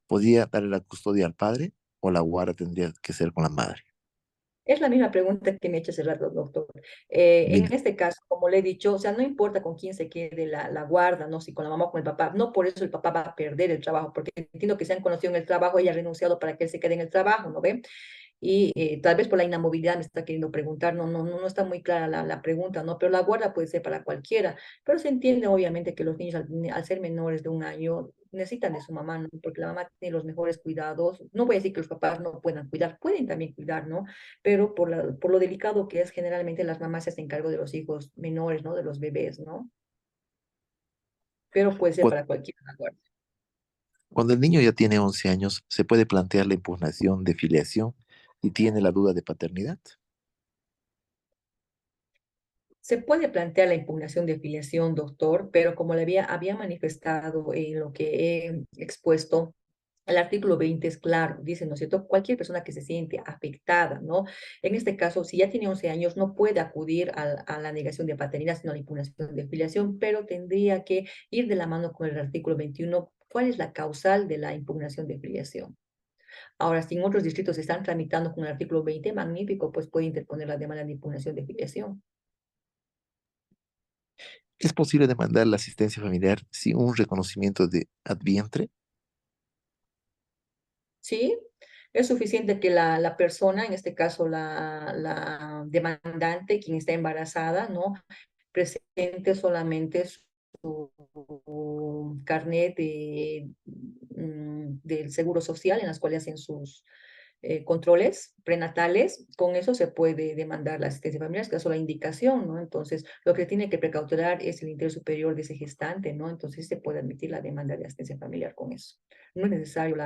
¿Podía darle la custodia al padre o la guarda tendría que ser con la madre? Es la misma pregunta que me ha hecho hace rato, doctor. En Dime. este caso, como le he dicho, o sea, no importa con quién se quede la guarda, no si con la mamá o con el papá, no por eso el papá va a perder el trabajo, porque entiendo que se han conocido en el trabajo, ella ha renunciado para que él se quede en el trabajo, ¿no ve? Y tal vez por la inamovilidad me está queriendo preguntar, no está muy clara la pregunta, ¿no? Pero la guarda puede ser para cualquiera, pero se entiende obviamente que los niños al ser menores de 1 año necesitan de su mamá, ¿no? Porque la mamá tiene los mejores cuidados. No voy a decir que los papás no puedan cuidar, pueden también cuidar, ¿no? Pero por lo delicado que es, generalmente las mamás se hacen cargo de los hijos menores, ¿no? De los bebés, ¿no? Pero puede ser Cu- para cualquiera la guarda. Cuando el niño ya tiene 11 años, ¿se puede plantear la impugnación de filiación y tiene la duda de paternidad? Se puede plantear la impugnación de filiación, doctor, pero como le había manifestado en lo que he expuesto, el artículo 20 es claro, dice, ¿no es cierto? Cualquier persona que se siente afectada, ¿no? En este caso, si ya tiene 11 años, no puede acudir a la negación de paternidad, sino a la impugnación de filiación, pero tendría que ir de la mano con el artículo 21. ¿Cuál es la causal de la impugnación de filiación? Ahora, si en otros distritos se están tramitando con el artículo 20, magnífico, pues puede interponer la demanda de impugnación de filiación. ¿Es posible demandar la asistencia familiar sin un reconocimiento de advientre? ¿Sí? Es suficiente que la persona, en este caso la demandante, quien está embarazada, ¿no? Presente solamente su carnet del Seguro Social en las cuales hacen sus controles prenatales. Con eso se puede demandar la asistencia familiar, es caso la indicación, ¿no? Entonces, lo que tiene que precautelar es el interés superior de ese gestante, ¿no? Entonces, se puede admitir la demanda de asistencia familiar con eso. No es necesario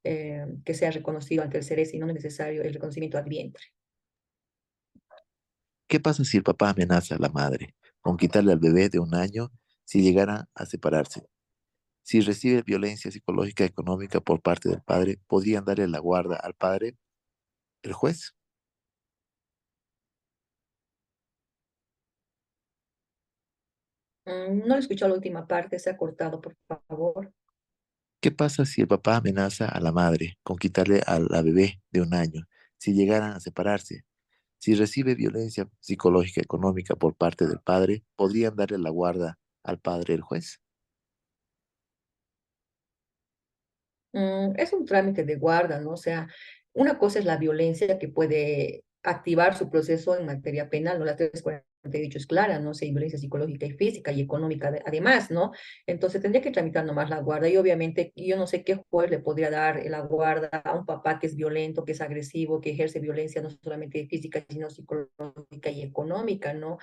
que sea reconocido ante el CERES, no es necesario el reconocimiento al vientre. ¿Qué pasa si el papá amenaza a la madre con quitarle al bebé de 1 año si llegara a separarse? Si recibe violencia psicológica y económica por parte del padre, ¿podrían darle la guarda al padre, el juez? No le escucho la última parte, se ha cortado, por favor. ¿Qué pasa si el papá amenaza a la madre con quitarle a la bebé de 1 año si llegaran a separarse? Si recibe violencia psicológica y económica por parte del padre, ¿podrían darle la guarda al padre, el juez? Es un trámite de guarda, ¿no? O sea, una cosa es la violencia que puede activar su proceso en materia penal, ¿no? La 348 es clara, ¿no? Si hay violencia psicológica y física y económica además, ¿no? Entonces tendría que tramitar nomás la guarda y obviamente yo no sé qué juez le podría dar la guarda a un papá que es violento, que es agresivo, que ejerce violencia no solamente física, sino psicológica y económica, ¿no?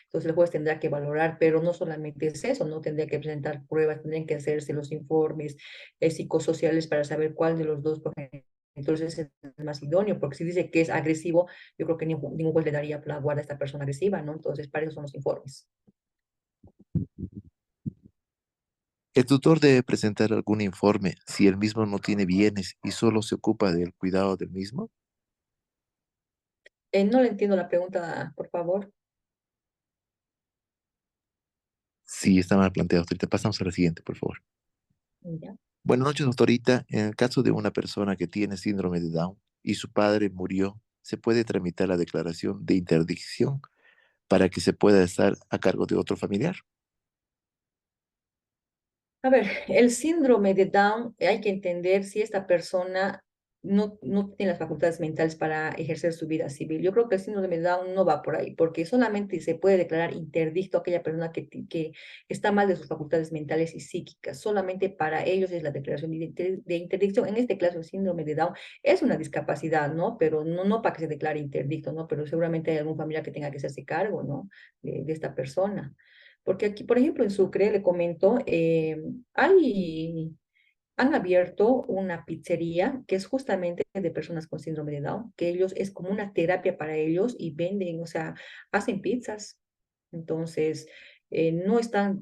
Entonces el juez tendrá que valorar, pero no solamente es eso, no tendría que presentar pruebas, tendrían que hacerse los informes psicosociales para saber cuál de los dos progenitores es el más idóneo, porque si dice que es agresivo, yo creo que ningún juez le daría la guarda a esta persona agresiva, ¿no? Entonces, para eso son los informes. El tutor debe presentar algún informe si el mismo no tiene bienes y solo se ocupa del cuidado del mismo. No le entiendo la pregunta, por favor. Sí, está mal planteado. Ahorita pasamos a la siguiente, por favor. Ya. Buenas noches, doctorita. En el caso de una persona que tiene síndrome de Down y su padre murió, ¿se puede tramitar la declaración de interdicción para que se pueda estar a cargo de otro familiar? A ver, el síndrome de Down, hay que entender si esta persona no tiene las facultades mentales para ejercer su vida civil. Yo creo que el síndrome de Down no va por ahí, porque solamente se puede declarar interdicto a aquella persona que está mal de sus facultades mentales y psíquicas. Solamente para ellos es la declaración de interdicción. En este caso, el síndrome de Down es una discapacidad, ¿no? Pero no para que se declare interdicto, ¿no? Pero seguramente hay algún familiar que tenga que hacerse cargo, ¿no? De esta persona. Porque aquí, por ejemplo, en Sucre, le comento, han abierto una pizzería que es justamente de personas con síndrome de Down, que ellos es como una terapia para ellos y venden, o sea, hacen pizzas. Entonces, no están,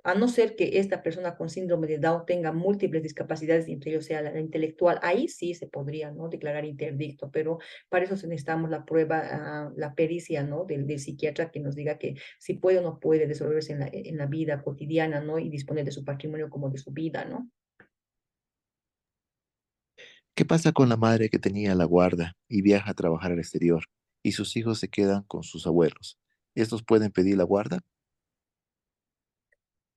a no ser que esta persona con síndrome de Down tenga múltiples discapacidades, y entre ellos sea la intelectual, ahí sí se podría, ¿no?, declarar interdicto, pero para eso necesitamos la prueba, la pericia, ¿no?, del psiquiatra que nos diga que si puede o no puede desenvolverse en la vida cotidiana, ¿no?, y disponer de su patrimonio como de su vida, ¿no? ¿Qué pasa con la madre que tenía la guarda y viaja a trabajar al exterior y sus hijos se quedan con sus abuelos? ¿Estos pueden pedir la guarda?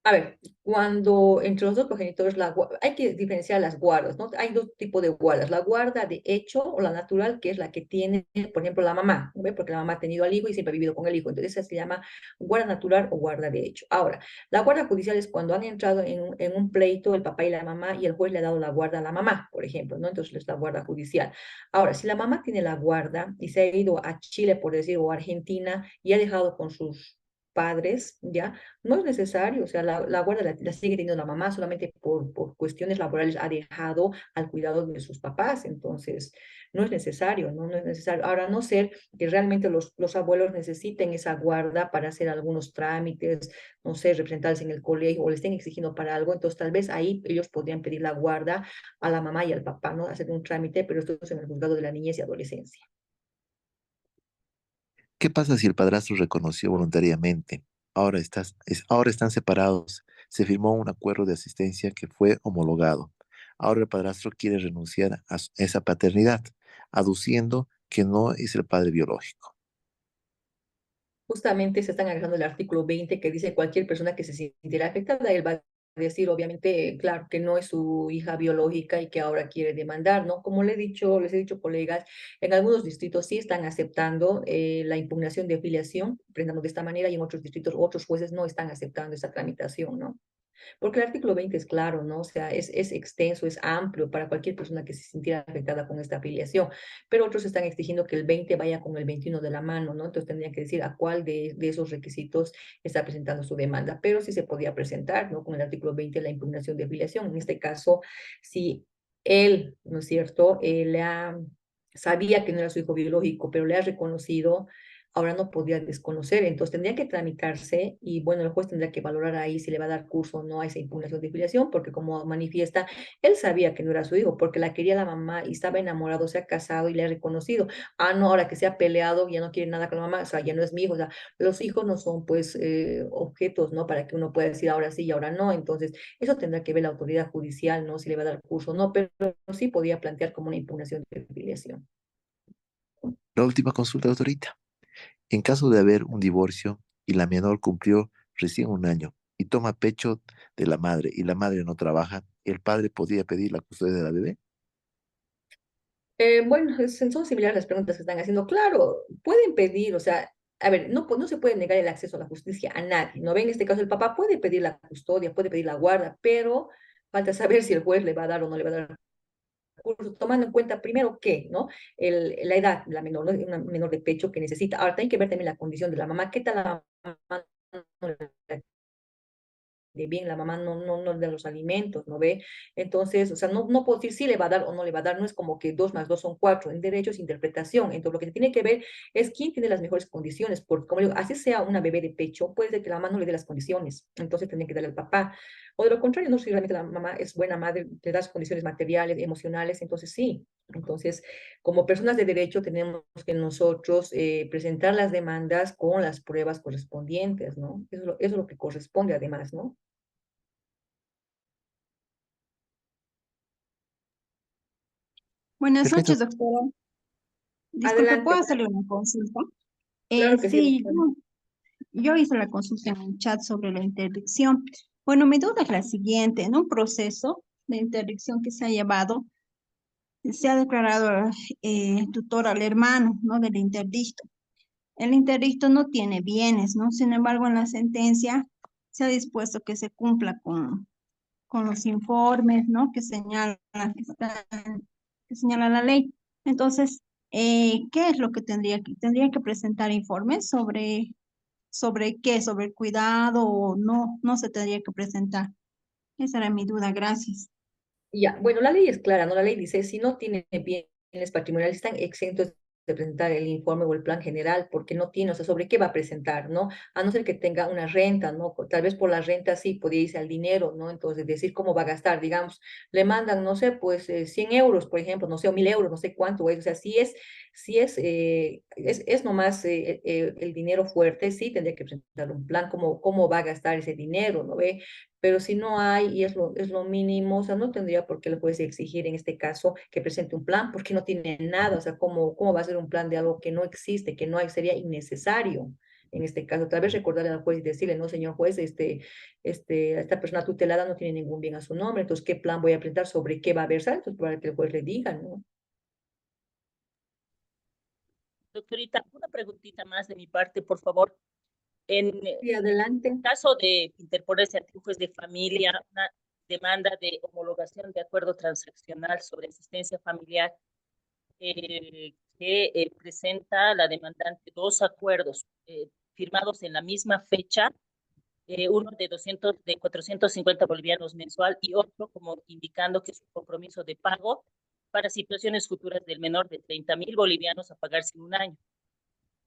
A ver, cuando entre los dos progenitores hay que diferenciar las guardas, ¿no? Hay dos tipos de guardas, la guarda de hecho o la natural, que es la que tiene, por ejemplo, la mamá, ¿ve? Porque la mamá ha tenido al hijo y siempre ha vivido con el hijo, entonces esa se llama guarda natural o guarda de hecho. Ahora, la guarda judicial es cuando han entrado en un pleito el papá y la mamá y el juez le ha dado la guarda a la mamá, por ejemplo, ¿no? Entonces es la guarda judicial. Ahora, si la mamá tiene la guarda y se ha ido a Chile, por decir, o a Argentina y ha dejado con sus padres, ¿ya? No es necesario, o sea, la guarda la sigue teniendo la mamá, solamente por cuestiones laborales ha dejado al cuidado de sus papás, entonces no es necesario, ¿no? No es necesario. Ahora, a no ser que realmente los abuelos necesiten esa guarda para hacer algunos trámites, no sé, representarse en el colegio o le estén exigiendo para algo, entonces tal vez ahí ellos podrían pedir la guarda a la mamá y al papá, ¿no? Hacer un trámite, pero esto es en el juzgado de la niñez y adolescencia. ¿Qué pasa si el padrastro reconoció voluntariamente? Ahora están separados. Se firmó un acuerdo de asistencia que fue homologado. Ahora el padrastro quiere renunciar a esa paternidad, aduciendo que no es el padre biológico. Justamente se están agarrando el artículo 20 que dice cualquier persona que se sintiera afectada, él va a decir, obviamente, claro, que no es su hija biológica y que ahora quiere demandar, ¿no? Como les he dicho, colegas, en algunos distritos sí están aceptando la impugnación de afiliación, aprendamos de esta manera, y en otros distritos, otros jueces no están aceptando esa tramitación, ¿no? Porque el artículo 20 es claro, ¿no? O sea, es extenso, es amplio para cualquier persona que se sintiera afectada con esta afiliación, pero otros están exigiendo que el 20 vaya con el 21 de la mano, ¿no? Entonces tendrían que decir a cuál de esos requisitos está presentando su demanda, pero sí se podía presentar, ¿no? Con el artículo 20 la impugnación de afiliación. En este caso, si él, ¿no es cierto?, sabía que no era su hijo biológico, pero le ha reconocido, ahora no podía desconocer, entonces tendría que tramitarse y bueno, el juez tendría que valorar ahí si le va a dar curso o no a esa impugnación de filiación, porque como manifiesta, él sabía que no era su hijo, porque la quería la mamá y estaba enamorado, se ha casado y le ha reconocido. Ah, no, ahora que se ha peleado, ya no quiere nada con la mamá, o sea, ya no es mi hijo, o sea, los hijos no son pues objetos, ¿no? Para que uno pueda decir ahora sí y ahora no, entonces eso tendrá que ver la autoridad judicial, ¿no? Si le va a dar curso o no, pero sí podía plantear como una impugnación de filiación. La última consulta, doctorita. En caso de haber un divorcio y la menor cumplió recién 1 año y toma pecho de la madre y la madre no trabaja, ¿el padre podría pedir la custodia de la bebé? Bueno, son similares las preguntas que están haciendo. Claro, pueden pedir, o sea, a ver, no se puede negar el acceso a la justicia a nadie, ¿no ven? En este caso, el papá puede pedir la custodia, puede pedir la guarda, pero falta saber si el juez le va a dar o no le va a dar recursos, tomando en cuenta primero que, ¿no? La edad, la menor, ¿no? Una menor de pecho que necesita. Ahora, hay que ver también la condición de la mamá. ¿Qué tal la mamá? De bien, la mamá no le da los alimentos, ¿no ve? Entonces, o sea, no puedo decir si le va a dar o no le va a dar, no es como que 2 más 2 son 4, en derecho es interpretación, entonces lo que se tiene que ver es quién tiene las mejores condiciones, porque como digo, así sea una bebé de pecho, puede ser que la mamá no le dé las condiciones, entonces tiene que darle al papá, o de lo contrario, no, si realmente la mamá es buena madre, le das condiciones materiales, emocionales, entonces sí, entonces, como personas de derecho tenemos que nosotros presentar las demandas con las pruebas correspondientes, ¿no? Eso es lo que corresponde además, ¿no? Buenas Perfecto. noches, doctora. Disculpe, ¿puedo Adelante, hacerle una consulta? claro que sí, Sí, doctora. yo hice la consulta en el chat sobre la interdicción. Bueno, mi duda es la siguiente. En un proceso de interdicción que se ha llevado, se ha declarado tutor al hermano, ¿no? Del interdicto. El interdicto no tiene bienes, ¿no? Sin embargo, en la sentencia se ha dispuesto que se cumpla con los informes, ¿no? Que señala la ley. Entonces, ¿qué es lo que tendría que presentar informes sobre qué? ¿Sobre el cuidado o no se tendría que presentar? Esa era mi duda, gracias. Ya, bueno, la ley es clara, ¿no? La ley dice, si no tiene bienes patrimoniales, están exentos de presentar el informe o el plan general, porque no tiene, o sea, sobre qué va a presentar, ¿no? A no ser que tenga una renta, ¿no? Tal vez por la renta sí podría irse al dinero, ¿no? Entonces, decir cómo va a gastar, digamos, le mandan, no sé, pues 100 euros, por ejemplo, no sé, o 1000 euros, no sé cuánto es, o sea, es nomás el dinero fuerte, sí tendría que presentar un plan, cómo va a gastar ese dinero, ¿no ve? Pero si no hay y es lo mínimo, o sea, no tendría por qué el juez exigir en este caso que presente un plan, porque no tiene nada, o sea, ¿cómo va a ser un plan de algo que no existe, que no hay, sería innecesario? En este caso, tal vez recordarle al juez y decirle, no, señor juez, esta persona tutelada no tiene ningún bien a su nombre, entonces, ¿qué plan voy a presentar? ¿Sobre qué va a versar? Entonces, para que el juez le diga, ¿no? Doctorita, una preguntita más de mi parte, por favor. En Sí, adelante. caso de interponerse ante un juez de familia una demanda de homologación de acuerdo transaccional sobre asistencia familiar, que presenta la demandante dos acuerdos firmados en la misma fecha, uno de 450 bolivianos mensual y otro como indicando que es un compromiso de pago para situaciones futuras del menor de 30.000 bolivianos a pagarse en un año.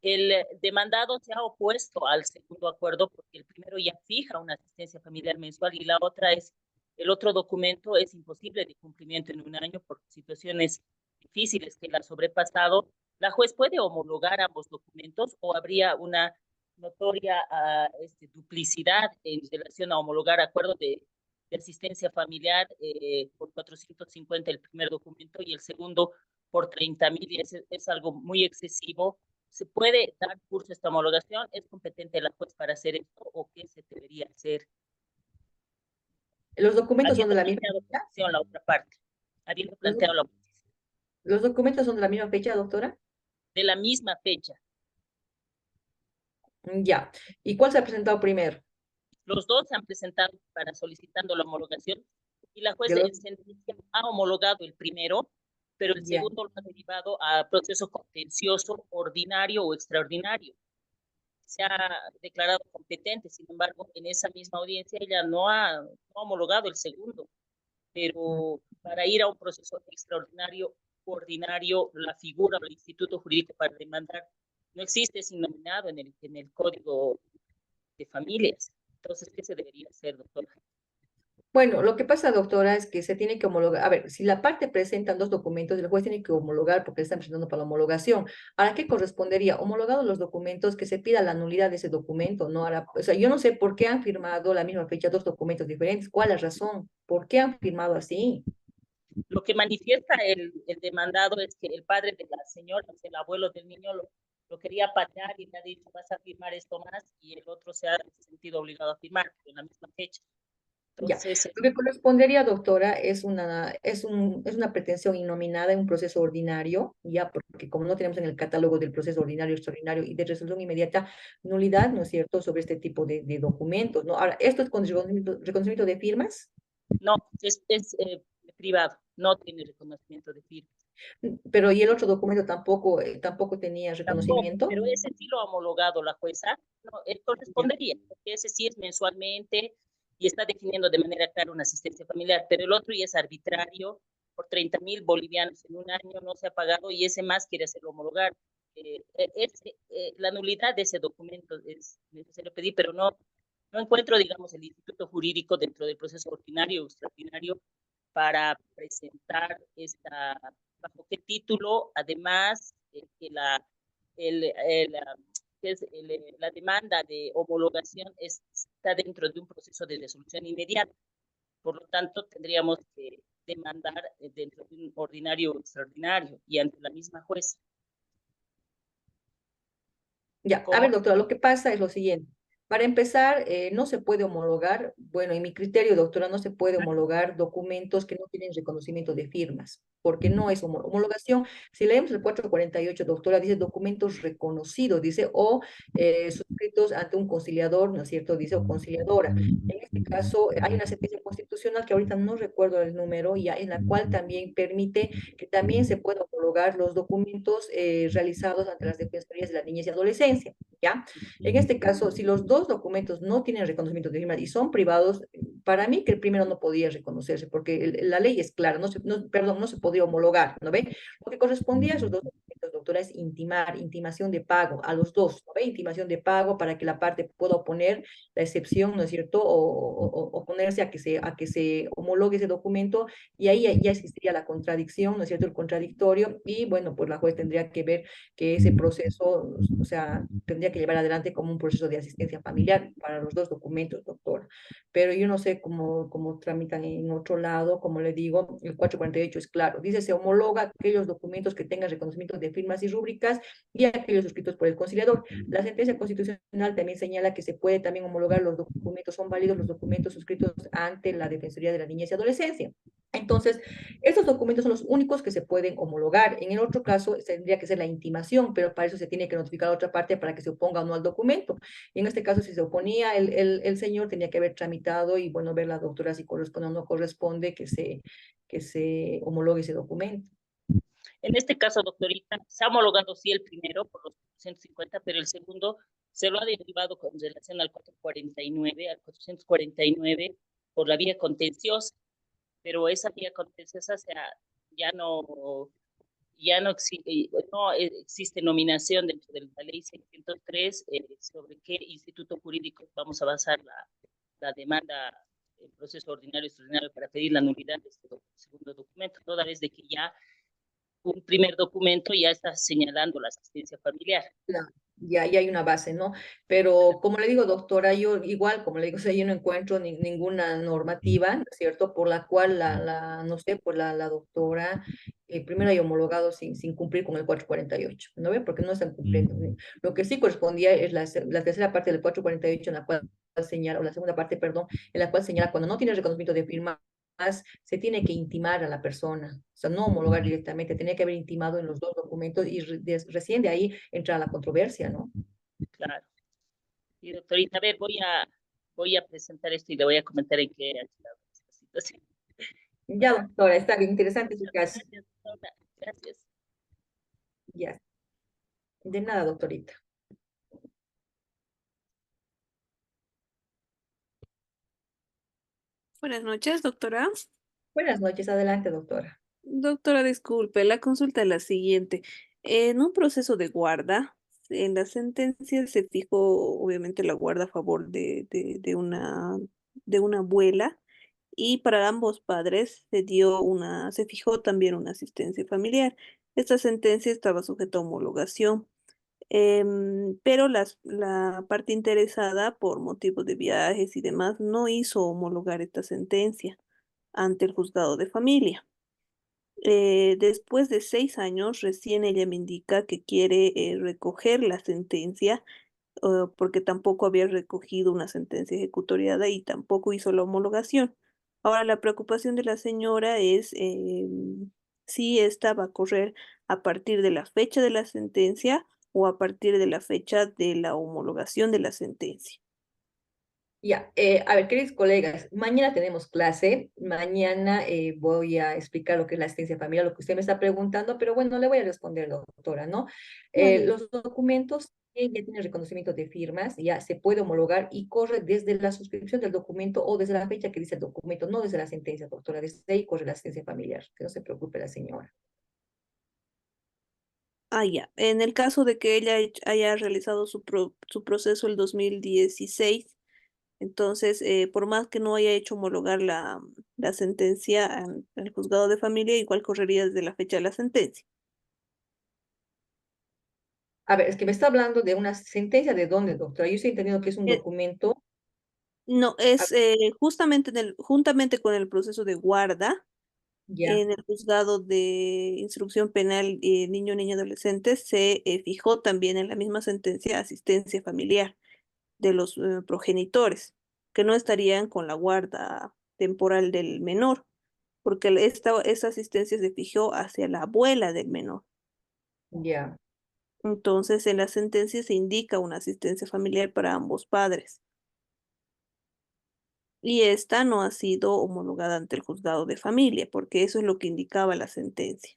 El demandado se ha opuesto al segundo acuerdo porque el primero ya fija una asistencia familiar mensual y la otra es, el otro documento es imposible de cumplimiento en un año por situaciones difíciles que la ha sobrepasado. La juez puede homologar ambos documentos o habría una notoria duplicidad en relación a homologar acuerdo de asistencia familiar por 450 el primer documento y el segundo por 30.000 y es algo muy excesivo. ¿Se puede dar curso a esta homologación? ¿Es competente la juez para hacer esto o qué se debería hacer? Los documentos son de Habiendo la misma planteado fecha. posición la otra parte, habiendo Los, planteado la oposición los documentos son de la misma fecha, doctora. de la misma fecha. Ya. ¿Y cuál se ha presentado primero? Los dos se han presentado para solicitando la homologación y la juez De los, en sentencia ha homologado el primero, pero el ya. segundo lo ha derivado a proceso contencioso ordinario o extraordinario. Se ha declarado competente, sin embargo, en esa misma audiencia ella no ha homologado el segundo, pero para ir a un proceso extraordinario, ordinario, la figura del instituto jurídico para demandar no existe, es innominado en el código de familias. Entonces, ¿qué se debería hacer, doctora? Bueno, lo que pasa, doctora, es que se tiene que homologar. A ver, si la parte presenta dos documentos, el juez tiene que homologar porque le están presentando para la homologación. ¿Ahora qué correspondería? Homologados los documentos, que se pida la nulidad de ese documento, ¿no? Ahora, o sea, yo no sé por qué han firmado la misma fecha dos documentos diferentes. ¿Cuál es la razón? ¿Por qué han firmado así? Lo que manifiesta el demandado es que el padre de la señora, o sea, el abuelo del niño, lo quería patear y le ha dicho, vas a firmar esto más, y el otro se ha sentido obligado a firmar en la misma fecha. Ya, Entonces, lo que correspondería, doctora, es una pretensión innominada en un proceso ordinario, ya, porque como no tenemos en el catálogo del proceso ordinario, extraordinario y de resolución inmediata, nulidad, ¿no es cierto?, sobre este tipo de documentos, ¿no? Ahora, ¿esto es con reconocimiento de firmas? no, es privado, no tiene reconocimiento de firma. Pero ¿y el otro documento tampoco tenía Tampoco, reconocimiento? pero ese sí lo ha homologado la jueza, no, él Ya. correspondería, porque ese sí es mensualmente y está definiendo de manera clara una asistencia familiar, pero el otro ya es arbitrario, por 30.000 bolivianos en un año no se ha pagado y ese más quiere hacerlo homologar. La nulidad de ese documento es necesario pedir, pero no encuentro, digamos, el instituto jurídico dentro del proceso ordinario o extraordinario para presentar esta, bajo qué título, además, que la demanda de homologación está dentro de un proceso de resolución inmediata. Por lo tanto, tendríamos que demandar dentro de un ordinario o extraordinario y ante la misma jueza. Ya, a ¿Cómo? ver, doctora, lo que pasa es lo siguiente. Para empezar, no se puede homologar, bueno, en mi criterio, doctora, no se puede homologar documentos que no tienen reconocimiento de firmas, porque no es homologación. Si leemos el 448, doctora, dice documentos reconocidos, dice, o suscritos ante un conciliador, ¿no es cierto? Dice, o conciliadora. En este caso, hay una sentencia constitucional que ahorita no recuerdo el número, ya en la cual también permite que también se pueda homologar los documentos realizados ante las defensorías de la niñez y adolescencia, ¿ya? En este caso, si los dos documentos no tienen reconocimiento de firma y son privados, para mí que el primero no podía reconocerse, porque la ley es clara, perdón, no se podía homologar, ¿no ve? Lo que correspondía a esos dos documentos, doctora, es intimación de pago a los dos, ¿no ve? Intimación de pago para que la parte pueda oponer la excepción, ¿no es cierto? O oponerse a que se homologue ese documento, y ahí ya existiría la contradicción, ¿no es cierto? El contradictorio, y bueno, pues la juez tendría que ver que ese proceso, o sea, tendría que llevar adelante como un proceso de asistencia familiar para los dos documentos, doctora. Pero yo no sé cómo tramitan en otro lado. Como le digo, el 448 es claro, dice: se homologa aquellos documentos que tengan reconocimiento de firmas y rúbricas y aquellos suscritos por el conciliador. La sentencia constitucional también señala que se puede también homologar los documentos, son válidos los documentos suscritos ante la Defensoría de la Niñez y Adolescencia. Entonces, estos documentos son los únicos que se pueden homologar. En el otro caso, tendría que ser la intimación, pero para eso se tiene que notificar a otra parte para que se oponga o no al documento. Y en este caso, si se oponía el señor, tenía que haber tramitado y, bueno, ver la doctora si corresponde o no corresponde que se homologue ese documento. En este caso, doctorita, se ha homologado sí el primero por los 150, pero el segundo se lo ha derivado con relación al 449 por la vía contenciosa, pero esa vía contenciosa ya no existe nominación dentro de la ley 603 sobre qué instituto jurídico vamos a basar la demanda, el proceso ordinario y extraordinario para pedir la nulidad de este segundo documento, toda vez de que ya un primer documento ya está señalando la asistencia familiar. Claro, ya hay una base, ¿no? Pero como le digo, doctora, yo igual, como le digo, o sea, yo no encuentro ninguna normativa, ¿no es cierto?, por la cual no sé, pues la doctora primero hay homologado sin cumplir con el 448, ¿no ve? Porque no están cumpliendo, ¿no? Lo que sí correspondía es la tercera parte del 448 en la cual señala, o la segunda parte, perdón, en la cual señala cuando no tiene reconocimiento de firma, se tiene que intimar a la persona, o sea, no homologar directamente, tenía que haber intimado en los dos documentos y recién de ahí entra la controversia, ¿no? Claro. Y doctorita, a ver, voy a presentar esto y le voy a comentar en qué ha quedado esta situación. Ya, doctora, está bien interesante su caso. Gracias, doctora. Gracias. Ya, de nada, doctorita. Buenas noches, doctora. Buenas noches, adelante, doctora. Doctora, disculpe, la consulta es la siguiente. En un proceso de guarda, en la sentencia se fijó obviamente la guarda a favor de una abuela, y para ambos padres se fijó también una asistencia familiar. Esta sentencia estaba sujeta a homologación. Pero la parte interesada, por motivos de viajes y demás, no hizo homologar esta sentencia ante el juzgado de familia. Después de 6 años, recién ella me indica que quiere recoger la sentencia, porque tampoco había recogido una sentencia ejecutoriada y tampoco hizo la homologación. Ahora, la preocupación de la señora es si esta va a correr a partir de la fecha de la sentencia o a partir de la fecha de la homologación de la sentencia. Ya, a ver, queridos colegas, mañana tenemos clase, mañana voy a explicar lo que es la asistencia familiar, lo que usted me está preguntando, pero bueno, le voy a responder, doctora, ¿no? Vale. Los documentos que ya tienen reconocimiento de firmas, ya se puede homologar y corre desde la suscripción del documento o desde la fecha que dice el documento, no desde la sentencia, doctora, desde ahí corre la asistencia familiar, que no se preocupe la señora. Ah, ya. En el caso de que ella haya realizado su proceso el 2016, entonces, por más que no haya hecho homologar la sentencia al juzgado de familia, igual correría desde la fecha de la sentencia. A ver, es que me está hablando de una sentencia, ¿de dónde, doctora? Yo estoy entendiendo que es un Eh, documento. no, es justamente juntamente con el proceso de guarda Ya, en el juzgado de instrucción penal niño, niña, adolescente, se fijó también en la misma sentencia asistencia familiar de los progenitores, que no estarían con la guarda temporal del menor, porque esa asistencia se fijó hacia la abuela del menor. ya. Entonces, en la sentencia se indica una asistencia familiar para ambos padres. Y esta no ha sido homologada ante el juzgado de familia, porque eso es lo que indicaba la sentencia.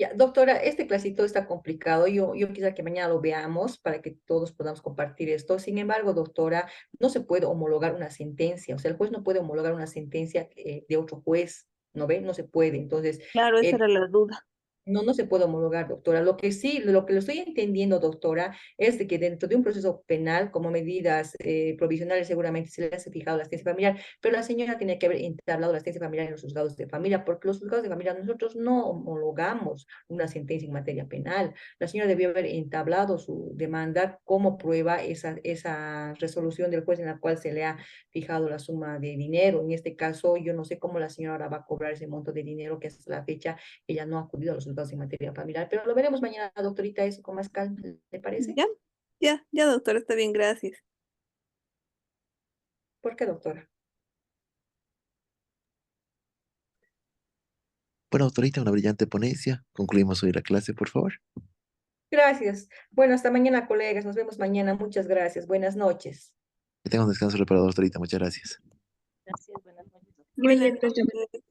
Ya, doctora, este clasito está complicado. Yo quisiera que mañana lo veamos para que todos podamos compartir esto. Sin embargo, doctora, no se puede homologar una sentencia. O sea, el juez no puede homologar una sentencia de otro juez, ¿no ve? No se puede. Entonces, Claro, esa eh, era la duda. No, no se puede homologar, doctora. Lo que sí, lo que lo estoy entendiendo, doctora, es de que dentro de un proceso penal, como medidas provisionales, seguramente se le hace fijado la asistencia familiar, pero la señora tiene que haber entablado la asistencia familiar en los juzgados de familia, porque los juzgados de familia nosotros no homologamos una sentencia en materia penal. La señora debió haber entablado su demanda como prueba esa resolución del juez en la cual se le ha fijado la suma de dinero. En este caso, yo no sé cómo la señora ahora va a cobrar ese monto de dinero que hasta la fecha ella no ha acudido a los juzgados en materia familiar, pero lo veremos mañana, doctorita, eso con más calma, ¿le parece? Ya, ya, doctora, está bien, gracias. ¿Por qué, doctora? Bueno, doctorita, una brillante ponencia. Concluimos hoy la clase, por favor. Gracias. Bueno, hasta mañana, colegas. Nos vemos mañana. Muchas gracias. Buenas noches. Que tenga un descanso reparador, doctorita. Muchas gracias. Gracias, buenas noches. Buenas Gracias, profesor. noches.